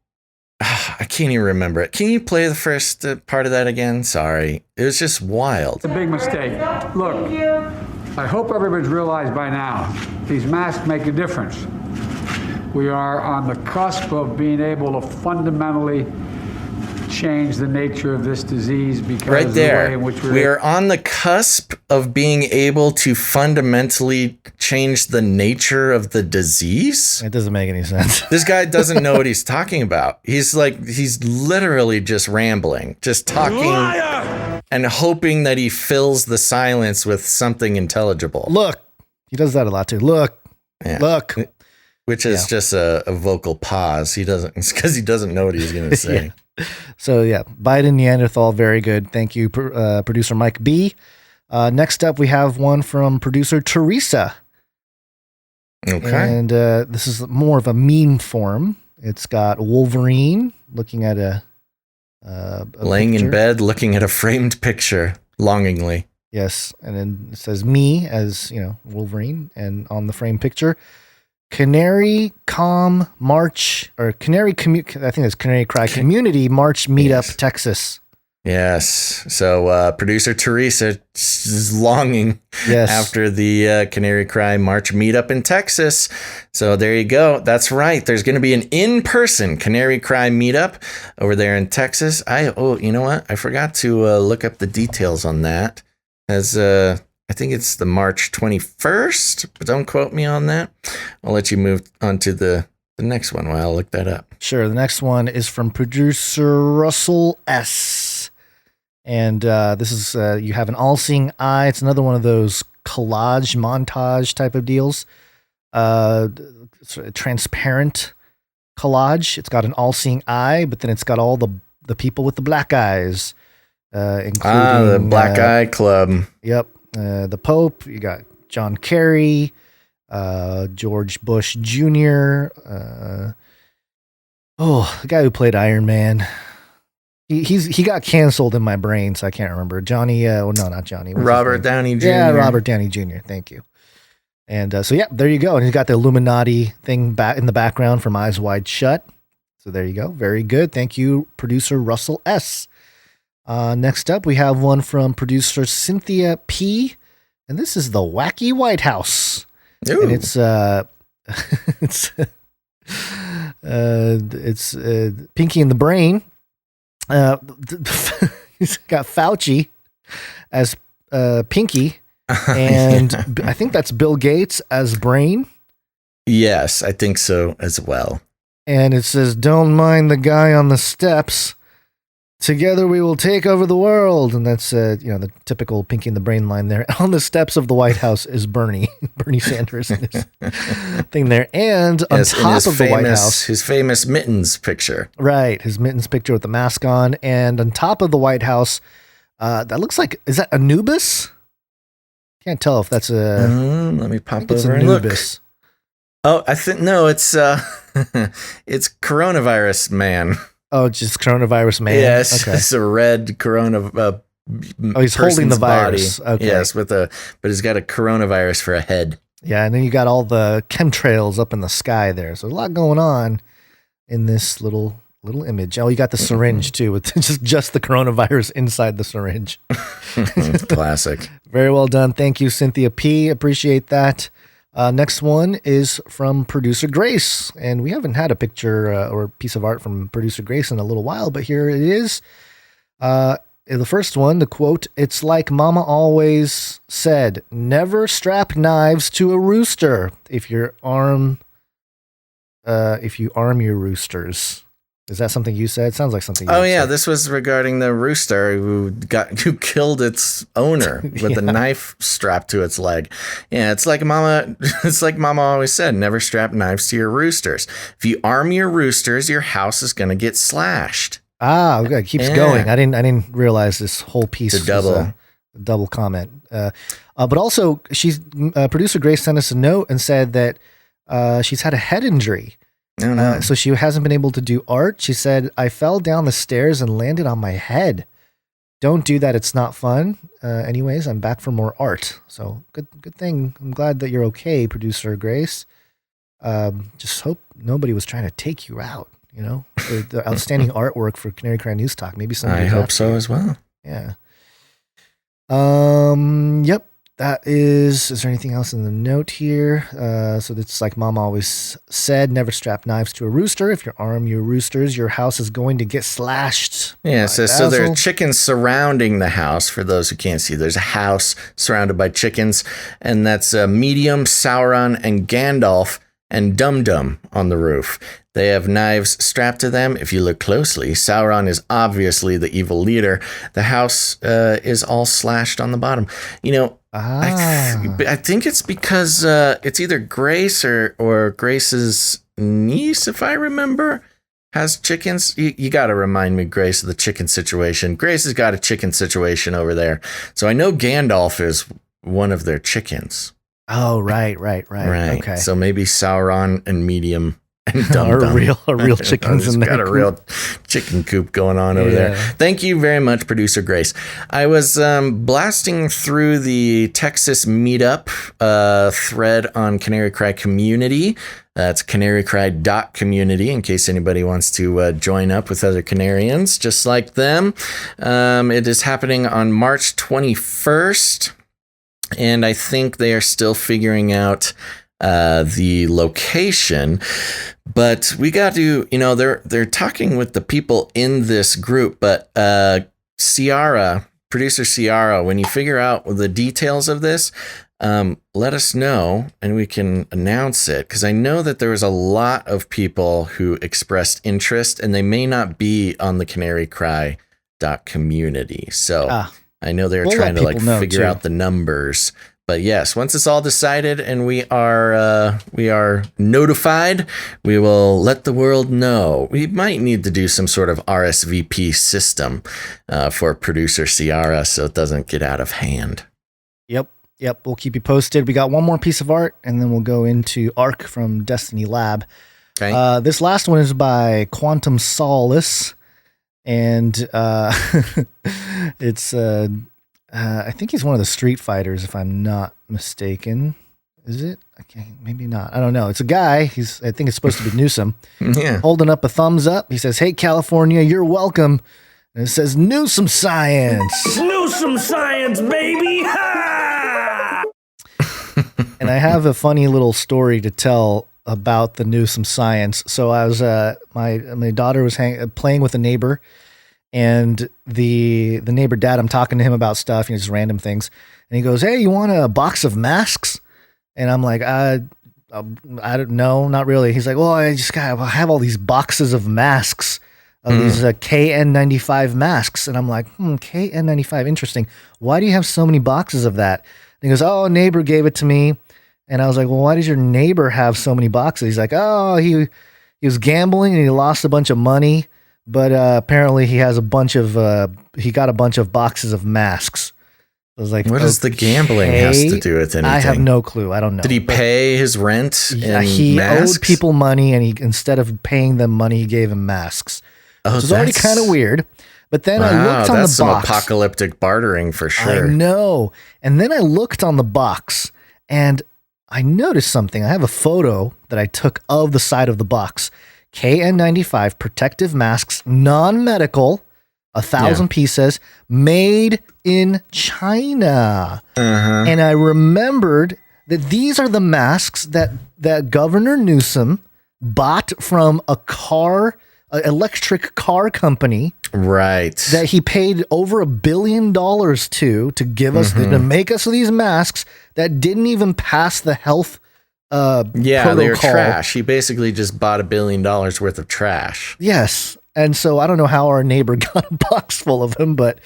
I can't even remember it. Can you play the first part of that again? Sorry. It was just wild. It's a big mistake. Look, I hope everybody's realized by now, these masks make a difference. We are on the cusp of being able to fundamentally change the nature of this disease because of the way in which we are on the cusp of being able to fundamentally change the nature of the disease. It doesn't make any sense. This guy doesn't know what he's talking about. He's literally just rambling, just talking and hoping that he fills the silence with something intelligible. Look, he does that a lot too. Look, look. Which is just a vocal pause. It's because he doesn't know what he's going to say. So yeah, Biden Neanderthal, very good. Thank you, producer Mike B. Next up, we have one from producer Teresa. Okay. And this is more of a meme form. It's got Wolverine looking at a laying picture. in bed, looking at a framed picture longingly. Yes, and then it says me as Wolverine, and on the frame picture, Canary Cry Community March Meetup, Texas. Yes. So producer Teresa is longing after the Canary Cry March meetup in Texas. So there you go. That's right. There's going to be an in-person Canary Cry meetup over there in Texas. You know what? I forgot to look up the details on that. As I think it's the March 21st, but don't quote me on that. I'll let you move on to the next one while I'll look that up. Sure. The next one is from producer Russell S. And this is, you have an all-seeing eye. It's another one of those collage montage type of deals. It's a transparent collage. It's got an all-seeing eye, but then it's got all the people with the black eyes, including the Black Eye Club. Yep. The Pope. You got John Kerry, George Bush Jr. The guy who played Iron Man. He got canceled in my brain, so I can't remember. Johnny, not Johnny. Robert Downey Jr. Yeah, Robert Downey Jr. Thank you. And so there you go. And he's got the Illuminati thing back in the background from Eyes Wide Shut. So there you go. Very good. Thank you, producer Russell S. Next up, we have one from producer Cynthia P. And this is the Wacky White House. Ooh. And it's Pinky and the Brain. He's got Fauci as Pinky, and I think that's Bill Gates as Brain. Yes, I think so as well. And it says, "Don't mind the guy on the steps. Together we will take over the world." And that's the typical Pinky and the Brain line there. On the steps of the White House is Bernie Sanders and his thing there. And on top of the White House, his famous mittens picture. Right, his mittens picture with the mask on. And on top of the White House, that looks like, is that Anubis? Can't tell if that's a. Let me pop over and look. Oh, I think no, it's it's Coronavirus Man. Oh, just Coronavirus Man. Yes, okay. It's a red corona. He's holding the virus. Body. Okay. Yes, but he's got a coronavirus for a head. Yeah, and then you got all the chemtrails up in the sky there. So a lot going on in this little image. Oh, you got the syringe too, with just the coronavirus inside the syringe. Classic. Very well done. Thank you, Cynthia P. Appreciate that. Next one is from producer Grace, and we haven't had a picture or piece of art from producer Grace in a little while, but here it is. The first one, the quote, "It's like Mama always said, never strap knives to a rooster if you arm your roosters." Is that something you said? Sounds like something you said. This was regarding the rooster who killed its owner with a knife strapped to its leg. Yeah, it's like Mama always said, never strap knives to your roosters. If you arm your roosters, your house is going to get slashed. Okay, it keeps going. I didn't realize this whole piece was a double comment. But also, producer Grace sent us a note and said that she's had a head injury. Oh, no. So she hasn't been able to do art. She said, "I fell down the stairs and landed on my head. Don't do that. It's not fun." Anyways, I'm back for more art. So good thing. I'm glad that you're okay, producer Grace. Just hope nobody was trying to take you out, the outstanding artwork for Canary Cry News Talk. Maybe somebody. I hope so as well. Yeah. Yep. That is there anything else in the note here? So it's like Mom always said, never strap knives to a rooster. If you arm your roosters, your house is going to get slashed. Yeah, so there are chickens surrounding the house. For those who can't see, there's a house surrounded by chickens, and that's Medium, Sauron, and Gandalf, and Dum-Dum on the roof. They have knives strapped to them. If you look closely, Sauron is obviously the evil leader. The house is all slashed on the bottom. I think it's because it's either Grace or Grace's niece, if I remember. has chickens? You got to remind me, Grace, of the chicken situation. Grace has got a chicken situation over there. So I know Gandalf is one of their chickens. Oh, right. Okay. So maybe Sauron and Medium and Dum-Dum are real chickens in there. Got a real chicken coop going on over there. Thank you very much, Producer Grace. I was blasting through the Texas Meetup thread on Canary Cry Community. That's canarycry.community in case anybody wants to join up with other Canarians just like them. It is happening on March 21st, and I think they are still figuring out the location, but we got to, they're talking with the people in this group, but producer Ciara, when you figure out the details of this, let us know and we can announce it, because I know that there was a lot of people who expressed interest and they may not be on the canarycry.community. So I know they're trying to figure out the numbers. But yes, once it's all decided and we are notified, we will let the world know. We might need to do some sort of RSVP system for producer Ciara so it doesn't get out of hand. Yep. We'll keep you posted. We got one more piece of art, and then we'll go into Arc from Destiny Lab. Okay. This last one is by Quantum Solace, and it's I think he's one of the Street Fighters, if I'm not mistaken. Is it? Okay, maybe not. I don't know. It's a guy. I think it's supposed to be Newsom. Yeah. Holding up a thumbs up. He says, "Hey, California, you're welcome." And it says, "Newsom science." Newsom science, baby. And I have a funny little story to tell about the Newsom science. So I was, my daughter was playing with a neighbor. And the neighbor dad, I'm talking to him about stuff, just random things. And he goes, "Hey, you want a box of masks?" And I'm like, I don't know, not really. He's like, "Well, I have all these boxes of masks, of these KN95 masks." And I'm like, KN95, interesting. Why do you have so many boxes of that? And he goes, "Oh, a neighbor gave it to me." And I was like, "Well, why does your neighbor have so many boxes?" He's like, "Oh, he was gambling and he lost a bunch of money. But apparently he has he got a bunch of boxes of masks." I was like, what does the gambling has to do with anything? I have no clue. I don't know. Did he pay his rent in he masks? owed people money, and instead of paying them money, he gave them masks. Which is already kind of weird. But then I looked on the box. That's some apocalyptic bartering for sure. I know. And then I looked on the box, and I noticed something. I have a photo that I took of the side of the box. KN95 protective masks, non-medical, 1,000 pieces, made in China. And I remembered that these are the masks that Governor Newsom bought from an electric car company. Right. That he paid over $1 billion to give us, to make us these masks that didn't even pass the health protocol. They're trash. He basically just bought $1 billion worth of trash. Yes. And so I don't know how our neighbor got a box full of them, but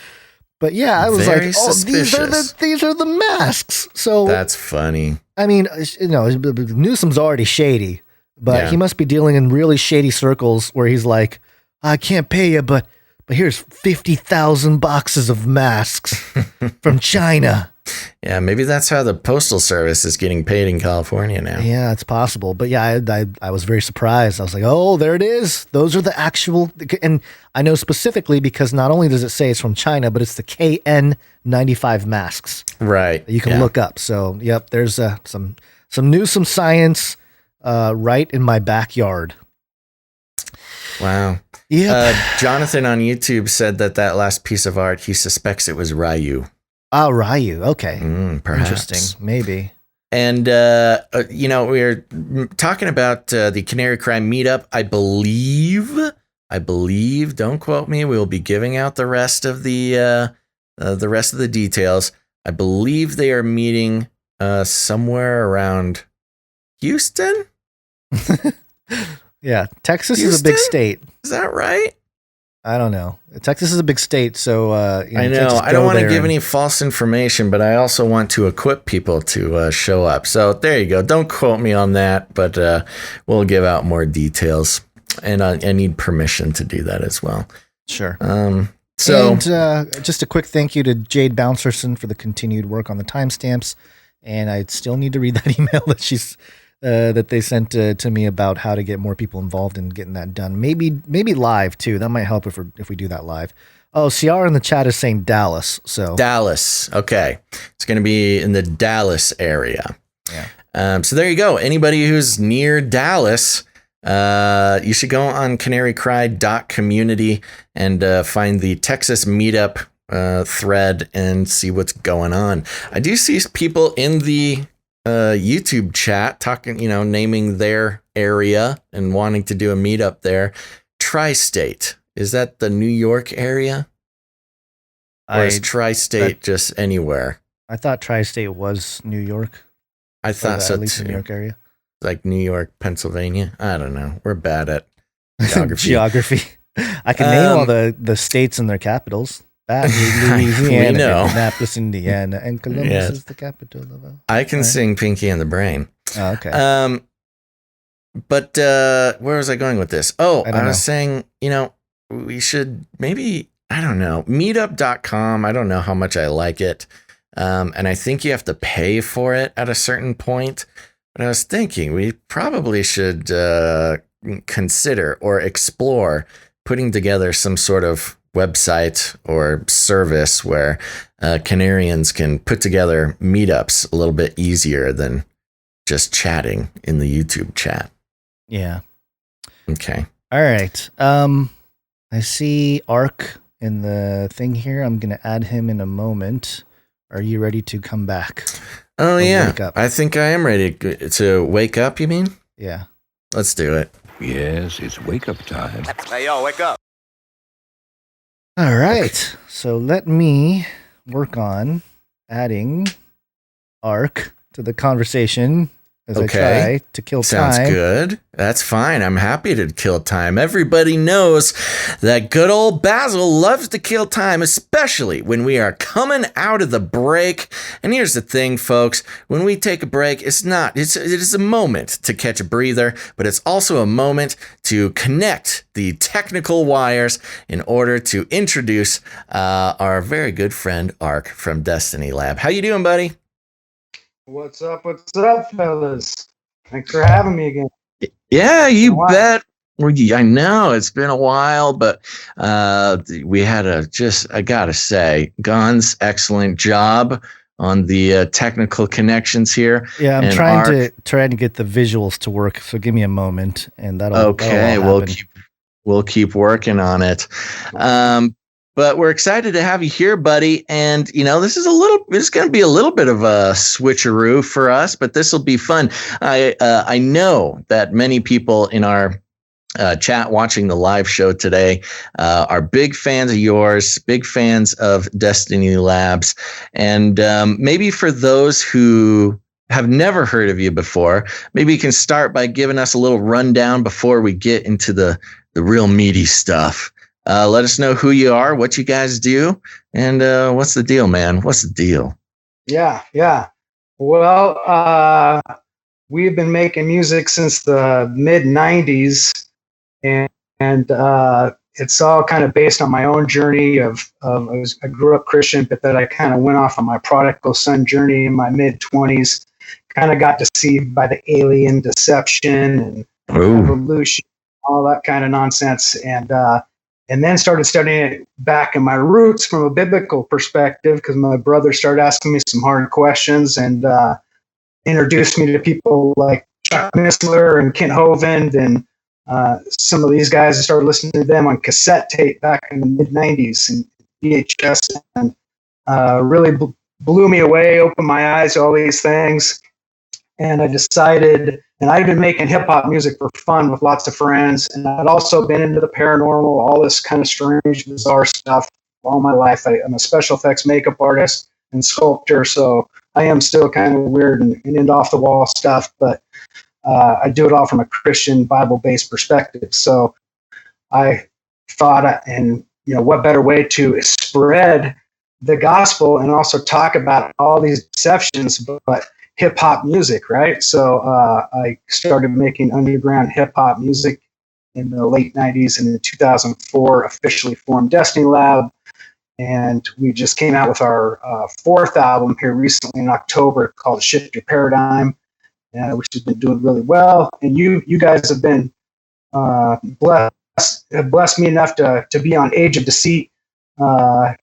yeah, I was very like, "Oh, these are the masks." So that's funny. I mean, Newsom's already shady, but he must be dealing in really shady circles where he's like, "I can't pay you, but here's 50,000 boxes of masks from China." Yeah, maybe that's how the Postal Service is getting paid in California now. Yeah, it's possible. But yeah, I was very surprised. I was like, "Oh, there it is. Those are the actual," and I know specifically because not only does it say it's from China, but it's the KN95 masks. Right. That you can look up. So, yep, there's some Newsom science right in my backyard. Wow. Yeah. Jonathan on YouTube said that last piece of art, he suspects it was Ryu. Oh, Ryu. Okay. Perhaps. Interesting. Maybe. And, we're talking about the Canary Cry meetup. I believe, don't quote me, we'll be giving out the rest of the details. I believe they are meeting somewhere around Houston. Yeah. Texas is a big state. Is that right? I don't know. Texas is a big state, so I know. I don't want to give any false information, but I also want to equip people to show up. So there you go. Don't quote me on that, but we'll give out more details. And I need permission to do that as well. Sure. So and, just a quick thank you to Jade Bouncerson for the continued work on the timestamps. And I still need to read that email that that they sent to me about how to get more people involved in getting that done. Maybe live too. That might help if we do that live. Oh, Ciara in the chat is saying Dallas. So Dallas. Okay. It's going to be in the Dallas area. Yeah. So there you go. Anybody who's near Dallas, you should go on canarycry.community and find the Texas meetup thread and see what's going on. I do see people in the YouTube chat talking, naming their area and wanting to do a meetup there. Tri-State. Is that the New York area? Or is Tri-State just anywhere? I thought Tri-State was New York. I thought so at least too. New York area. Like New York, Pennsylvania. I don't know. We're bad at geography. I can name all the states and their capitals. We Louisiana, know. Indianapolis, Indiana, and Columbus is the capital of. I can sing Pinky and the Brain. Oh, okay. But where was I going with this? Oh, I was saying, we should maybe, I don't know, meetup.com. I don't know how much I like it. And I think you have to pay for it at a certain point. But I was thinking we probably should consider or explore putting together some sort of website or service where Canarians can put together meetups a little bit easier than just chatting in the YouTube chat. Yeah. Okay. All right. I see Ark in the thing here. I'm going to add him in a moment. Are you ready to come back? Oh, yeah. I think I am ready to wake up, you mean? Yeah. Let's do it. Yes, it's wake up time. Hey, yo, wake up. All right. So let me work on adding Ark to the conversation as I try to kill time. Sounds good. That's fine. I'm happy to kill time. Everybody knows that good old Basil loves to kill time, especially when we are coming out of the break. And here's the thing, folks. When we take a break, it is a moment to catch a breather, but it's also a moment to connect the technical wires in order to introduce our very good friend, Ark from Destiny Lab. How you doing, buddy? What's up, fellas? Thanks for having me again. Yeah, you bet. I know it's been a while, but we had I gotta say, Gon's excellent job on the technical connections here. Yeah, I'm trying to get the visuals to work, so give me a moment, and that'll we'll keep working on it. But we're excited to have you here, buddy. And, this is going to be a little bit of a switcheroo for us, but this will be fun. I know that many people in our chat watching the live show today are big fans of yours, big fans of Destiny Labs. And maybe for those who have never heard of you before, maybe you can start by giving us a little rundown before we get into the real meaty stuff. Let us know who you are, what you guys do, and what's the deal, man? What's the deal? Yeah. Well, we've been making music since the mid-'90s, and it's all kind of based on my own journey I grew up Christian, but then I kind of went off on my prodigal son journey in my mid-20s, kind of got deceived by the alien deception and evolution, all that kind of nonsense, and then started studying it back in my roots from a biblical perspective because my brother started asking me some hard questions and introduced me to people like Chuck Missler and Kent Hovind and some of these guys. I started listening to them on cassette tape back in the mid-'90s and VHS, and really blew me away, opened my eyes to all these things. And I decided, and I'd been making hip hop music for fun with lots of friends, and I'd also been into the paranormal, all this kind of strange, bizarre stuff all my life. I'm a special effects makeup artist and sculptor, so I am still kind of weird and into off the wall stuff, but I do it all from a Christian Bible-based perspective. So I thought, and what better way to spread the gospel and also talk about all these deceptions, but hip hop music, right? So I started making underground hip hop music in the late 90s, and in 2004 officially formed Destiny Lab. And we just came out with our fourth album here recently in October called Shift Your Paradigm, which has been doing really well. And you guys have been blessed me enough to be on Age of Deceit documentaries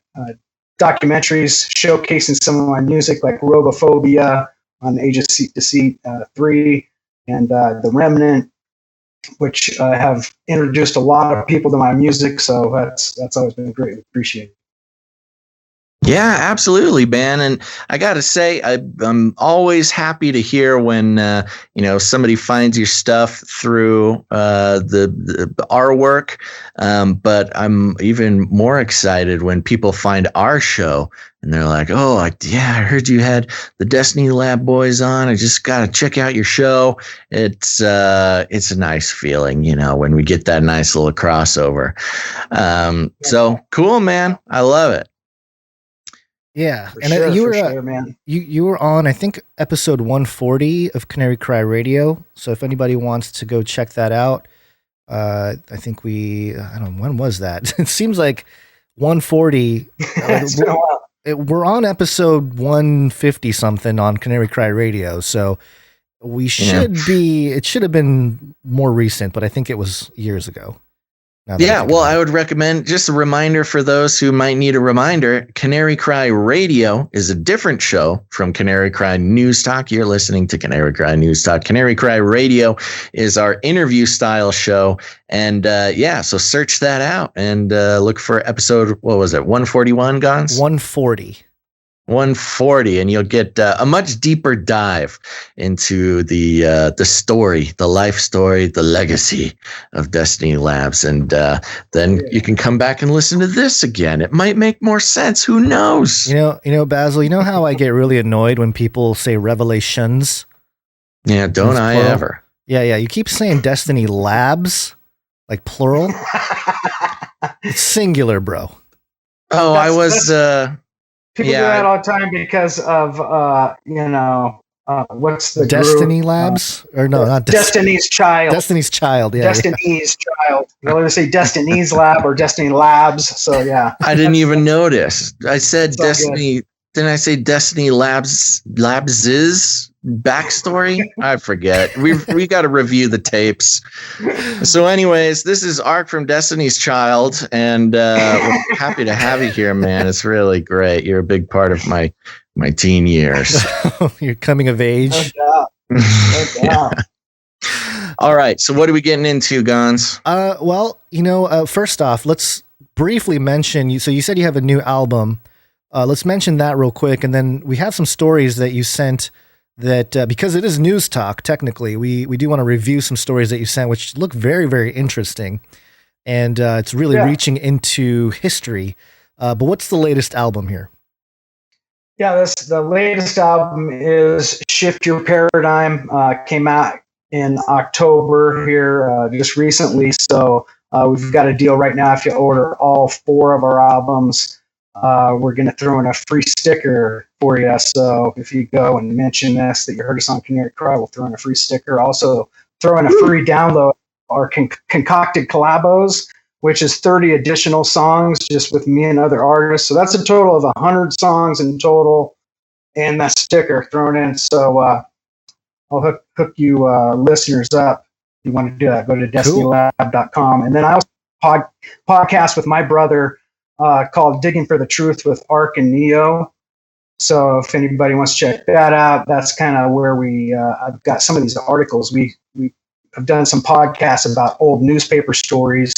showcasing some of my music, like Robophobia on Age of Deceit 3 and The Remnant, which have introduced a lot of people to my music. So that's always been greatly appreciated. Yeah, absolutely, Ben. And I got to say, I'm always happy to hear when, somebody finds your stuff through our work. But I'm even more excited when people find our show and they're like, oh, I heard you had the Destiny Lab boys on. I just got to check out your show. It's a nice feeling, when we get that nice little crossover. So cool, man. I love it. Yeah, For and sure, you were sure, man. you were on, I think, episode 140 of Canary Cry Radio. So if anybody wants to go check that out, I think I don't know, when was that? It seems like 140. It's been a while. We're on episode 150 something on Canary Cry Radio, so we should be. It should have been more recent, but I think it was years ago. Yeah, well, I would recommend, just a reminder for those who might need a reminder, Canary Cry Radio is a different show from Canary Cry News Talk. You're listening to Canary Cry News Talk. Canary Cry Radio is our interview style show. And so search that out and look for episode, what was it, 141, Gons? 140. 140, and you'll get a much deeper dive into the story, the life story, the legacy of Destiny Labs, and then you can come back and listen to this again. It might make more sense. Who knows? You know, Basil. You know how I get really annoyed when people say revelations? Yeah, don't I ever? Yeah. You keep saying Destiny Labs, like plural. It's singular, bro. Oh, I was. People do that all the time because of, what's the Destiny group? Labs? Or no, not Destiny's Child. Destiny's Child, yeah. Destiny's Child. You either say Destiny's Lab or Destiny Labs. So, yeah. I didn't even notice. I said Destiny. Didn't I say Destiny Labs' backstory? I forget. We got to review the tapes. So anyways, this is Ark from Destiny's Child, and we're happy to have you here, man. It's really great. You're a big part of my teen years. You're coming of age. No doubt. All right. So what are we getting into, Gons? First off, let's briefly mention, so you said you have a new album. Let's mention that real quick, and then we have some stories that you sent that, because it is news talk, technically, we do want to review some stories that you sent, which look very, very interesting, and it's really reaching into history. But what's the latest album here? Yeah, the latest album is Shift Your Paradigm. Came out in October here just recently, so we've got a deal right now. If you order all 4 of our albums, we're going to throw in a free sticker for you. So if you go and mention this, that you heard us on Canary Cry, we'll throw in a free sticker. Also throw in a free download, our concocted collabos, which is 30 additional songs just with me and other artists. So that's a total of 100 songs in total, and that sticker thrown in. So I'll hook you listeners up. If you want to do that, go to destinylab.com. And then I also podcast with my brother called Digging for the Truth with Ark and Neo. So if anybody wants to check that out, that's kind of where I've got some of these articles. We have done some podcasts about old newspaper stories,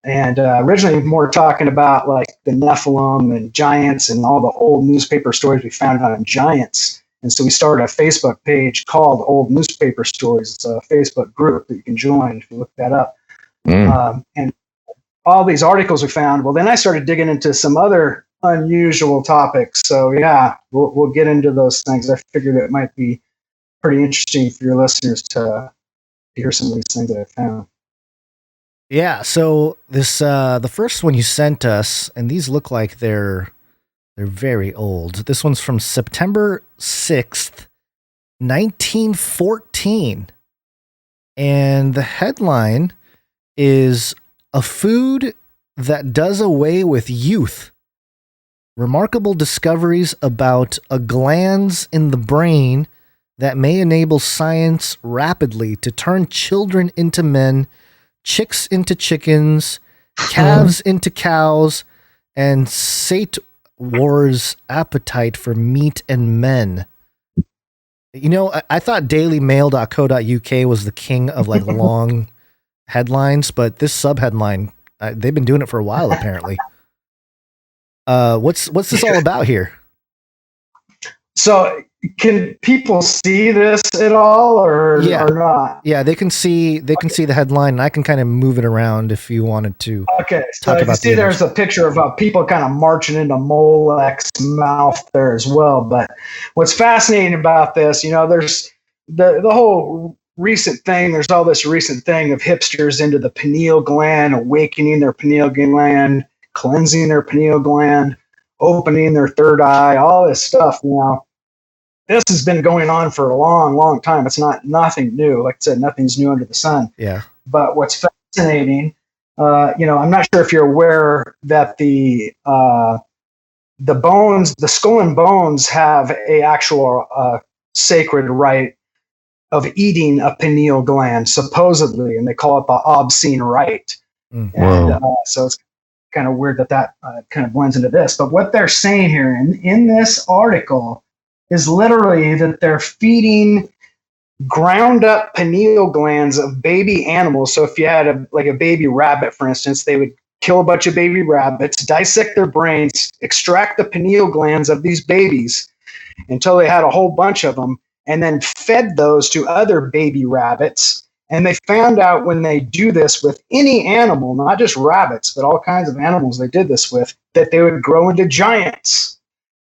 and originally more talking about like the Nephilim and giants and all the old newspaper stories we found on giants. And so we started a Facebook page called Old Newspaper Stories. It's a Facebook group that you can join if you look that up. And all these articles we found. Well, then I started digging into some other unusual topics. So yeah, we'll get into those things. I figured it might be pretty interesting for your listeners to hear some of these things that I found. Yeah. So this, the first one you sent us, and these look like they're very old. This one's from September 6th, 1914. And the headline is a food that does away with youth. Remarkable discoveries about a glands in the brain that may enable science rapidly to turn children into men, chicks into chickens, calves into cows, and sate war's appetite for meat and men. You know, I thought dailymail.co.uk was the king of like long headlines, but this sub-headline, they've been doing it for a while apparently. What's this all about here? So can people see this at all or not? Yeah, they can see the headline, and I can kind of move it around if you wanted to. Okay, so you see there's a picture of people kind of marching into Molech's mouth there as well. But what's fascinating about this, you know, there's the whole recent thing, there's all this recent thing of hipsters into the pineal gland, awakening their pineal gland, cleansing their pineal gland, opening their third eye, all this stuff, you know. This has been going on for a long, long time. It's nothing new. Like I said, nothing's new under the sun. Yeah. But what's fascinating, you know, I'm not sure if you're aware that the bones, the skull and bones, have a actual sacred rite of eating a pineal gland, supposedly, and they call it the obscene rite. And so it's kind of weird that kind of blends into this. But what they're saying here in this article is literally that they're feeding ground up pineal glands of baby animals. So if you had a baby rabbit, for instance, they would kill a bunch of baby rabbits, dissect their brains, extract the pineal glands of these babies until they had a whole bunch of them, and then fed those to other baby rabbits. And they found out when they do this with any animal, not just rabbits, but all kinds of animals they did this with, that they would grow into giants.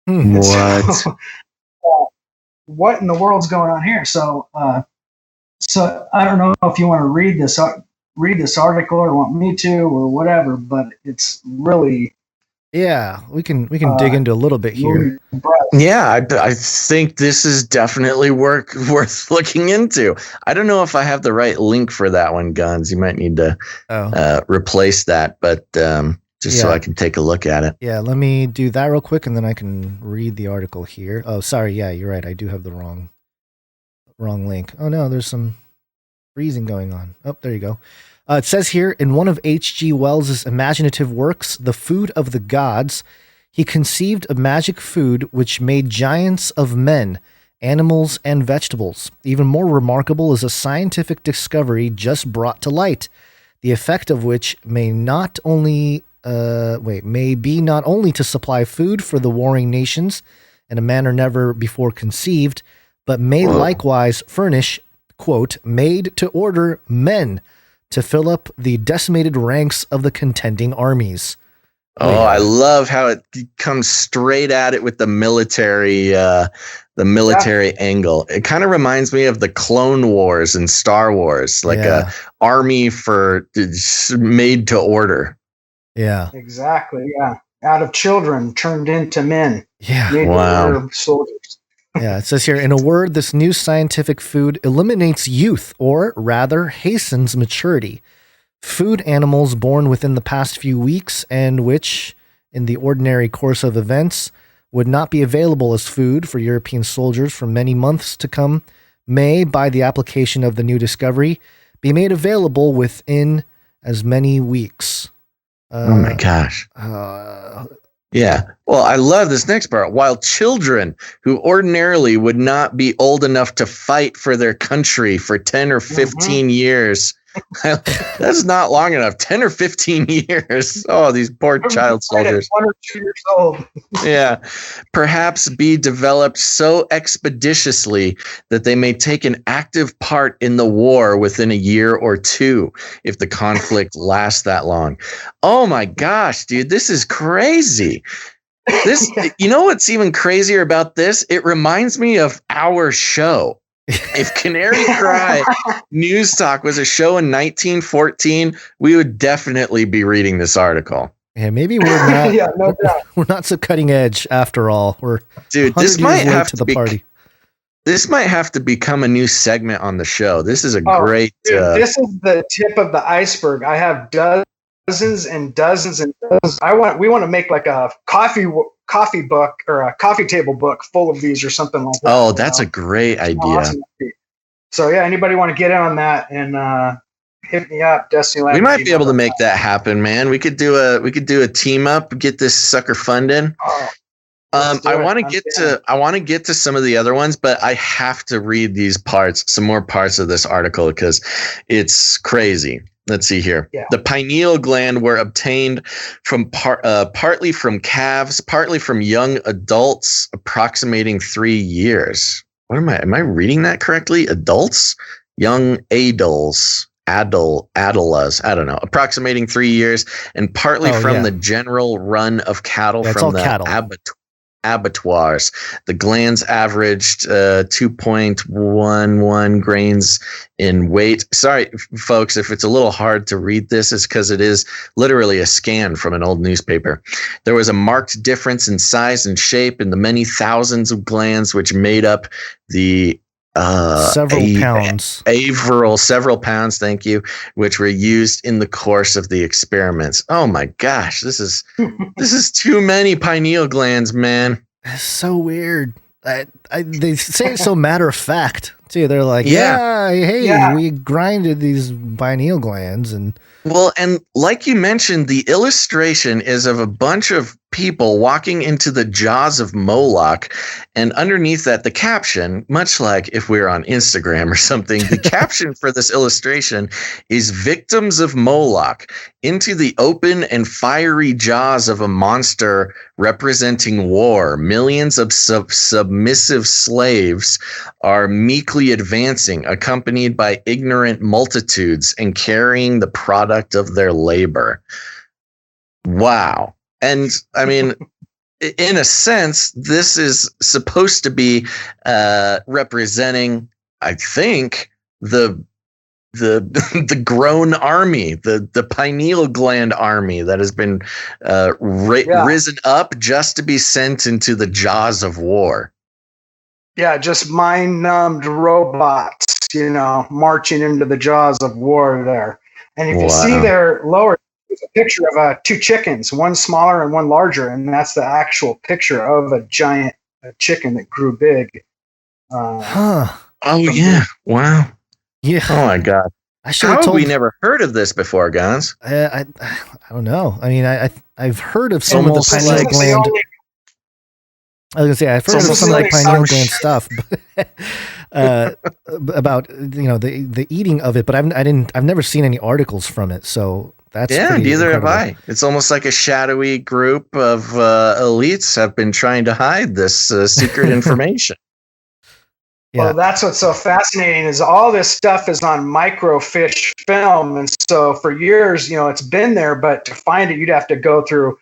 What? What in the world's going on here? So I don't know if you want to read this article or want me to or whatever, but it's really we can dig into a little bit here. Yeah, I think this is definitely worth looking into. I don't know if I have the right link for that one, Guns. You might need to replace that, but so I can take a look at it. Yeah, let me do that real quick, and then I can read the article here. Oh, sorry. Yeah, you're right. I do have the wrong link. Oh, no, there's some freezing going on. Oh, there you go. It says here, in one of H.G. Wells's imaginative works, The Food of the Gods, he conceived a magic food which made giants of men, animals, and vegetables. Even more remarkable is a scientific discovery just brought to light, the effect of which may be not only to supply food for the warring nations in a manner never before conceived, but may likewise furnish, quote, made to order men to fill up the decimated ranks of the contending armies. Oh, I love how it comes straight at it with the military angle. It kind of reminds me of the Clone Wars and Star Wars, like a army made to order. Yeah, exactly. Yeah, out of children turned into men. Yeah, wow. Soldiers. Yeah, it says here, in a word, this new scientific food eliminates youth, or rather hastens maturity. Food animals born within the past few weeks and which, in the ordinary course of events, would not be available as food for European soldiers for many months to come, may, by the application of the new discovery, be made available within as many weeks. Oh my gosh. Yeah. Well, I love this next part. While children who ordinarily would not be old enough to fight for their country for 10 or 15 years, that's not long enough. 10 or 15 years. Oh, these poor child soldiers. 1 or 2 years old. Yeah. Perhaps be developed so expeditiously that they may take an active part in the war within a year or two if the conflict lasts that long. Oh my gosh, dude, this is crazy. This, you know what's even crazier about this? It reminds me of our show. If Canary Cry News Talk was a show in 1914, we would definitely be reading this article. Yeah, maybe we're not. We're not so cutting edge after all. We're dude. This might have to the party. This might have to become a new segment on the show. This is a great. Dude, this is the tip of the iceberg. I have dozens and dozens and dozens. We want to make like a coffee book or a coffee table book full of these or something like that. Oh, that's a great idea. Awesome. So yeah, anybody want to get in on that and hit me up, Destiny Lab. We might be able to make that happen, man. We could do a team up, get this sucker funded. I want to get to some of the other ones, but I have to read some more parts of this article because it's crazy. Let's see here. Yeah. The pineal gland were obtained from partly from calves, partly from young adults, approximating 3 years. What am I reading that correctly? Adults, young adults. Adulas, I don't know, approximating 3 years, and partly from the general run of cattle from the abattoirs. The glands averaged 2.11 grains in weight. Sorry, folks, if it's a little hard to read this, it's because it is literally a scan from an old newspaper. There was a marked difference in size and shape in the many thousands of glands which made up the several pounds, thank you, which were used in the course of the experiments. Oh my gosh, this is too many pineal glands, man. It's so weird. They say it so matter of fact too. They're like, we grinded these pineal glands, and like you mentioned, the illustration is of a bunch of people walking into the jaws of Moloch, and underneath that, the caption, much like if we were on Instagram or something, the caption for this illustration is "Victims of Moloch into the open and fiery jaws of a monster representing war. Millions of submissive slaves are meekly advancing, accompanied by ignorant multitudes and carrying the product of their labor." Wow. And I mean, in a sense, this is supposed to be representing, I think, the grown army, the pineal gland army that has been risen up just to be sent into the jaws of war. Yeah, just mind-numbed robots, marching into the jaws of war there. And if you see there lower, there's a picture of two chickens, one smaller and one larger, and that's the actual picture of a giant chicken that grew big. Oh, yeah. Wow. Yeah. Oh, my God. How have we never heard of this before, Gons? I don't know. I mean, I've heard of some of the pineal gland. I was gonna say I've heard of some of the pineal gland stuff about the eating of it, but I've never seen any articles from it. So that's neither have I. It's almost like a shadowy group of elites have been trying to hide this secret information. Yeah. Well, that's what's so fascinating is all this stuff is on microfiche film, and so for years, it's been there, but to find it, you'd have to go through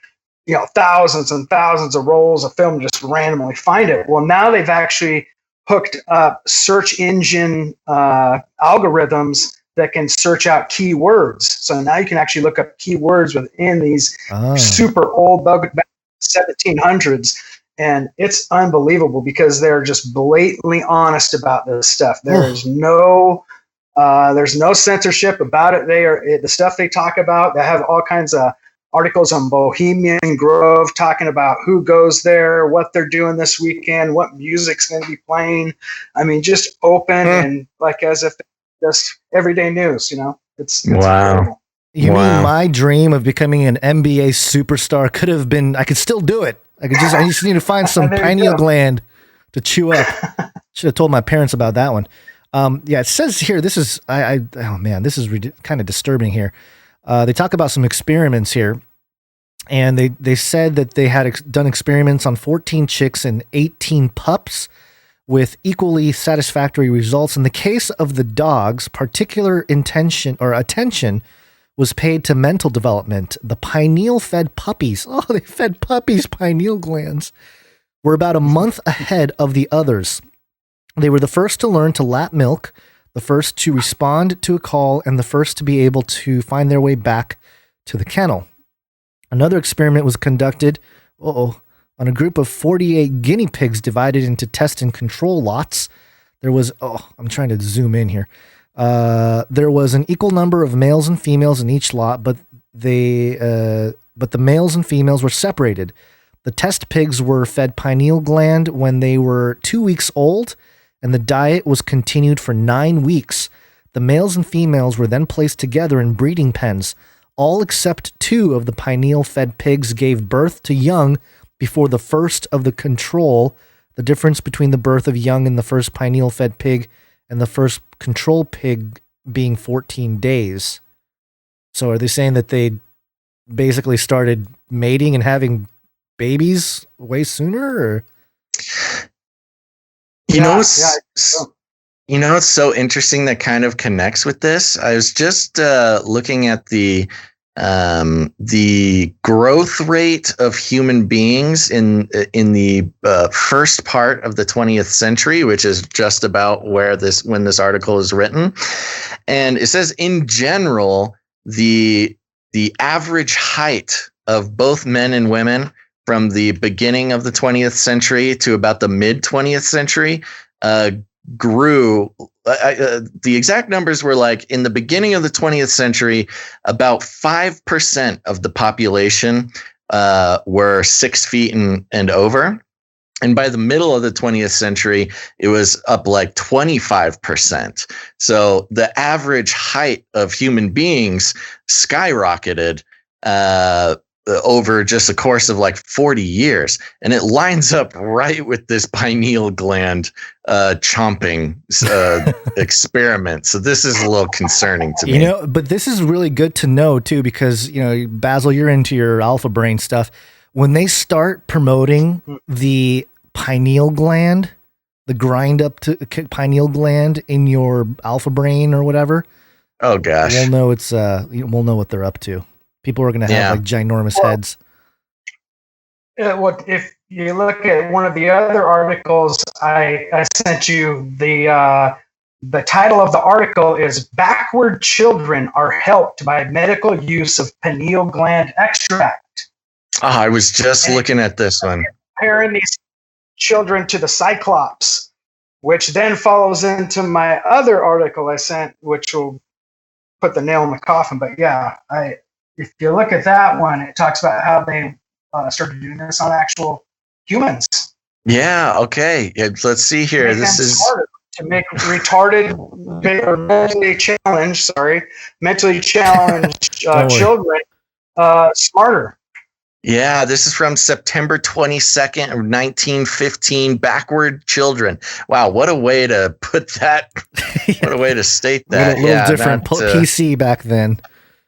thousands and thousands of rolls of film just randomly find it. Well, now they've actually hooked up search engine algorithms that can search out keywords. So now you can actually look up keywords within these super old 1700s. And it's unbelievable because they're just blatantly honest about this stuff. There's no censorship about it. The stuff they talk about, they have all kinds of articles on Bohemian Grove talking about who goes there, what they're doing this weekend, what music's going to be playing. I mean, just open and like as if just everyday news, It's wow. Incredible. You mean my dream of becoming an NBA superstar could have been, I could still do it. I just need to find some pineal gland to chew up. Should have told my parents about that one. It says here, this is, this is kind of disturbing here. They talk about some experiments here, and they said that they had done experiments on 14 chicks and 18 pups with equally satisfactory results. In the case of the dogs, particular attention was paid to mental development. The pineal-fed puppies, they fed puppies pineal glands, were about a month ahead of the others. They were the first to learn to lap milk, the first to respond to a call, and the first to be able to find their way back to the kennel. Another experiment was conducted on a group of 48 guinea pigs divided into test and control lots. There was, I'm trying to zoom in here. There was an equal number of males and females in each lot, but the males and females were separated. The test pigs were fed pineal gland when they were 2 weeks old, and the diet was continued for 9 weeks. The males and females were then placed together in breeding pens. All except 2 of the pineal-fed pigs gave birth to young before the first of the control. The difference between the birth of young in the first pineal-fed pig and the first control pig being 14 days. So are they saying that they basically started mating and having babies way sooner? Or? It's so interesting that kind of connects with this. I was just looking at the growth rate of human beings in the first part of the 20th century, which is just about when this article is written. And it says, in general, the average height of both men and women from the beginning of the 20th century to about the mid 20th century grew. The exact numbers were like in the beginning of the 20th century, about 5% of the population were 6 feet and over. And by the middle of the 20th century, it was up like 25%. So the average height of human beings skyrocketed over just a course of like 40 years. And it lines up right with this pineal gland chomping experiment. So this is a little concerning to me. But this is really good to know too, because, Basil, you're into your alpha brain stuff. When they start promoting the pineal gland, the grind up to pineal gland in your alpha brain or whatever. Oh gosh. We'll know we'll know what they're up to. People are going to have like ginormous heads. If you look at one of the other articles I sent you, the title of the article is "Backward Children Are Helped by Medical Use of Pineal Gland Extract." I was just looking at this one. Comparing these children to the Cyclops, which then follows into my other article I sent, which will put the nail in the coffin. But yeah, if you look at that one, it talks about how they started doing this on actual humans. Yeah. Okay. Yeah, let's see here. This is to make retarded or mentally challenged children smarter. Yeah, this is from September 22nd of 1915. Backward children. Wow, what a way to put that. What a way to state that. A little different. PC back then.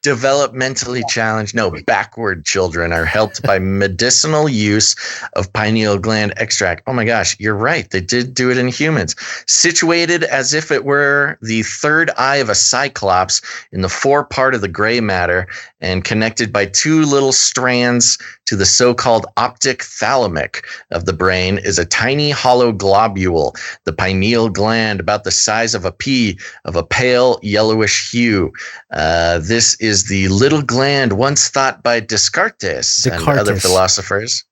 Developmentally challenged, backward children are helped by medicinal use of pineal gland extract. Oh my gosh, you're right. They did do it in humans. Situated as if it were the third eye of a cyclops in the forepart of the gray matter and connected by 2 little strands to the so-called optic thalamic of the brain is a tiny hollow globule, the pineal gland, about the size of a pea, of a pale yellowish hue. This is the little gland once thought by Descartes and other philosophers.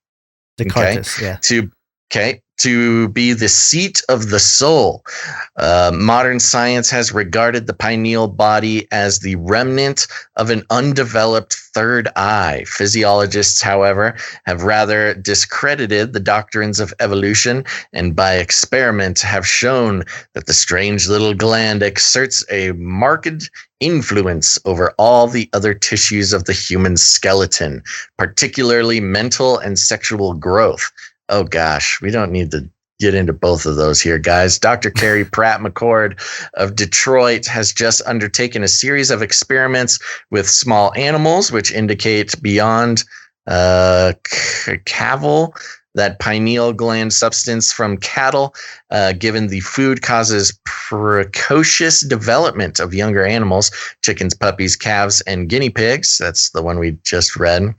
Descartes, to be the seat of the soul. Modern science has regarded the pineal body as the remnant of an undeveloped third eye. Physiologists, however, have rather discredited the doctrines of evolution and by experiment have shown that the strange little gland exerts a marked influence over all the other tissues of the human skeleton, particularly mental and sexual growth. Oh gosh, we don't need to get into both of those here, guys. Dr. Carrie Pratt McCord of Detroit has just undertaken a series of experiments with small animals, which indicate beyond cavil, that pineal gland substance from cattle, given the food causes precocious development of younger animals, chickens, puppies, calves, and guinea pigs. That's the one we just read.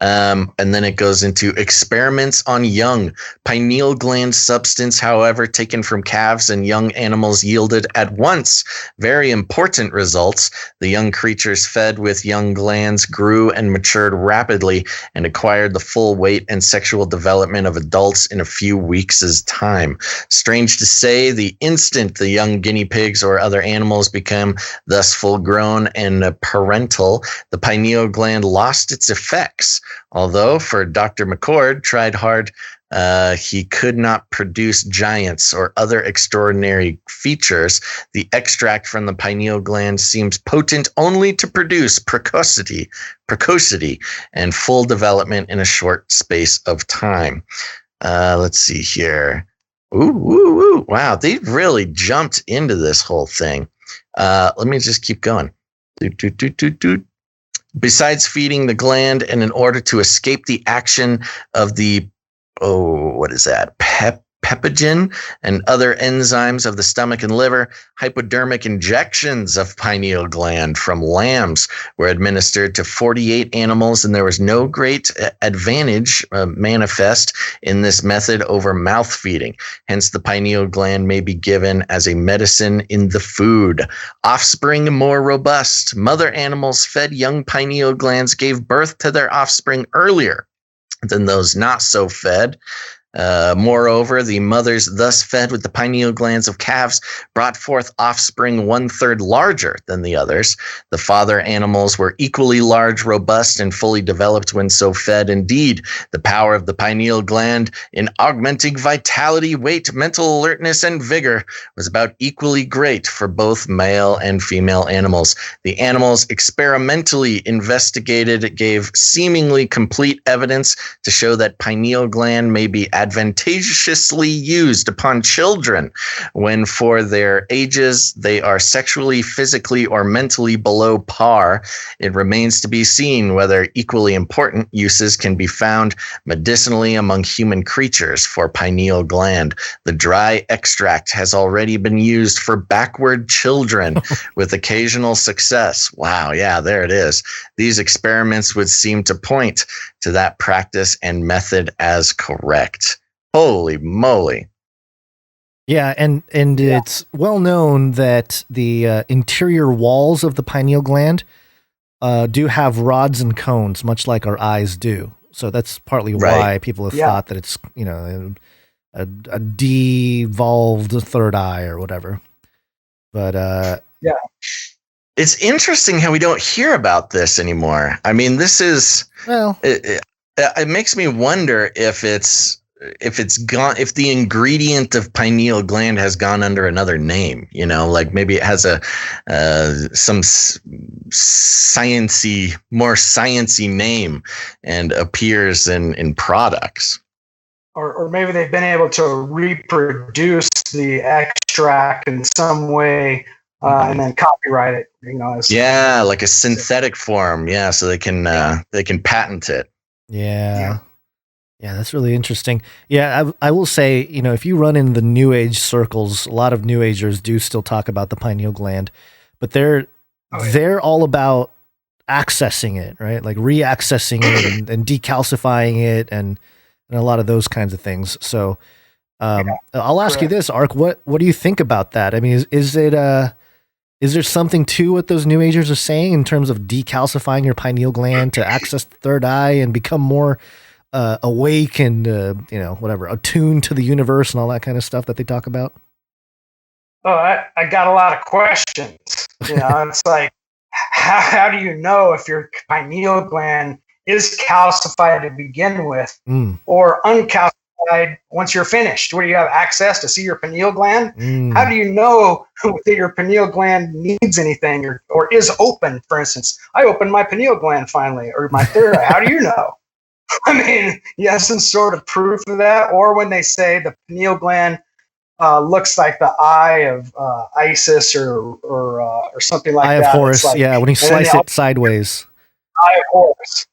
And then it goes into experiments on young. Pineal gland substance, however, taken from calves and young animals yielded at once very important results. The young creatures fed with young glands grew and matured rapidly and acquired the full weight and sexual development of adults in a few weeks' time. Strange to say, the instant the young guinea pigs or other animals became thus full grown and parental, the pineal gland lost its effects. Although, for Dr. McCord tried hard, he could not produce giants or other extraordinary features. The extract from the pineal gland seems potent only to produce precocity, and full development in a short space of time. Let's see here. Ooh. Wow, they really jumped into this whole thing. Let me just keep going. Besides feeding the gland, and in order to escape the action of the, peptogen and other enzymes of the stomach and liver, hypodermic injections of pineal gland from lambs were administered to 48 animals, and there was no great advantage manifest in this method over mouth feeding. Hence, the pineal gland may be given as a medicine in the food. Offspring more robust. Mother animals fed young pineal glands gave birth to their offspring earlier than those not so fed. Moreover, the mothers thus fed with the pineal glands of calves brought forth offspring 1/3 larger than the others. The father animals were equally large, robust, and fully developed when so fed. Indeed, the power of the pineal gland in augmenting vitality, weight, mental alertness, and vigor was about equally great for both male and female animals. The animals experimentally investigated gave seemingly complete evidence to show that pineal gland may be advantageously used upon children when for their ages they are sexually, physically, or mentally below par. It remains to be seen whether equally important uses can be found medicinally among human creatures for pineal gland. The dry extract has already been used for backward children with occasional success. Wow, yeah, there it is. These experiments would seem to point to that practice and method as correct. Holy moly. Yeah, and it's well known that the interior walls of the pineal gland do have rods and cones, much like our eyes do. So that's partly why people have thought that it's, a devolved third eye or whatever. But it's interesting how we don't hear about this anymore. I mean, this is it makes me wonder if the ingredient of pineal gland has gone under another name, like maybe it has some more sciencey name and appears in products. Or maybe they've been able to reproduce the extract in some way and then copyright it, like a synthetic form. Yeah. So they can patent it. Yeah, that's really interesting. Yeah, I will say, if you run in the New Age circles, a lot of New Agers do still talk about the pineal gland, but they're all about accessing it, right? Like reaccessing it and decalcifying it and a lot of those kinds of things. So I'll ask you this, Ark, what do you think about that? I mean, is there something to what those New Agers are saying in terms of decalcifying your pineal gland to access the third eye and become more awake and attuned to the universe and all that kind of stuff that they talk about? Oh, I got a lot of questions. It's like, how do you know if your pineal gland is calcified to begin with or uncalcified once you're finished? Where you have access to see your pineal gland? How do you know that your pineal gland needs anything or is open? For instance, I opened my pineal gland finally, or my third eye. How do you know? I mean, you have some sort of proof of that. Or when they say the pineal gland looks like the eye of Isis or something like that. Eye of Horus, when you slice it sideways. Eye of Horus.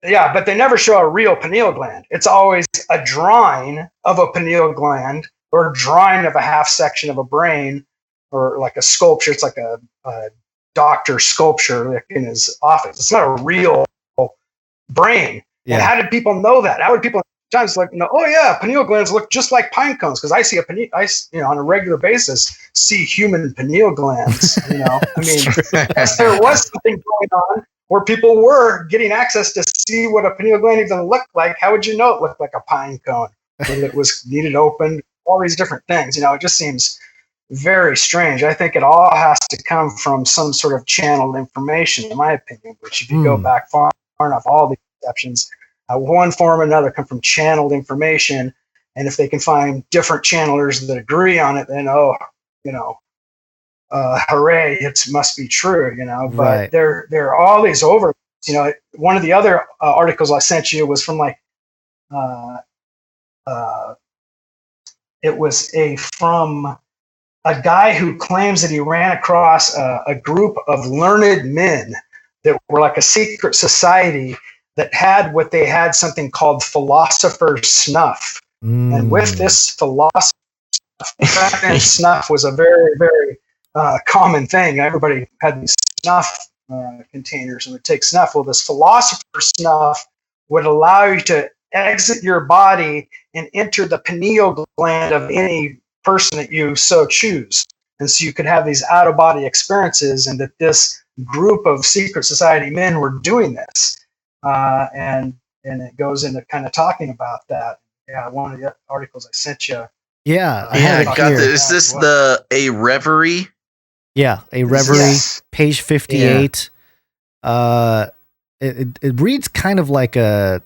Yeah, but they never show a real pineal gland. It's always a drawing of a pineal gland or a drawing of a half section of a brain or like a sculpture. It's like a doctor sculpture in his office. It's not a real brain. Yeah. And how did people know that? How would people sometimes like, oh yeah, pineal glands look just like pine cones? Because I see on a regular basis see human pineal glands. I mean, unless there was something going on where people were getting access to see what a pineal gland even looked like, how would you know it looked like a pine cone? When it was needed open, all these different things. It just seems very strange. I think it all has to come from some sort of channeled information, in my opinion. Which, if you go back far enough, all the exceptions, one form or another, come from channeled information. And if they can find different channelers that agree on it, then hooray! It must be true. But right. there are all these over. One of the other articles I sent you was from it was from a guy who claims that he ran across a group of learned men that were like a secret society that had something called philosopher's snuff. And with this philosopher's snuff was a very, very common thing. Everybody had these snuff containers and would take snuff. Well, this philosopher's snuff would allow you to exit your body and enter the pineal gland of any person that you so choose. And so you could have these out-of-body experiences, and that this group of secret society men were doing this. And it goes into kind of talking about that. Yeah, one of the articles I sent you. Yeah, I got this. Is this A Reverie? Yeah, A Reverie, yes. Page 58. Yeah. It reads kind of like a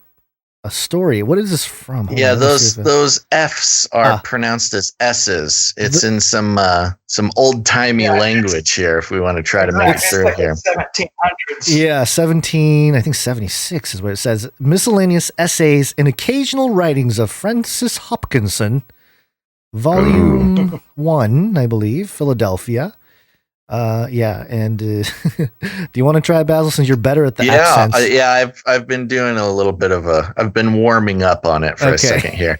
story. What is this from? Those F's are pronounced as S's. It's in some old timey language here. If we want to try to make it through here. 1700s. Yeah, 1776 is what it says. Miscellaneous essays and occasional writings of Francis Hopkinson, Volume 1, I believe, Philadelphia. And do you want to try, Basil, since you're better at the accents? I've been doing a little bit of I've been warming up on it for a second here.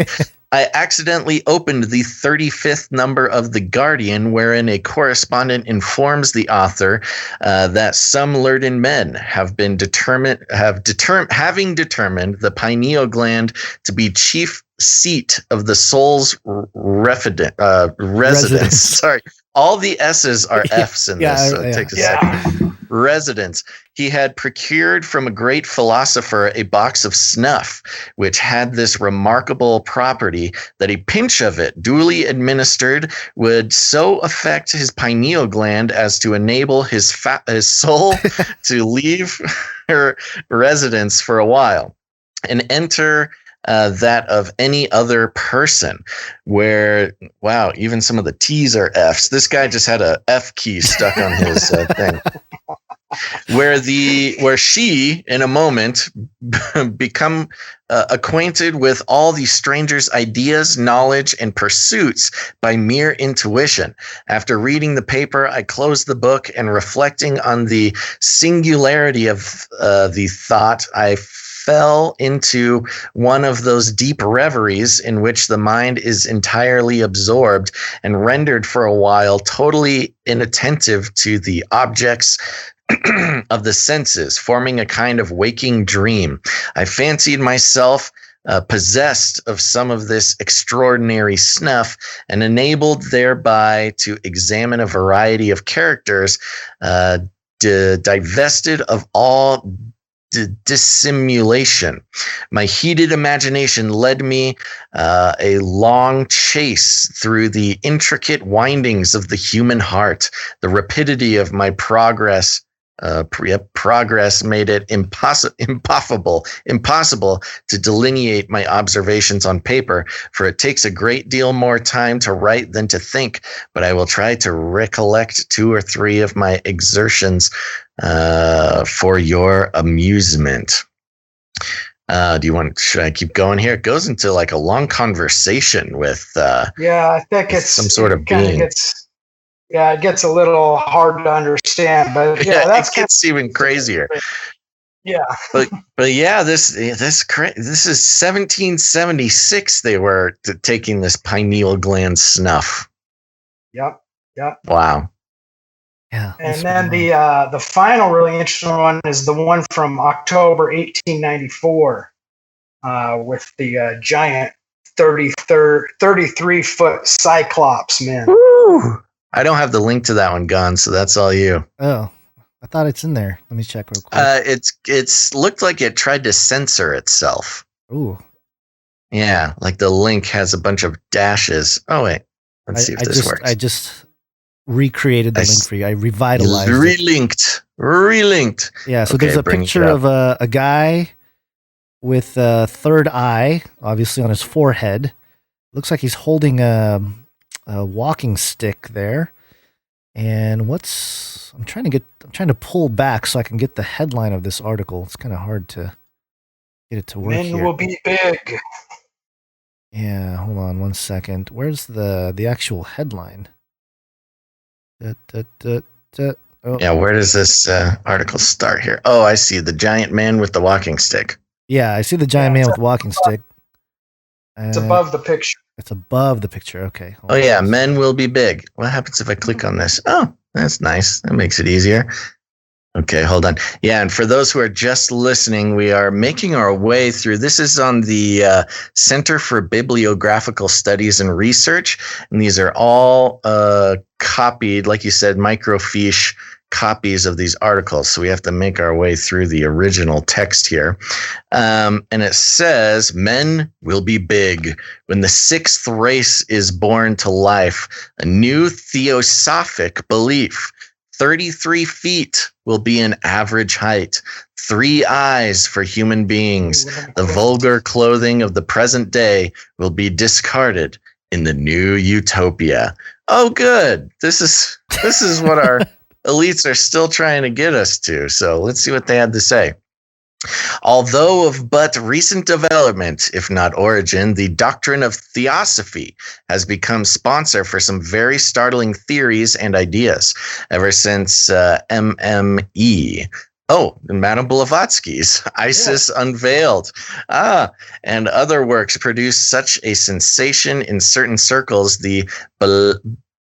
I accidentally opened the 35th number of The Guardian, wherein a correspondent informs the author that some learned men having determined the pineal gland to be chief seat of the soul's residence. Sorry. All the S's are F's in this, so it takes a second. Residence. He had procured from a great philosopher a box of snuff, which had this remarkable property that a pinch of it, duly administered, would so affect his pineal gland as to enable his soul to leave her residence for a while and enter that of any other person. Where, wow, even some of the T's are F's. This guy just had a F key stuck on his thing. Where she, in a moment, become acquainted with all the stranger's ideas, knowledge, and pursuits by mere intuition. After reading the paper, I closed the book, and reflecting on the singularity of the thought, I fell into one of those deep reveries in which the mind is entirely absorbed and rendered for a while totally inattentive to the objects of the senses, forming a kind of waking dream. I fancied myself possessed of some of this extraordinary snuff, and enabled thereby to examine a variety of characters, divested of all dissimulation. My heated imagination led me a long chase through the intricate windings of the human heart. The rapidity of my progress made it impossible to delineate my observations on paper, for it takes a great deal more time to write than to think. But I will try to recollect 2 or 3 of my exertions for your amusement. Should I keep going here? It goes into like a long conversation with I think it's some sort of being. It gets a little hard to understand, but it gets even crazier. Yeah, but this is 1776. They were taking this pineal gland snuff. Yep. Wow. Yeah. And then the final really interesting one is the one from October 1894 with the giant 33-foot Cyclops man. Woo! I don't have the link to that one, Gun, so that's all you. Oh, I thought it's in there. Let me check real quick. It's looked like it tried to censor itself. Ooh. Yeah, like the link has a bunch of dashes. Oh wait, let's see if this works. I just recreated the link for you. I revitalized it. Relinked. Yeah, so there's a picture of a guy with a third eye, obviously on his forehead. Looks like he's holding a walking stick there. And I'm trying to pull back so I can get the headline of this article. It's kind of hard to get it to work here. Men will be big. Yeah, hold on one second. Where's the actual headline? Oh. Yeah, where does this article start here? Oh, I see. The giant man with the walking stick. Yeah, I see the giant man with the walking stick. It's above the picture. It's above the picture. Okay. Oh, yeah. Men will be big. What happens if I click on this? Oh, that's nice. That makes it easier. Okay, hold on. Yeah, and for those who are just listening, we are making our way through. This is on the Center for Bibliographical Studies and Research, and these are all copied, like you said, microfiche copies of these articles. So we have to make our way through the original text here. And it says, men will be big. When the sixth race is born to life, a new theosophic belief. 33 feet will be an average height. 3 eyes for human beings. The vulgar clothing of the present day will be discarded in the new utopia. Oh, good. This is what our elites are still trying to get us to. So let's see what they had to say. Although of but recent development, if not origin, the doctrine of theosophy has become sponsor for some very startling theories and ideas ever since MME. Oh, Madame Blavatsky's Isis Unveiled. And other works produced such a sensation in certain circles, the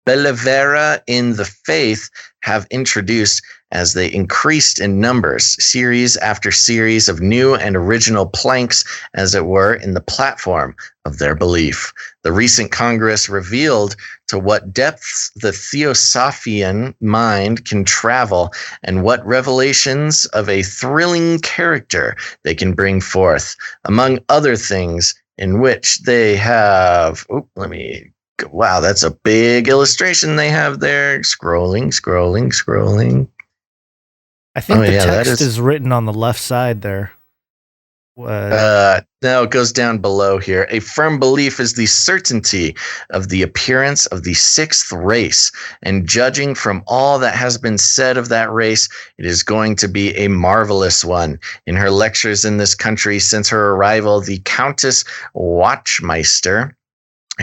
Belevera in the faith have introduced as they increased in numbers, series after series of new and original planks, as it were, in the platform of their belief. The recent Congress revealed to what depths the Theosophian mind can travel and what revelations of a thrilling character they can bring forth, among other things in which they have... Wow, that's a big illustration they have there. Scrolling. I think the text is written on the left side there. No, it goes down below here. A firm belief is the certainty of the appearance of the sixth race, and judging from all that has been said of that race, it is going to be a marvelous one. In her lectures in this country since her arrival, the Countess Wachtmeister,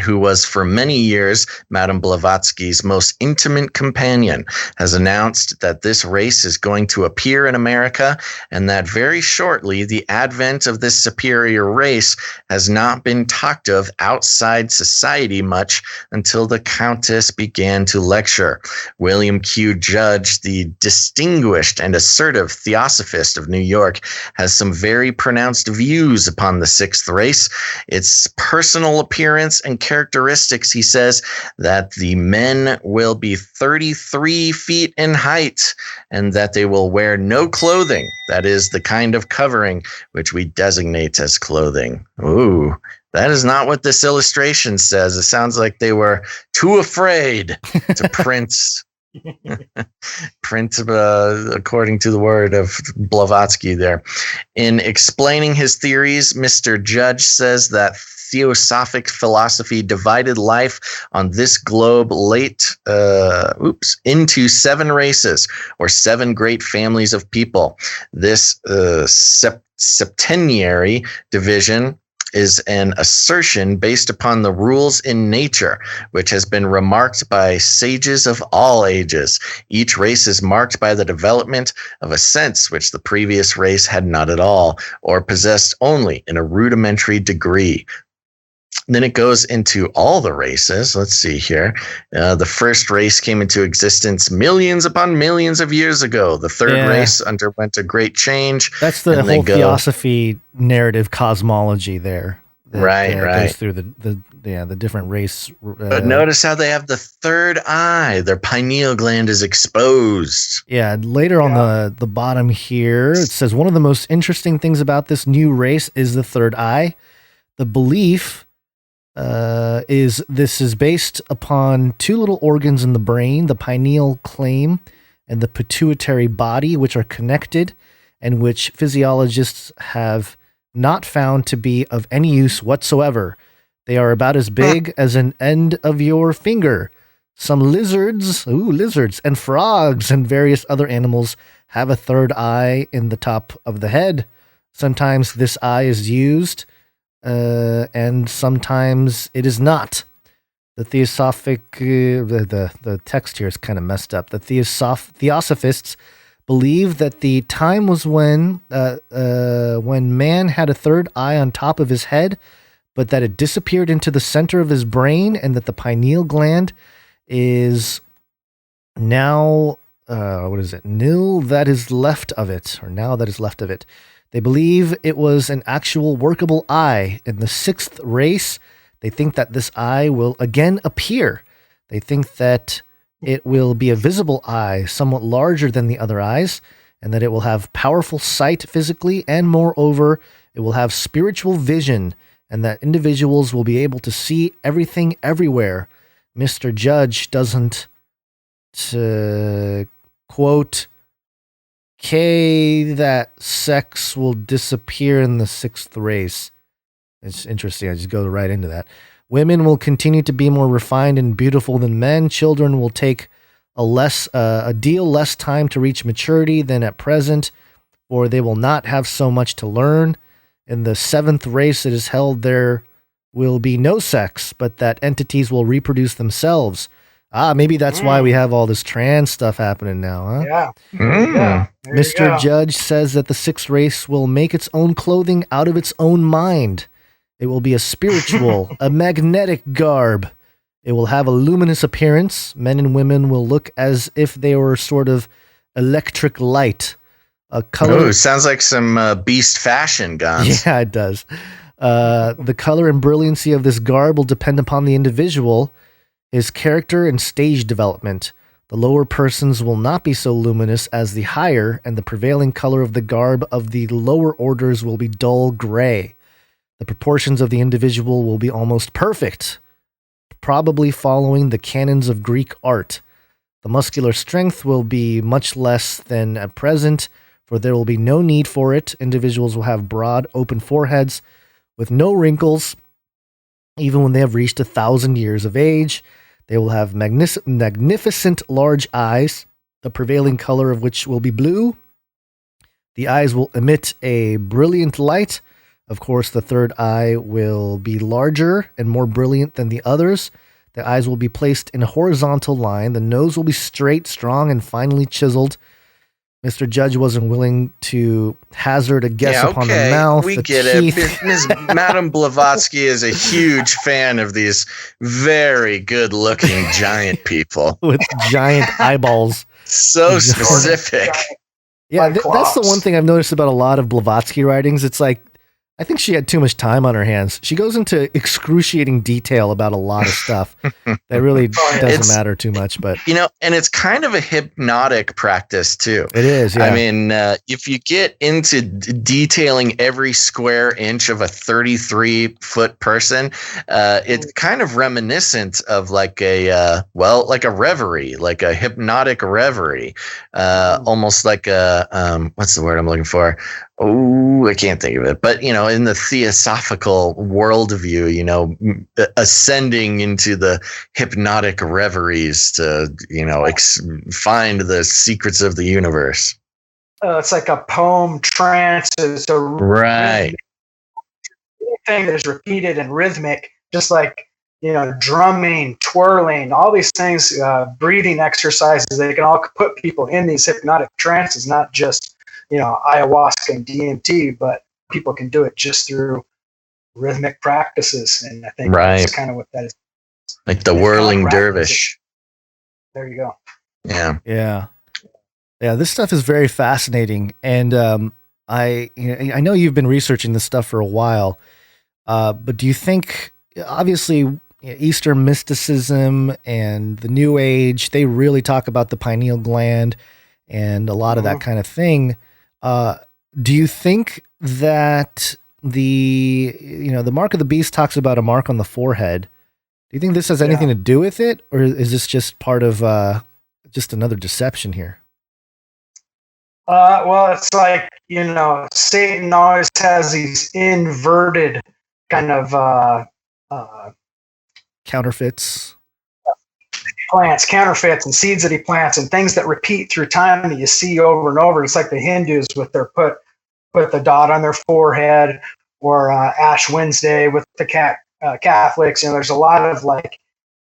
who was for many years Madame Blavatsky's most intimate companion, has announced that this race is going to appear in America, and that very shortly the advent of this superior race has not been talked of outside society much until the Countess began to lecture. William Q. Judge, the distinguished and assertive theosophist of New York, has some very pronounced views upon the sixth race, its personal appearance and characteristics. He says that the men will be 33 feet in height and that they will wear no clothing. That is the kind of covering which we designate as clothing. Ooh, that is not what this illustration says. It sounds like they were too afraid to print according to the word of Blavatsky there. In explaining his theories, Mr. Judge says that Theosophic philosophy divided life on this globe into 7 races, or 7 great families of people. This septenary division is an assertion based upon the rules in nature, which has been remarked by sages of all ages. Each race is marked by the development of a sense which the previous race had not at all, or possessed only in a rudimentary degree. Then it goes into all the races. Let's see here. The first race came into existence millions upon millions of years ago. The third race underwent a great change. That's the whole theosophy narrative cosmology there. Right. Goes through the different race. But notice how they have the third eye. Their pineal gland is exposed. Yeah. Later on the bottom here, it says one of the most interesting things about this new race is the third eye. The belief is based upon two little organs in the brain, the pineal gland and the pituitary body, which are connected and which physiologists have not found to be of any use whatsoever. They are about as big as an end of your finger. Some lizards and frogs and various other animals have a third eye in the top of the head. Sometimes this eye is used and sometimes it is not. The theosophic, the text here is kind of messed up. The theosophists believe that the time was when man had a third eye on top of his head, but that it disappeared into the center of his brain, and that the pineal gland is now nil that is left of it, or now that is left of it. They believe it was an actual workable eye. In the sixth race, they think that this eye will again appear. They think that it will be a visible eye, somewhat larger than the other eyes, and that it will have powerful sight physically, and moreover, it will have spiritual vision, and that individuals will be able to see everything everywhere. Mr. Judge doesn't, quote, that sex will disappear in the sixth race. It's interesting. I just go right into that. Women will continue to be more refined and beautiful than men. Children will take a deal less time to reach maturity than at present, or they will not have so much to learn. In the seventh race it is held there will be no sex, but that entities will reproduce themselves. Maybe that's why we have all this trans stuff happening now, huh? Yeah. Yeah. Mr. Judge says that the sixth race will make its own clothing out of its own mind. It will be a spiritual, a magnetic garb. It will have a luminous appearance. Men and women will look as if they were sort of electric light. A color. Ooh, sounds like some beast fashion, Gons. Yeah, it does. The color and brilliancy of this garb will depend upon the individual, his character, and stage development. The lower persons will not be so luminous as the higher, and the prevailing color of the garb of the lower orders will be dull gray. The proportions of the individual will be almost perfect, probably following the canons of Greek art. The muscular strength will be much less than at present, for there will be no need for it. Individuals will have broad, open foreheads with no wrinkles, even when they have reached 1,000 years of age. They will have magnificent large eyes, the prevailing color of which will be blue. The eyes will emit a brilliant light. Of course, the third eye will be larger and more brilliant than the others. The eyes will be placed in a horizontal line. The nose will be straight, strong, and finely chiseled. Mr. Judge wasn't willing to hazard a guess upon the mouth. We the get teeth. it. Madame Blavatsky is a huge fan of these very good-looking giant people with giant eyeballs. So specific. Yeah, that's the one thing I've noticed about a lot of Blavatsky writings. It's like, I think she had too much time on her hands. She goes into excruciating detail about a lot of stuff that really doesn't matter too much. But and it's kind of a hypnotic practice too. It is. Yeah. I mean, if you get into detailing every square inch of a 33-foot person, it's kind of reminiscent of like a reverie, like a hypnotic reverie, almost like a what's the word I'm looking for? Oh, I can't think of it. But, in the theosophical worldview, ascending into the hypnotic reveries to, find the secrets of the universe. It's like a poem trance. It's a right. Anything that is repeated and rhythmic, just like, drumming, twirling, all these things, breathing exercises, they can all put people in these hypnotic trances, not just ayahuasca and DMT, but people can do it just through rhythmic practices. And I think Right. that's kind of what that is. Like the whirling dervish. There you go. Yeah. Yeah. Yeah. This stuff is very fascinating. And I know you've been researching this stuff for a while, but do you think, obviously, Eastern mysticism and the New Age, they really talk about the pineal gland and a lot of that kind of thing. Do you think that the mark of the beast talks about a mark on the forehead? Do you think this has anything to do with it, or is this just part of just another deception here? Well, it's like, Satan always has these inverted kind of counterfeits. Counterfeits and seeds that he plants and things that repeat through time that you see over and over. It's like the Hindus with their put the dot on their forehead, or Ash Wednesday with the Catholics. There's a lot of like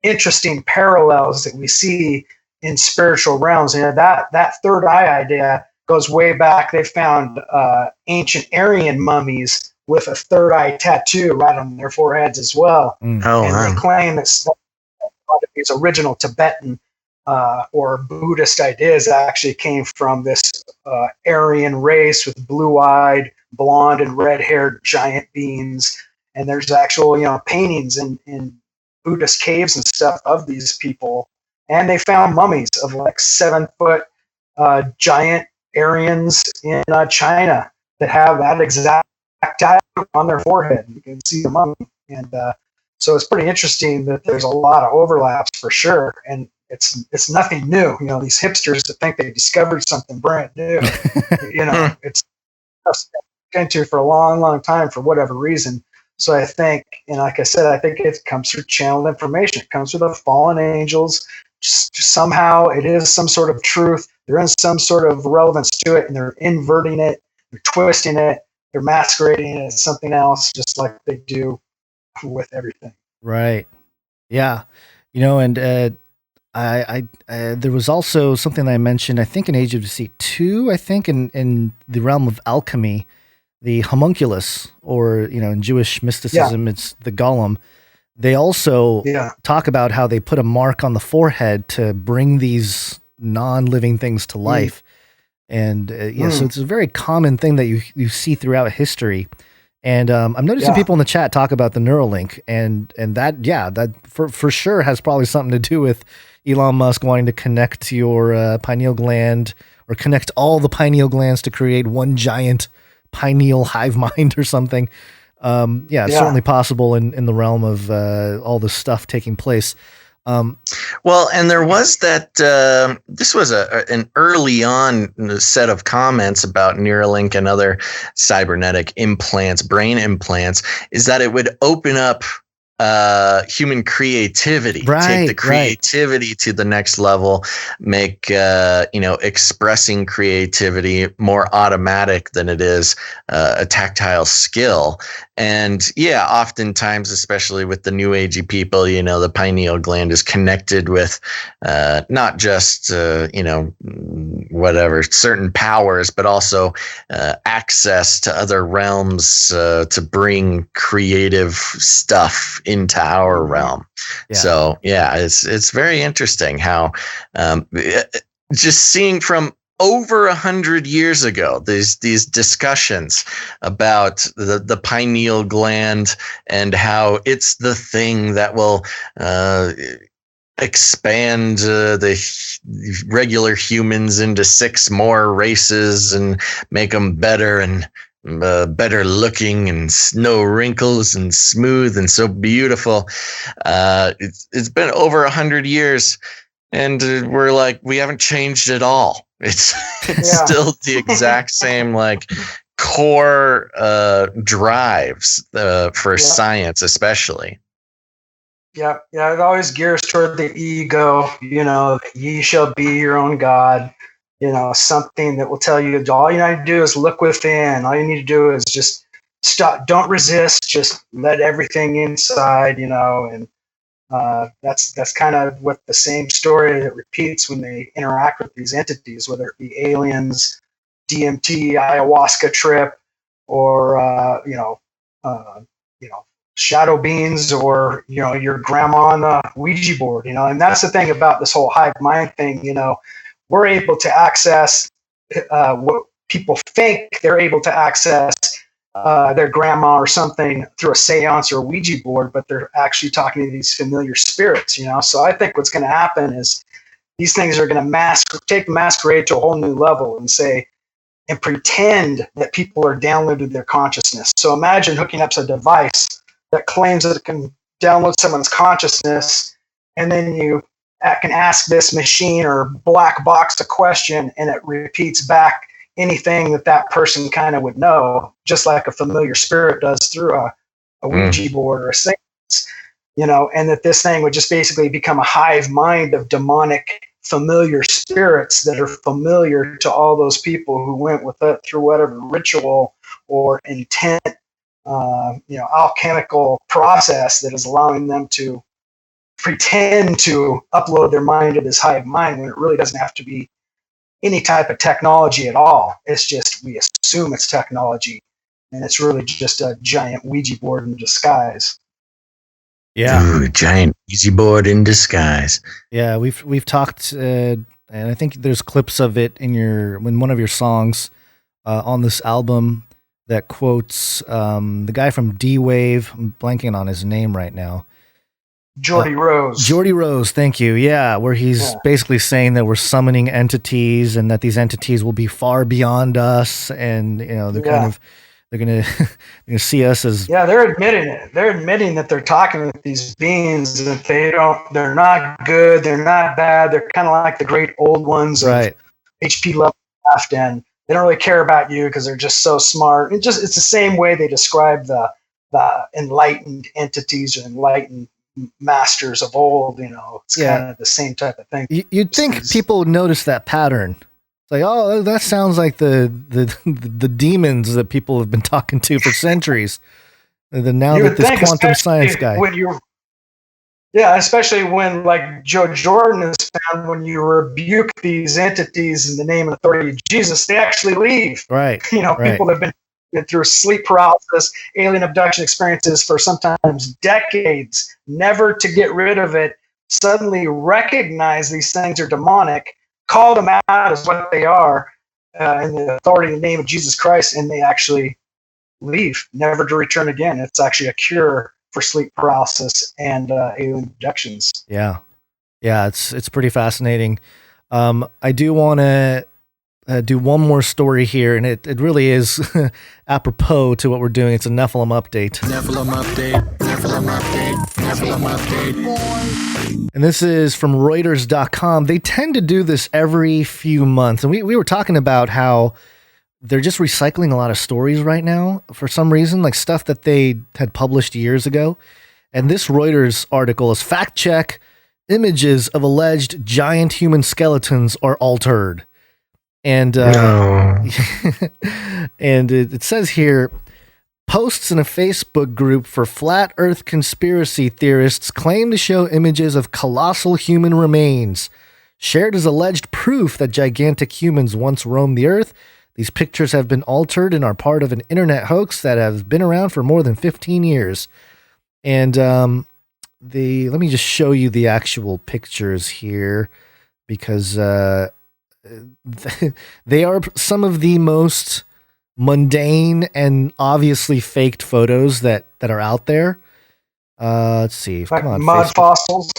interesting parallels that we see in spiritual realms. That third eye idea goes way back. They found ancient Aryan mummies with a third eye tattoo right on their foreheads as well. They claim that a lot of these original Tibetan or Buddhist ideas actually came from this Aryan race with blue-eyed, blonde and red-haired giant beings. And there's actual, paintings in Buddhist caves and stuff of these people. And they found mummies of like 7-foot giant Aryans in China that have that exact tattoo on their forehead. You can see the mummy. And so it's pretty interesting that there's a lot of overlaps for sure. And it's nothing new. These hipsters that think they discovered something brand new, it's into for a long, long time for whatever reason. So I think, and like I said, I think it comes through channeled information. It comes through the fallen angels. Just somehow it is some sort of truth. There is some sort of relevance to it, and they're inverting it, they're twisting it, they're masquerading it as something else, just like they do with everything. Right. Yeah. And I there was also something I mentioned, I think in Age of Deceit 2, I think in the realm of alchemy, the homunculus, or, in Jewish mysticism, it's the golem. They also talk about how they put a mark on the forehead to bring these non-living things to life. And so it's a very common thing that you see throughout history. And I'm noticing people in the chat talk about the Neuralink, and that for sure has probably something to do with Elon Musk wanting to connect your pineal gland, or connect all the pineal glands to create one giant pineal hive mind or something. It's certainly possible in the realm of all this stuff taking place. Well, and there was that, this was an early on set of comments about Neuralink and other cybernetic implants, brain implants, is that it would open up human creativity, take the creativity to the next level, make expressing creativity more automatic than it is a tactile skill. And oftentimes, especially with the new agey people, the pineal gland is connected with not just certain powers, but also access to other realms to bring creative stuff into our realm. So it's very interesting how just seeing from over 100 years ago, these discussions about the pineal gland and how it's the thing that will expand the regular humans into 6 more races and make them better and better looking and no wrinkles and smooth and so beautiful. It's been over 100 years, and we're like, we haven't changed at all. It's still the exact same core drives for science, especially. Yeah, it always gears toward the ego. Ye shall be your own God. Something that will tell you all you need to do is look within. All you need to do is just stop. Don't resist. Just let everything inside. And that's kind of what the same story that repeats when they interact with these entities, whether it be aliens, DMT, ayahuasca trip, or shadow beings or, your grandma on the Ouija board, and that's the thing about this whole hive mind thing. We're able to access what people think they're able to access their grandma or something through a seance or a Ouija board, but they're actually talking to these familiar spirits, So I think what's going to happen is these things are going to take the masquerade to a whole new level and pretend that people are downloading their consciousness. So imagine hooking up a device that claims that it can download someone's consciousness, and then you can ask this machine or black box a question, and it repeats back anything that person kind of would know, just like a familiar spirit does through a Ouija board or a seance, and that this thing would just basically become a hive mind of demonic familiar spirits that are familiar to all those people who went with it through whatever ritual or intent, alchemical process that is allowing them to pretend to upload their mind to this hive mind when it really doesn't have to be any type of technology at all. It's just, we assume it's technology, and it's really just a giant Ouija board in disguise. Yeah. Ooh, giant Ouija board in disguise. Yeah, we've talked, and I think there's clips of it in one of your songs on this album that quotes the guy from D-Wave. I'm blanking on his name right now. Geordie Rose. Geordie Rose, thank you. Yeah, where he's basically saying that we're summoning entities and that these entities will be far beyond us, and they're gonna see us as they're admitting it. They're admitting that they're talking with these beings, that they're not good, they're not bad, they're kind of like the great old ones of H.P. Lovecraft, and they don't really care about you because they're just so smart. It's the same way they describe the enlightened entities or enlightened masters of old. It's kind of the same type of thing. You'd think people would notice that pattern. It's like, oh, that sounds like the demons that people have been talking to for centuries. And then now that this quantum science guy. Especially when, like Joe Jordan has found, when you rebuke these entities in the name and authority of Jesus, they actually leave. Right. People have been through sleep paralysis, alien abduction experiences for sometimes decades, never to get rid of it, suddenly recognize these things are demonic, call them out as what they are in the authority and name of Jesus Christ, and they actually leave, never to return again. It's actually a cure for sleep paralysis and alien abductions. Yeah, it's pretty fascinating. I do want to do one more story here, and it really is apropos to what we're doing. It's a Nephilim update. And this is from Reuters.com. They tend to do this every few months. And we were talking about how they're just recycling a lot of stories right now for some reason, like stuff that they had published years ago. And this Reuters article is fact check: images of alleged giant human skeletons are altered. And and it says here, posts in a Facebook group for flat earth conspiracy theorists claim to show images of colossal human remains shared as alleged proof that gigantic humans once roamed the earth. These pictures have been altered and are part of an internet hoax that has been around for more than 15 years. And let me just show you the actual pictures here, because they are some of the most mundane and obviously faked photos that are out there. Let's see. Like come on, mud Facebook. Fossils.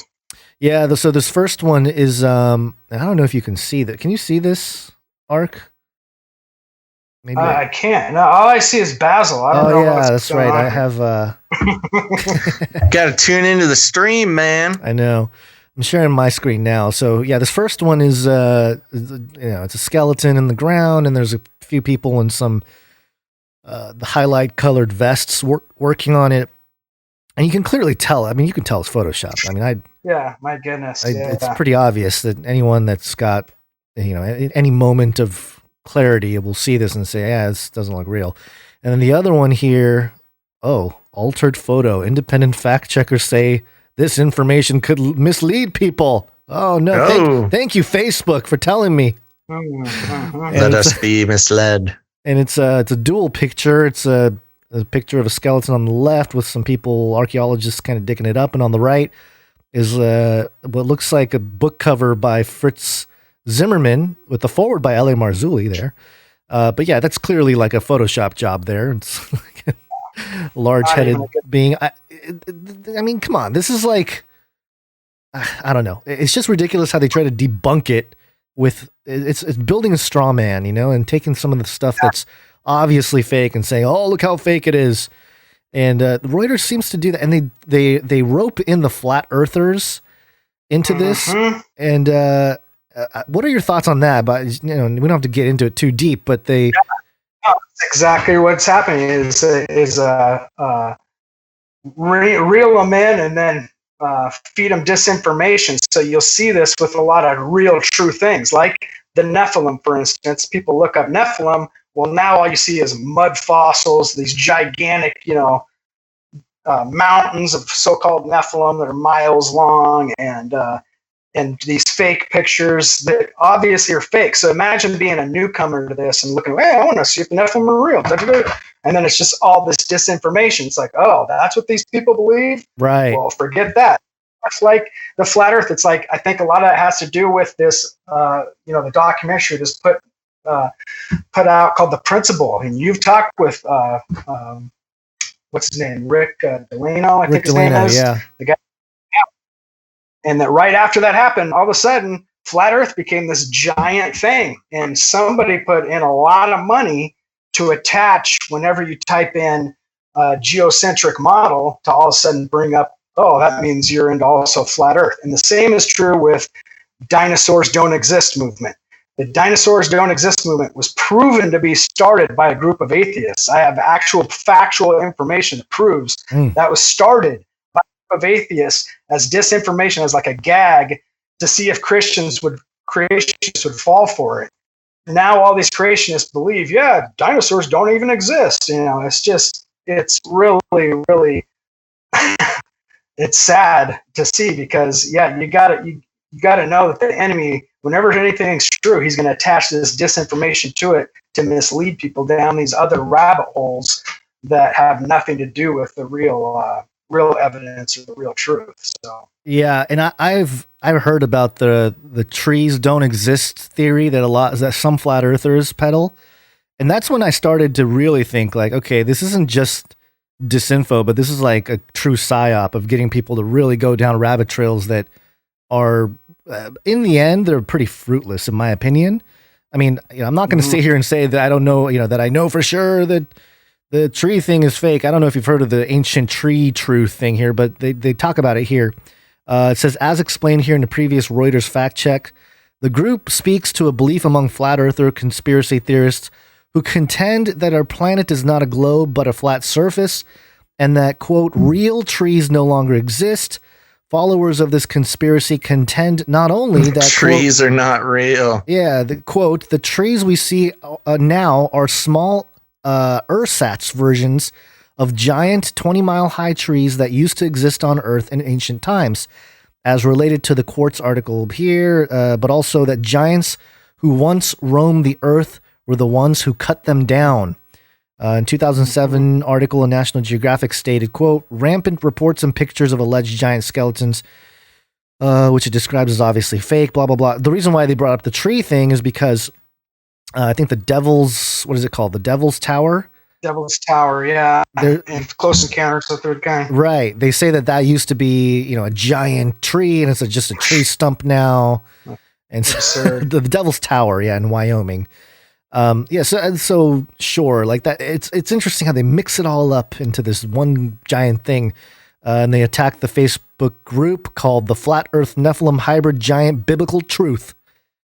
Yeah. So this first one is, I don't know if you can see that. Can you see this, Ark? Maybe I can't. No, all I see is Basil. I don't know. Yeah, that's right. I have. Got to tune into the stream, man. I know. I'm sharing my screen now. So yeah, this first one is, it's a skeleton in the ground, and there's a few people in some the highlight colored vests working on it, and you can clearly tell. I mean, you can tell it's Photoshopped. I mean, my goodness, it's pretty obvious that anyone that's got any moment of clarity will see this and say, yeah, this doesn't look real. And then the other one here, altered photo. Independent fact checkers say this information could mislead people. Oh no! Thank you, Facebook, for telling me. Let us be misled. And it's a dual picture. It's a a picture of a skeleton on the left with some people, archaeologists, kind of digging it up, and on the right is what looks like a book cover by Fritz Zimmerman with the forward by L.A. Marzulli there. But yeah, that's clearly like a Photoshop job there. It's like a large-headed being. I mean, come on. This is like, I don't know. It's just ridiculous how they try to debunk it with, it's building a straw man, you know, and taking some of the stuff that's obviously fake and saying, oh, look how fake it is. And Reuters seems to do that. And they rope in the flat earthers into this. And what are your thoughts on that? But, you know, we don't have to get into it too deep, but they... No, that's exactly what's happening is reel them in and then feed them disinformation. So you'll see this with a lot of real true things, like the Nephilim, for instance. People look up Nephilim. Well, now all you see is mud fossils, these gigantic, you know, mountains of so-called Nephilim that are miles long, and these fake pictures that obviously are fake. So imagine being a newcomer to this and looking, hey, I want to see if the Nephilim are real. And then it's just all this disinformation. It's like, oh, that's what these people believe? Right. Well, forget that. It's like the flat earth. It's like, I think a lot of that has to do with this, you know, the documentary that's put out called The Principle. And you've talked with, what's his name? Rick Delano, I think his name is. Yeah. The guy. And that right after that happened, all of a sudden, flat earth became this giant thing. And somebody put in a lot of money to attach whenever you type in a geocentric model to all of a sudden bring up, oh, that means you're into also flat earth. And the same is true with dinosaurs don't exist movement. The dinosaurs don't exist movement was proven to be started by a group of atheists. I have actual factual information that proves that was started of atheists as disinformation, as like a gag to see if creationists would fall for it. Now all these creationists believe, yeah, dinosaurs don't even exist. You know, it's really it's sad to see, because yeah, you gotta know that the enemy, whenever anything's true, he's going to attach this disinformation to it to mislead people down these other rabbit holes that have nothing to do with the real evidence or the real truth. So yeah, and I've heard about the trees don't exist theory that some flat earthers peddle, and that's when I started to really think like, okay, this isn't just disinfo, but this is like a true psyop of getting people to really go down rabbit trails that are in the end they're pretty fruitless, in my opinion. I mean, you know, I'm not going to sit here and say that I don't know, you know, that I know for sure that the tree thing is fake. I don't know if you've heard of the ancient tree truth thing here, but they talk about it here. It says, as explained here in the previous Reuters fact check, the group speaks to a belief among flat earther conspiracy theorists who contend that our planet is not a globe but a flat surface, and that, quote, real trees no longer exist. Followers of this conspiracy contend not only that trees quote, are not real. Yeah, the quote, the trees we see now are small ersatz versions of giant 20-mile high trees that used to exist on Earth in ancient times, as related to the Quartz article here, but also that giants who once roamed the Earth were the ones who cut them down. In 2007 article in National Geographic stated, quote, rampant reports and pictures of alleged giant skeletons, which it describes as obviously fake, blah, blah, blah. The reason why they brought up the tree thing is because I think the Devil's, what is it called? The Devil's Tower? Devil's Tower, yeah. And Close Encounters of the Third Kind. Right. They say that you know, a giant tree, and it's just a tree stump now. And so, the Devil's Tower, yeah, in Wyoming. Yeah, so sure, like that. It's interesting how they mix it all up into this one giant thing, and they attack the Facebook group called the Flat Earth Nephilim Hybrid Giant Biblical Truth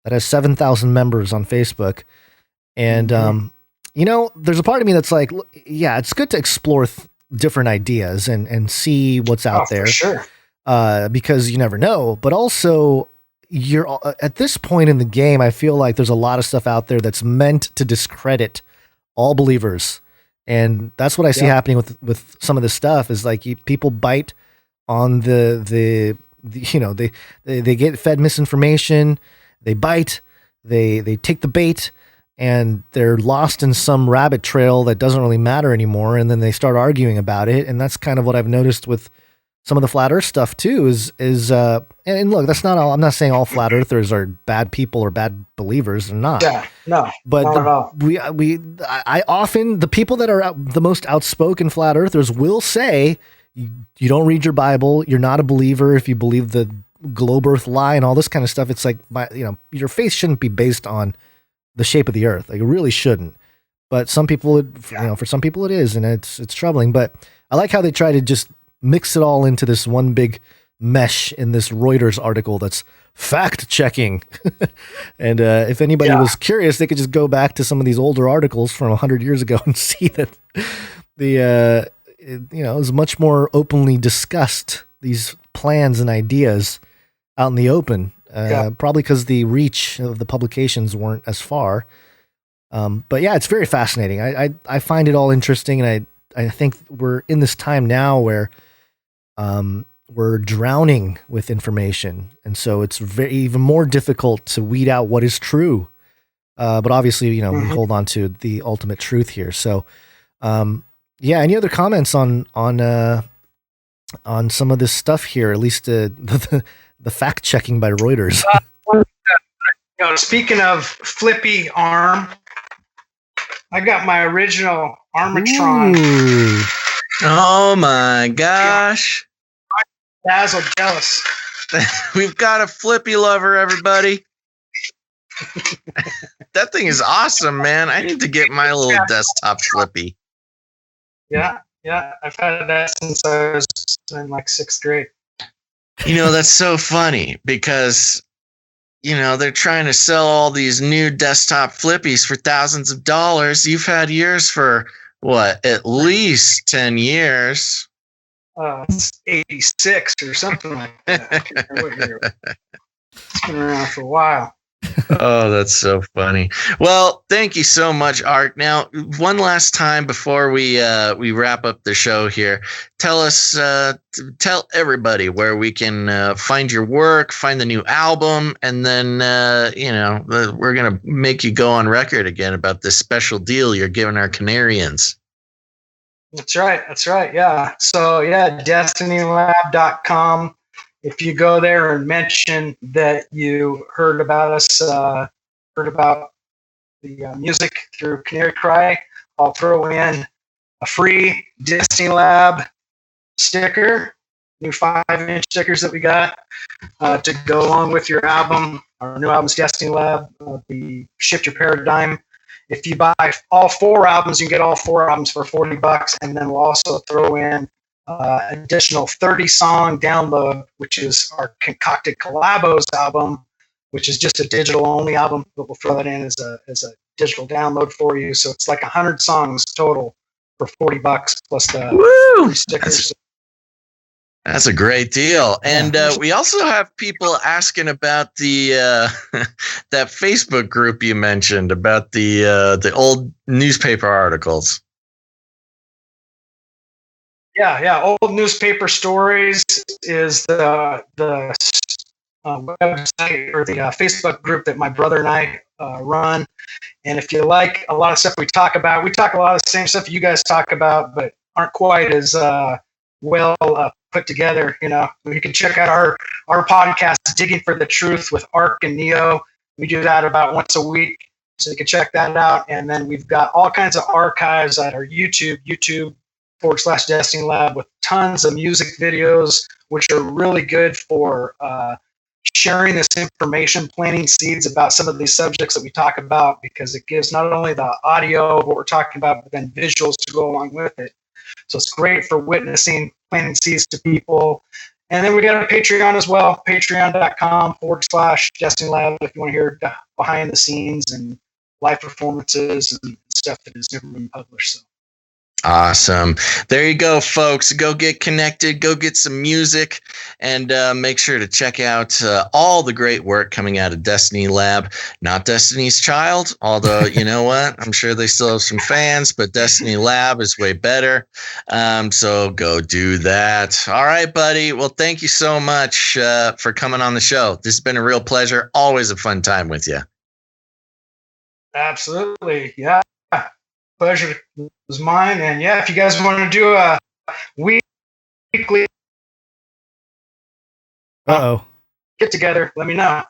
that has 7,000 members on Facebook, and you know, there's a part of me that's like, yeah, it's good to explore different ideas and see what's out there, for sure, because you never know, but also. You're at this point in the game, I feel like there's a lot of stuff out there that's meant to discredit all believers. And that's what I see happening with some of this stuff is like people bite on the you know, they get fed misinformation, they bite, they take the bait, and they're lost in some rabbit trail that doesn't really matter anymore. And then they start arguing about it. And that's kind of what I've noticed with some of the flat earth stuff too, and look, that's not all. I'm not saying all flat earthers are bad people or bad believers. They're not. Yeah, no, but not at all. I often, the people that are the most outspoken flat earthers will say, you don't read your Bible. You're not a believer if you believe the globe earth lie and all this kind of stuff. It's like, your faith shouldn't be based on the shape of the earth. Like, it really shouldn't. But some people, for some people it is, and it's troubling. But I like how they try to just mix it all into this one big mesh in this Reuters article that's fact checking. And if anybody was curious, they could just go back to some of these older articles from 100 years ago and see that it was much more openly discussed, these plans and ideas out in the open, probably because the reach of the publications weren't as far. But yeah, it's very fascinating. I find it all interesting, and I think we're in this time now where we're drowning with information, and so it's even more difficult to weed out what is true. But obviously, we hold on to the ultimate truth here. So, any other comments on some of this stuff here? At least the fact checking by Reuters. Speaking of flippy arm, I got my original Armatron. Ooh. Oh my gosh. Dazzle jealous. We've got a flippy lover, everybody. That thing is awesome, man. I need to get my little desktop flippy. Yeah. I've had that since I was in like 6th grade. That's so funny because, they're trying to sell all these new desktop flippies for thousands of dollars. You've had yours for what, at least 10 years. It's 86 or something like that. It's been around for a while. Oh, that's so funny. Well, thank you so much, Art. Now, one last time before we wrap up the show here, tell everybody where we can find your work, find the new album, and then we're gonna make you go on record again about this special deal you're giving our Canarians. That's right. Yeah. So destinylab.com. If you go there and mention that you heard about us, heard about the music through Canary Cry, I'll throw in a free Destiny Lab sticker, new 5-inch stickers that we got to go along with your album. Our new album's Destiny Lab, the Shift Your Paradigm. If you buy all 4 albums, you can get all 4 albums for $40, and then we'll also throw in additional 30-song download, which is our Concocted Collabos album, which is just a digital-only album, but we'll throw that in as a digital download for you. So it's like 100 songs total for $40 plus the free stickers. That's a great deal. And we also have people asking about the that Facebook group you mentioned about the old newspaper articles. Yeah. Old Newspaper Stories is the website or the Facebook group that my brother and I run. And if you like a lot of stuff we talk a lot of the same stuff you guys talk about, but aren't quite as well put together. You can check out our podcast, Digging for the Truth with Ark and Neo. We do that about once a week, so you can check that out. And then we've got all kinds of archives at our YouTube.com/Destiny Lab with tons of music videos, which are really good for sharing this information, planting seeds about some of these subjects that we talk about, because it gives not only the audio of what we're talking about, but then visuals to go along with it. So it's great for witnessing, planting seeds to people. And then we got a Patreon as well, patreon.com/Destiny Lab, if you want to hear behind the scenes and live performances and stuff that has never been published. So. Awesome. There you go, folks. Go get connected. Go get some music, and make sure to check out all the great work coming out of Destiny Lab. Not Destiny's Child, although, you know what? I'm sure they still have some fans, but Destiny Lab is way better. So go do that. All right, buddy. Well, thank you so much for coming on the show. This has been a real pleasure. Always a fun time with you. Absolutely. Yeah. Pleasure was mine. And yeah, if you guys want to do a weekly get together, let me know.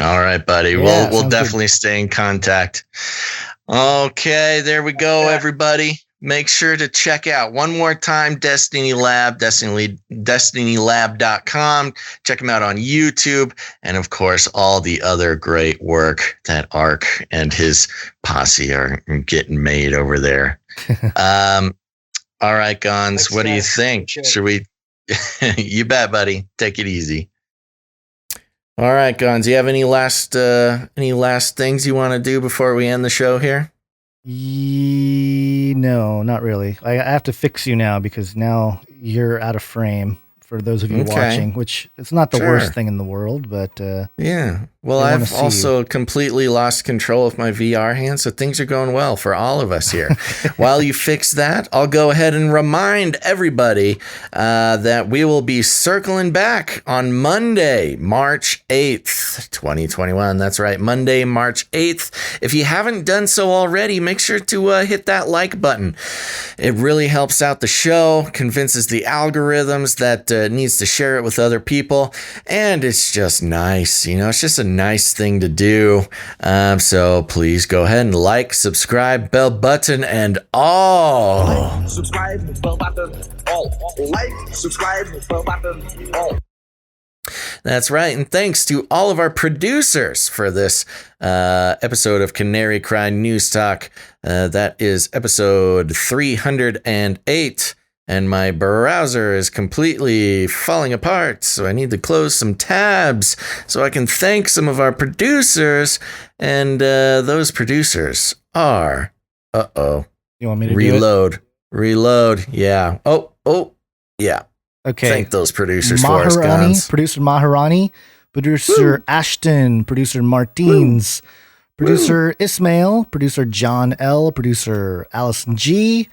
All right, buddy. Yeah, We'll definitely stay in contact. Okay, there we go, everybody. Make sure to check out one more time Destiny Lab, DestinyLab.com. Check them out on YouTube. And of course, all the other great work that Ark and his posse are getting made over there. All right, Gons, what do you think? Should we? You bet, buddy. Take it easy. All right, Gons, do you have any last things you want to do before we end the show here? No, not really. I have to fix you now because now you're out of frame for those of you watching, which it's not the worst thing in the world, but yeah. Well, I've also completely lost control of my VR hand, so things are going well for all of us here. While you fix that, I'll go ahead and remind everybody that we will be circling back on Monday, March 8th, 2021. That's right, Monday, March 8th. If you haven't done so already, make sure to hit that like button. It really helps out the show, convinces the algorithms that needs to share it with other people, and it's just nice. It's just a nice thing to do. So please go ahead and like, subscribe, bell button, and all. Like, subscribe, bell button, all. Like, subscribe, bell button, all. That's right. And thanks to all of our producers for this episode of Canary Cry News Talk. That is episode 308. And my browser is completely falling apart, so I need to close some tabs so I can thank some of our producers. And those producers are... You want me to Reload. Yeah. Oh, yeah. Okay. Thank those producers for us, guys. Producer Maharani, producer Ashton, producer Martins, producer Ismail, producer John L, producer Allison G,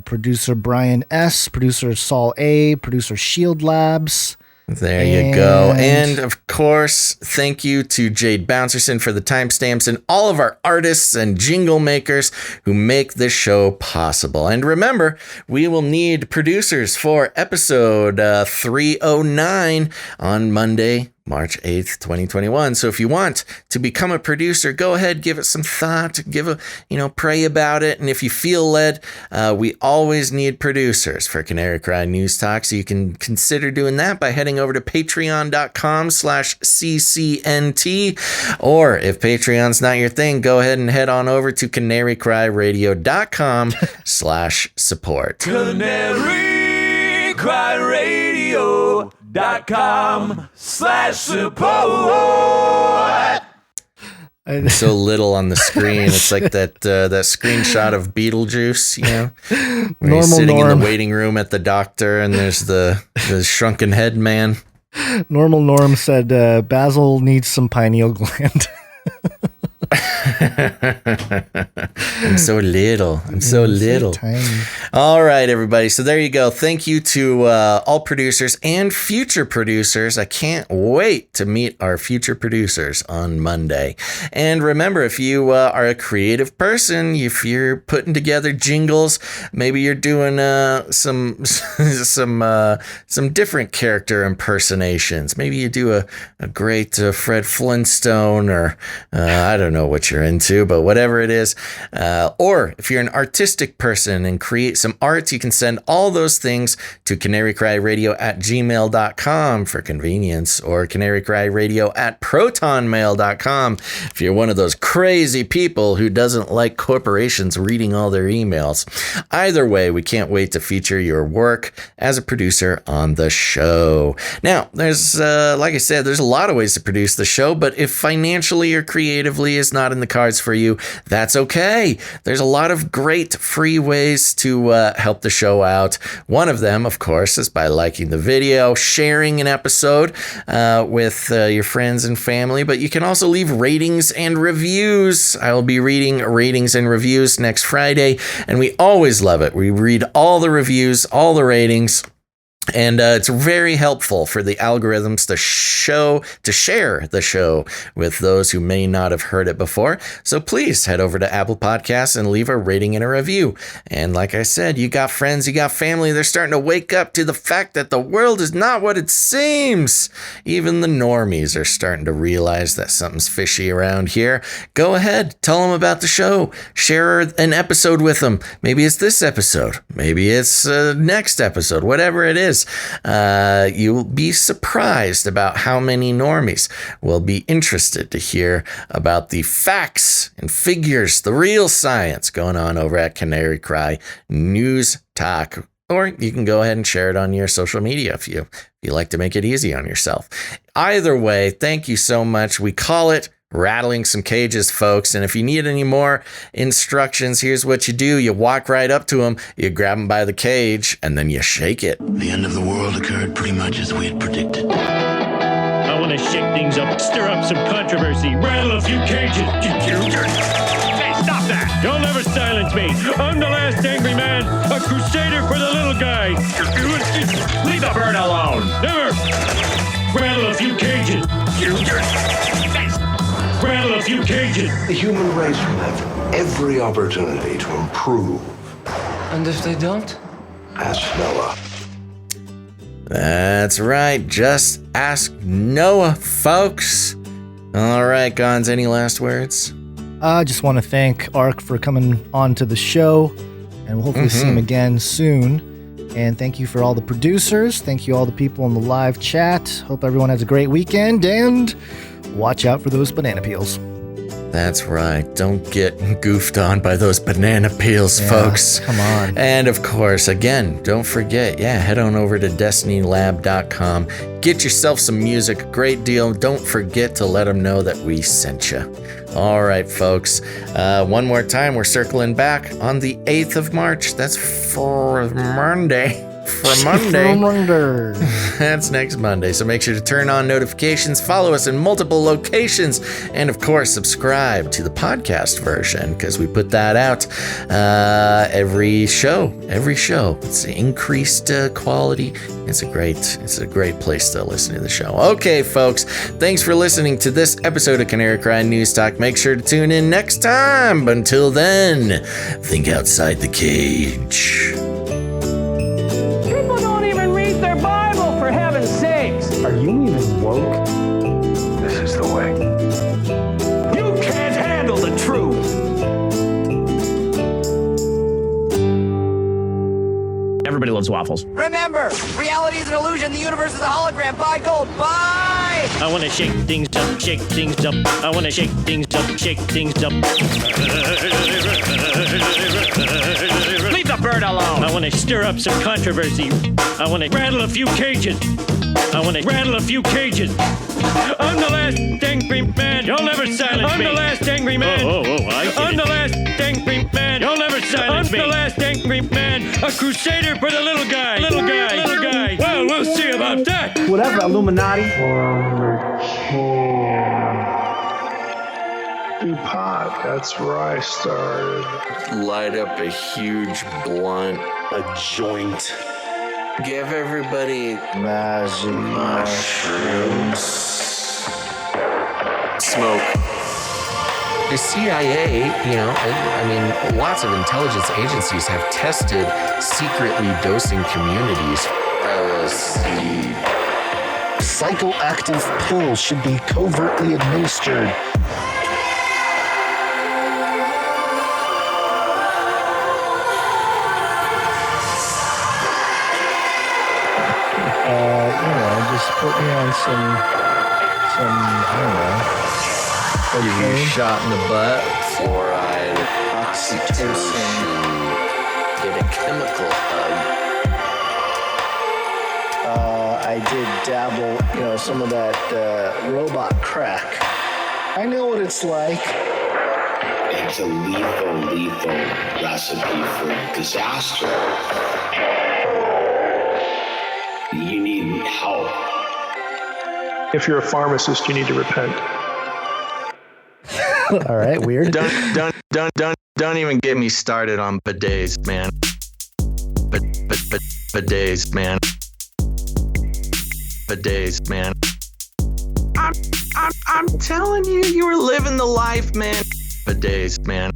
producer Brian S, producer Saul A, producer Shield Labs. There you go. And of course, thank you to Jade Bouncerson for the timestamps and all of our artists and jingle makers who make this show possible. And remember, we will need producers for episode 309 on Monday, March 8th, 2021. So if you want to become a producer, go ahead, give it some thought, pray about it. And if you feel led, we always need producers for Canary Cry News Talk. So you can consider doing that by heading over to patreon.com/CCNT. Or if Patreon's not your thing, go ahead and head on over to canarycryradio.com/support. canarycryradio.com/support. So little on the screen. It's like that screenshot of Beetlejuice, where he's sitting in the waiting room at the doctor and there's the shrunken head man. Normal Norm said Basil needs some pineal gland. I'm so little. So tiny. All right, everybody. So there you go. Thank you to all producers and future producers. I can't wait to meet our future producers on Monday. And remember, if you are a creative person, if you're putting together jingles, maybe you're doing some different character impersonations. Maybe you do a great Fred Flintstone, or I don't know what you're into, but whatever it is. Or if you're an artistic person and create some art, you can send all those things to canarycryradio@gmail.com for convenience, or canarycryradio@protonmail.com if you're one of those crazy people who doesn't like corporations reading all their emails. Either way, we can't wait to feature your work as a producer on the show. Now, there's, like I said, there's a lot of ways to produce the show, but if financially or creatively is not in the cards for you, that's okay. There's a lot of great free ways to help the show out. One of them, of course, is by liking the video, sharing an episode with your friends and family, but you can also leave ratings and reviews. I will be reading ratings and reviews next Friday, and we always love it. We read all the reviews, all the ratings. And it's very helpful for the algorithms to share the show with those who may not have heard it before. So please head over to Apple Podcasts and leave a rating and a review. And like I said, you got friends, you got family. They're starting to wake up to the fact that the world is not what it seems. Even the normies are starting to realize that something's fishy around here. Go ahead, tell them about the show. Share an episode with them. Maybe it's this episode. Maybe it's next episode. Whatever it is. You'll be surprised about how many normies will be interested to hear about the facts and figures, the real science going on over at Canary Cry News Talk. Or you can go ahead and share it on your social media if you like to make it easy on yourself. Either way, thank you so much. We call it Rattling Some Cages, folks. And if you need any more instructions, here's what you do. You walk right up to them, you grab them by the cage, and then you shake it. The end of the world occurred pretty much as we had predicted. I want to shake things up, stir up some controversy, rattle a few cages. Hey, stop that! You'll never silence me. I'm the last angry man, a crusader for the little guy. Leave the bird alone. Never. Rattle a few cages. Rattle a few cages. The human race will have every opportunity to improve. And if they don't? Ask Noah. That's right. Just ask Noah, folks. All right, Gons, any last words? I just want to thank Ark for coming on to the show, and we'll hopefully see him again soon. And thank you for all the producers. Thank you all the people in the live chat. Hope everyone has a great weekend, and watch out for those banana peels. That's right. Don't get goofed on by those banana peels, folks. Come on. And of course, again, don't forget, head on over to destinylab.com. Get yourself some music. Great deal. Don't forget to let them know that we sent you. All right, folks. One more time, we're circling back on the 8th of March. That's for Monday. That's next Monday. So make sure to turn on notifications, follow us in multiple locations, and of course, subscribe to the podcast version because we put that out every show. It's increased quality. It's a great place to listen to the show. Okay, folks, thanks for listening to this episode of Canary Cry News Talk. Make sure to tune in next time. But until then, think outside the cage. Their Bible, for heaven's sakes. Are you even woke? This is the way. You can't handle the truth. Everybody loves waffles. Remember, reality is an illusion. The universe is a hologram. Buy gold. Buy! I want to shake things up, shake things up. I want to shake things up, shake things up. Leave the bird alone. I want to stir up some controversy. I want to rattle a few cages. I'm the last angry man. You'll never silence me. I'm the last angry man. I'm the last angry man. You'll never silence me. I'm the last angry man. A crusader for the little guy. Well, we'll see about that. Whatever, Illuminati. Pot, that's where I started. Light up a huge blunt, a joint. Give everybody magic mushrooms. Smoke. The CIA, lots of intelligence agencies have tested secretly dosing communities. LSD. Psychoactive pills should be covertly administered. Just put me on some, I don't know. You shot in the butt, fluoride, oxytocin, get a chemical hug. I did dabble, some of that robot crack. I know what it's like. It's a lethal recipe for disaster. You need help. If you're a pharmacist, you need to repent. All right, weird. Don't even get me started on bidets, man. Bidets, man. for days, man. I'm telling you, you were living the life, man. For days, man.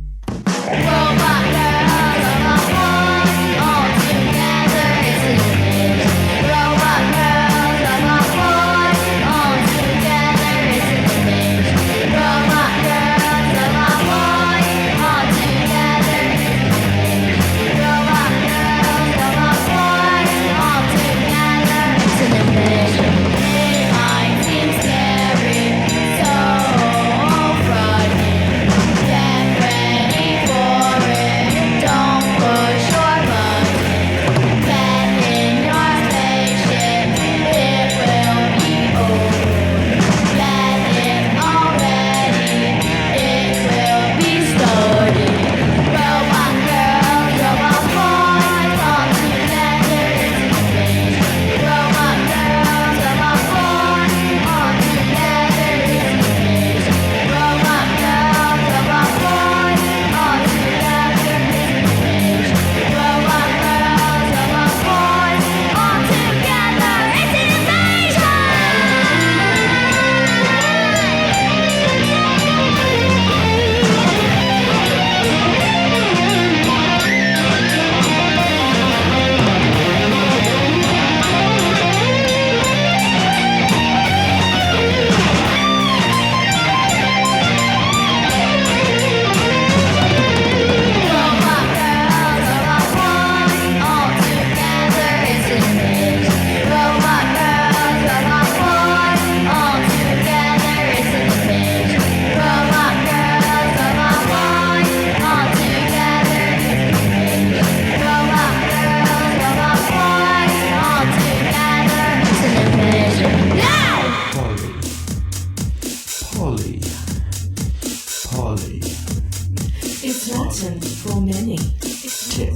It's Latin for many. Tick.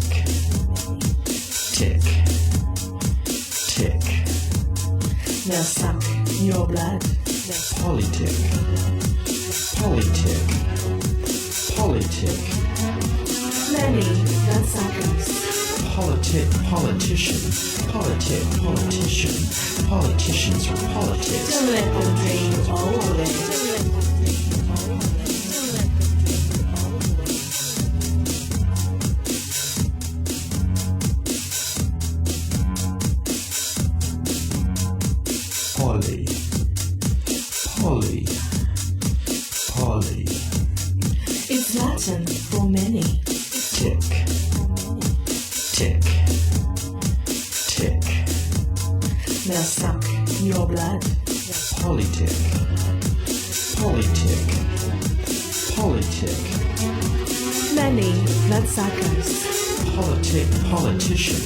Tick. Tick. They'll suck your blood. Politic. Politic. Politic. Many bloodsuckers. Politician. Politician. Politicians are politics. Don't let them drain you all away. Poly. It's Latin for many. Tick. Tick. Tick. They'll suck your blood. Politic. Politic. Politic. Many bloodsuckers. Politician.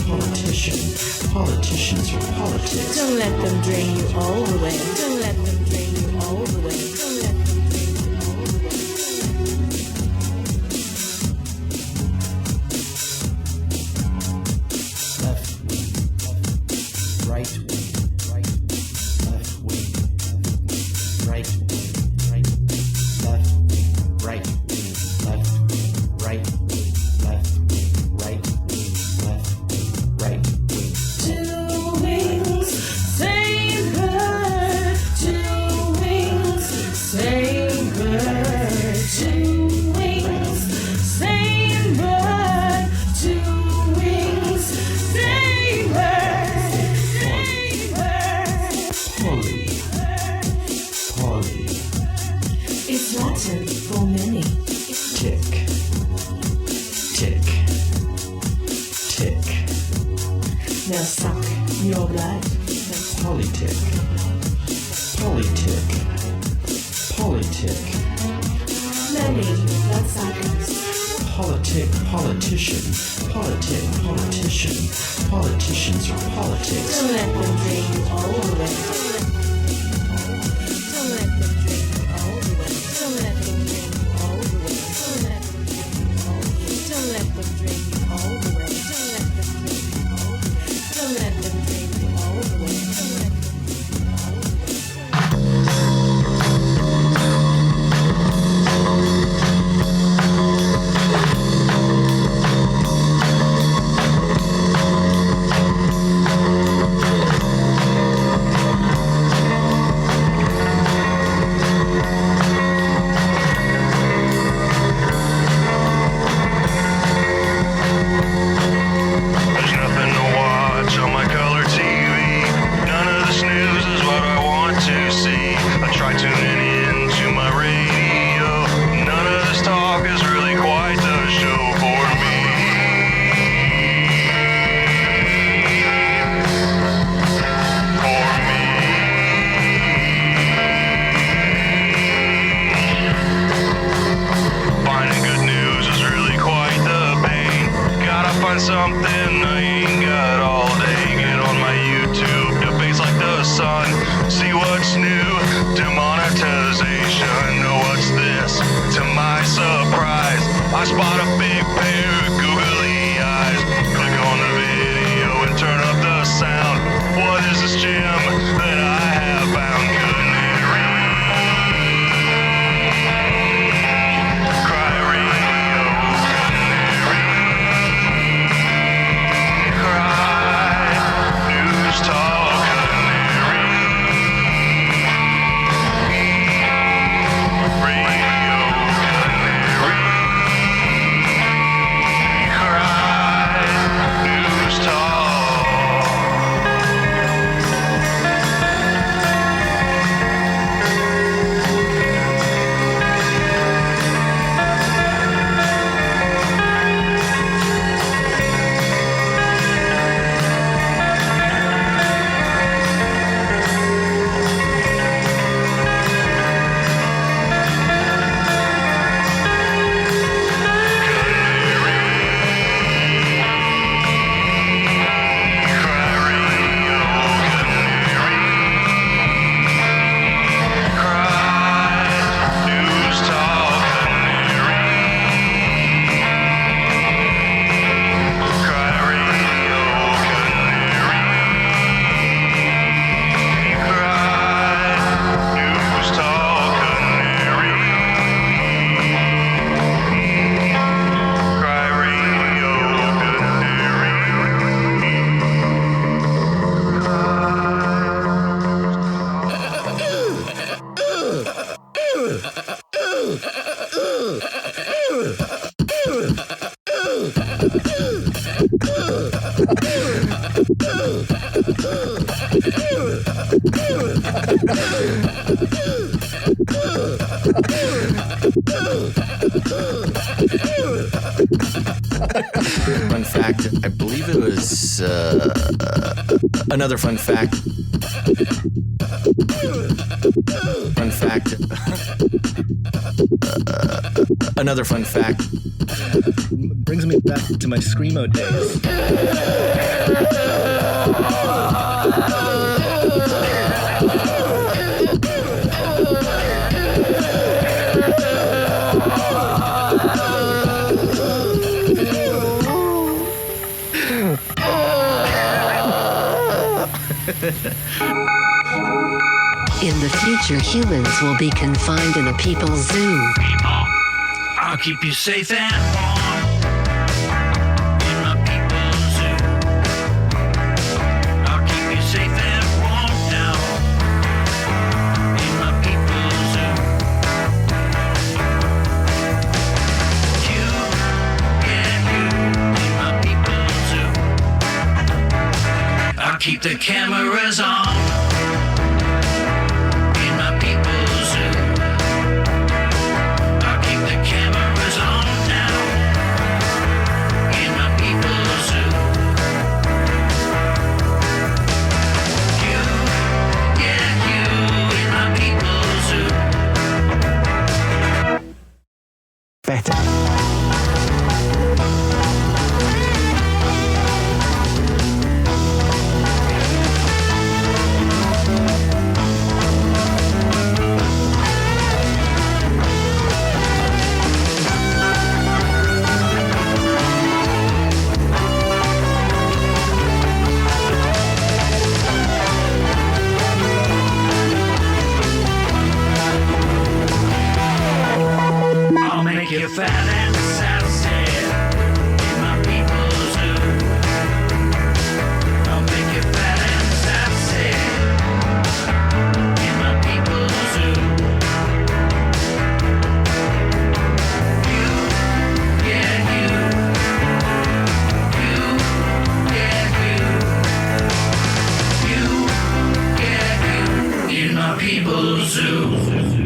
Politician. Politicians are politics. Don't let them drain you all the way. Don't let them drain you all the way. Don't let them drain you all the way. Left wing. Right wing. Left wing. Right wing. Left wing. Right wing. Left wing. Right wing. Left wing. Right wing. Left wing. Right wing. Two wings, same bird. Two wings, same bird. Two wings, same bird. Two wings, same bird. Same bird. Poly. It's Latin for many. Tick. Tick. Tick. They'll suck your blood. Politic. Politic. Politic. Many bloodsuckers. Politician. Politician. Politicians are politics. Don't let them drain you all the way. Don't let them drain you all the way. Don't let them drain you all the way. Don't let them drain you all the way. Don't let them drain you all the way. Don't let them drain you all the way. find something I ain't got all day. Get on my YouTube, the face like the sun. See what's new, demonetization. What's this? To my surprise, I spot a big pair of googly eyes. Click on the video and turn up the sound. What is this gem that I have found? Couldn't it read? Cry radio, cry news talk, Fun fact, I believe it was another fun fact. Fun fact. Another fun fact. Brings me back to my Screamo days. In the future, humans will be confined in a people's zoo. I'll keep you safe and warm in my people's zoo. I'll keep you safe and warm now in my people's zoo. You, yeah, you in my people's zoo. I'll keep the cameras on. You fat and sassy in my people's zoo. I'll make you fat and sassy in my people's zoo. You, yeah, you, yeah, you, in my people's zoo.